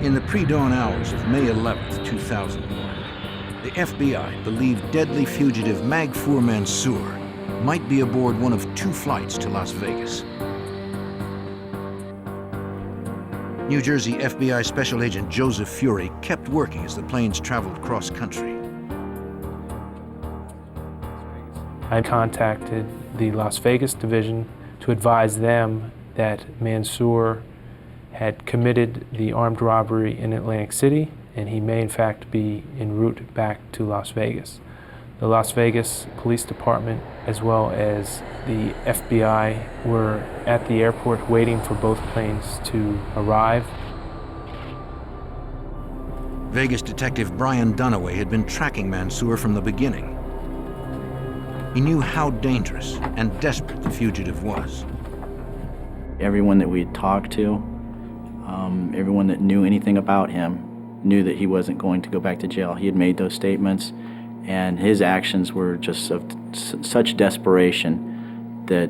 In the pre-dawn hours of May 11, 2001, the FBI believed deadly fugitive Magfour Mansour might be aboard one of 2 flights to Las Vegas. New Jersey FBI Special Agent Joseph Fury kept working as the planes traveled cross-country. I contacted the Las Vegas division to advise them that Mansour had committed the armed robbery in Atlantic City, and he may in fact be en route back to Las Vegas. The Las Vegas Police Department, as well as the FBI, were at the airport waiting for both planes to arrive. Vegas detective Brian Dunaway had been tracking Mansour from the beginning. He knew how dangerous and desperate the fugitive was. Everyone that we had talked to, everyone that knew anything about him, knew that he wasn't going to go back to jail. He had made those statements, and his actions were just of such desperation that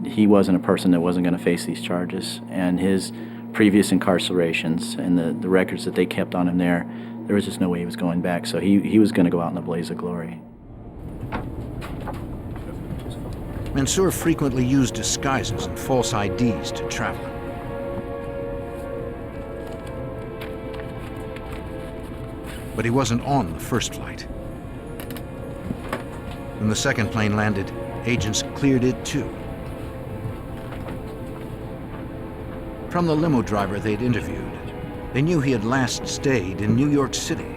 he wasn't a person that wasn't going to face these charges. And his previous incarcerations and the records that they kept on him there was just no way he was going back. So he was going to go out in a blaze of glory. Mansour frequently used disguises and false IDs to travel. But he wasn't on the first flight. When the second plane landed, agents cleared it too. From the limo driver they'd interviewed, they knew he had last stayed in New York City.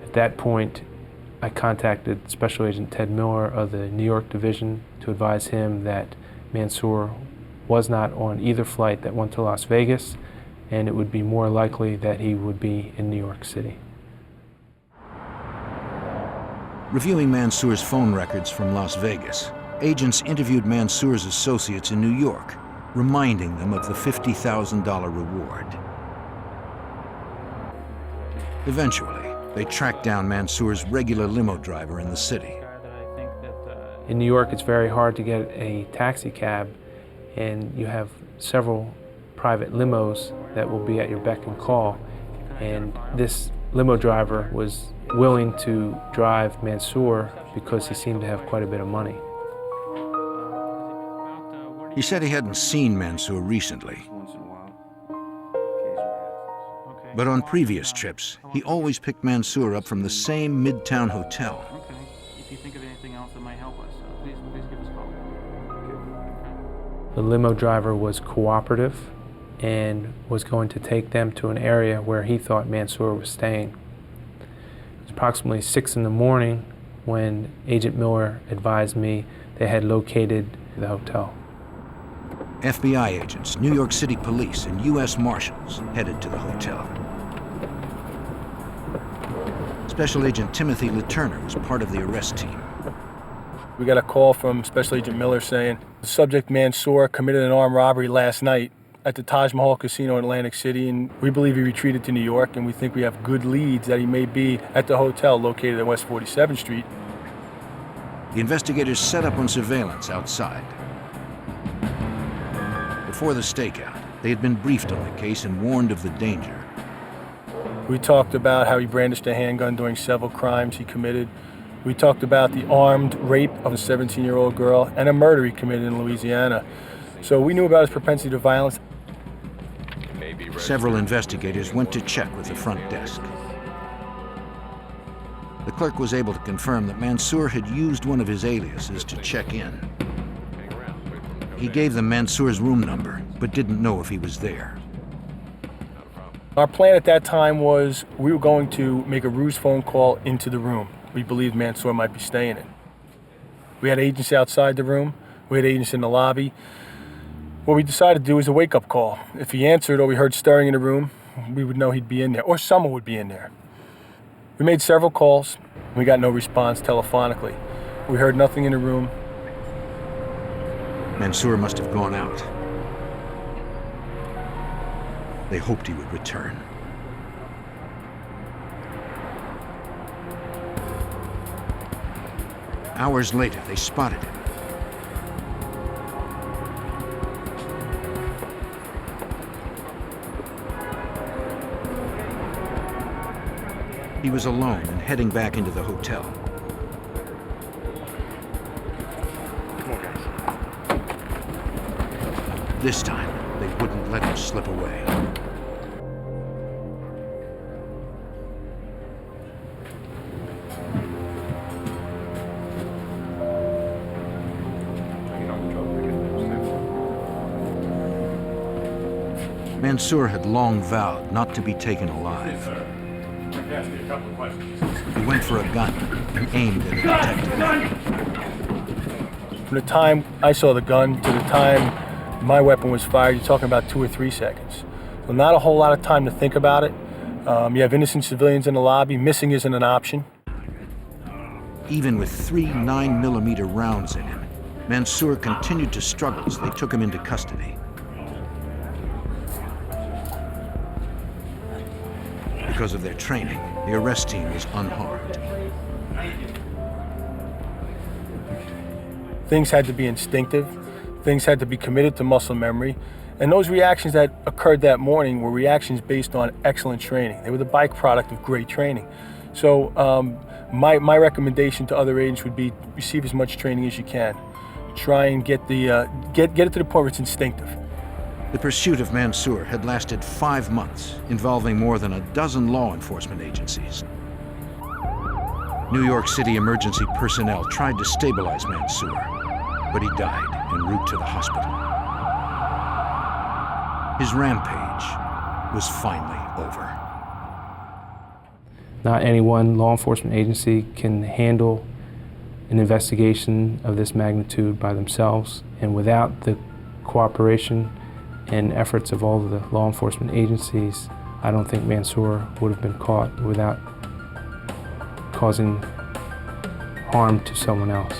At that point, I contacted Special Agent Ted Miller of the New York Division to advise him that Mansour was not on either flight that went to Las Vegas, and it would be more likely that he would be in New York City. Reviewing Mansour's phone records from Las Vegas, agents interviewed Mansour's associates in New York, reminding them of the $50,000 reward. Eventually, they tracked down Mansour's regular limo driver in the city. In New York, it's very hard to get a taxi cab, and you have several private limos that will be at your beck and call. And this limo driver was willing to drive Mansour because he seemed to have quite a bit of money. He said he hadn't seen Mansour recently. But on previous trips, he always picked Mansour up from the same Midtown hotel. Okay. If you think of anything else that might help us, please give us a call. The limo driver was cooperative and was going to take them to an area where he thought Mansour was staying. It was approximately 6 in the morning when Agent Miller advised me they had located the hotel. FBI agents, New York City Police, and U.S. Marshals headed to the hotel. Special Agent Timothy LeTurner was part of the arrest team. We got a call from Special Agent Miller saying the subject Mansour committed an armed robbery last night at the Taj Mahal Casino in Atlantic City, and we believe he retreated to New York, and we think we have good leads that he may be at the hotel located at West 47th Street. The investigators set up on surveillance outside. Before the stakeout, they had been briefed on the case and warned of the danger. We talked about how he brandished a handgun during several crimes he committed. We talked about the armed rape of a 17-year-old girl and a murder he committed in Louisiana. So we knew about his propensity to violence. Several investigators went to check with the front desk. The clerk was able to confirm that Mansour had used one of his aliases to check in. He gave them Mansour's room number, but didn't know if he was there. Our plan at that time was we were going to make a ruse phone call into the room we believed Mansour might be staying in. We had agents outside the room. We had agents in the lobby. What we decided to do was a wake-up call. If he answered or we heard stirring in the room, we would know he'd be in there, or someone would be in there. We made several calls. We got no response telephonically. We heard nothing in the room. Mansour must have gone out. They hoped he would return. Hours later, they spotted him. He was alone and heading back into the hotel. Come on, guys. This time, they wouldn't let him slip away. Mansour had long vowed not to be taken alive. He went for a gun and aimed at a detective. From the time I saw the gun to the time my weapon was fired, you're talking about 2 or 3 seconds. So not a whole lot of time to think about it. You have innocent civilians in the lobby. Missing isn't an option. Even with 3 9mm rounds in him, Mansour continued to struggle as they took him into custody. Because of their training, the arrest team was unharmed. Things had to be instinctive. Things had to be committed to muscle memory. And those reactions that occurred that morning were reactions based on excellent training. They were the byproduct of great training. So my recommendation to other agents would be receive as much training as you can. Try and get it to the point where it's instinctive. The pursuit of Mansour had lasted 5 months, involving more than a dozen law enforcement agencies. New York City emergency personnel tried to stabilize Mansour, but he died en route to the hospital. His rampage was finally over. Not any one law enforcement agency can handle an investigation of this magnitude by themselves, and without the cooperation and efforts of all of the law enforcement agencies, I don't think Mansour would have been caught without causing harm to someone else.